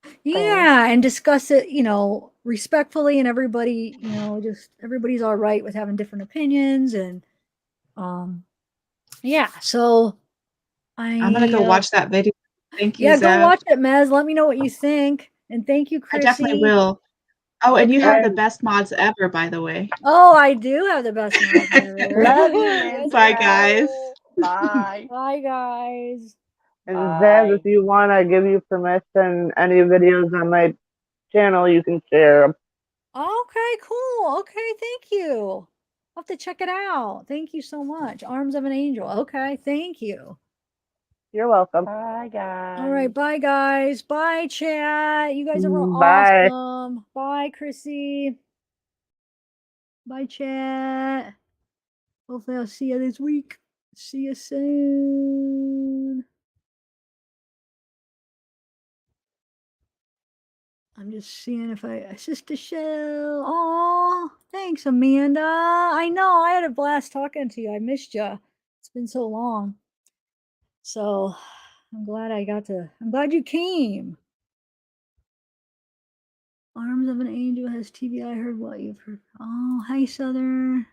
things. Yeah, and discuss it, respectfully, and everybody, just everybody's all right with having different opinions, and yeah. So I'm gonna go watch that video. Thank you, yeah, go Zav. watch it, Mez. Let me know what you think, and thank you, I definitely Chrissy. will. Oh, and you have the Okay. best mods ever, by the way. Oh, I do have the best mods ever. Love you, Yes, Bye, I guys. do. Bye. Bye, guys. And Zaz, if you want, I give you permission. Any videos on my channel, you can share 'em. Okay, cool. Okay, thank you. I'll have to check it out. Thank you so much. Arms of an Angel. Okay, thank you. You're welcome. Bye, guys. All right, bye, guys. Bye, chat. You guys are Bye. awesome. Bye, Chrissy. Bye, chat. Hopefully, I'll see you this week. See you soon. I'm just seeing if Sister Shell. Oh, thanks, Amanda. I know I had a blast talking to you. I missed you. It's been so long. So I'm glad I'm glad you came. Arms of an Angel has TV. I heard what you've heard. Oh, hi, Southern.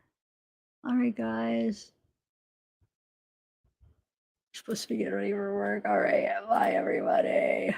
All right, guys. Supposed to be getting ready for work. All right, bye, everybody.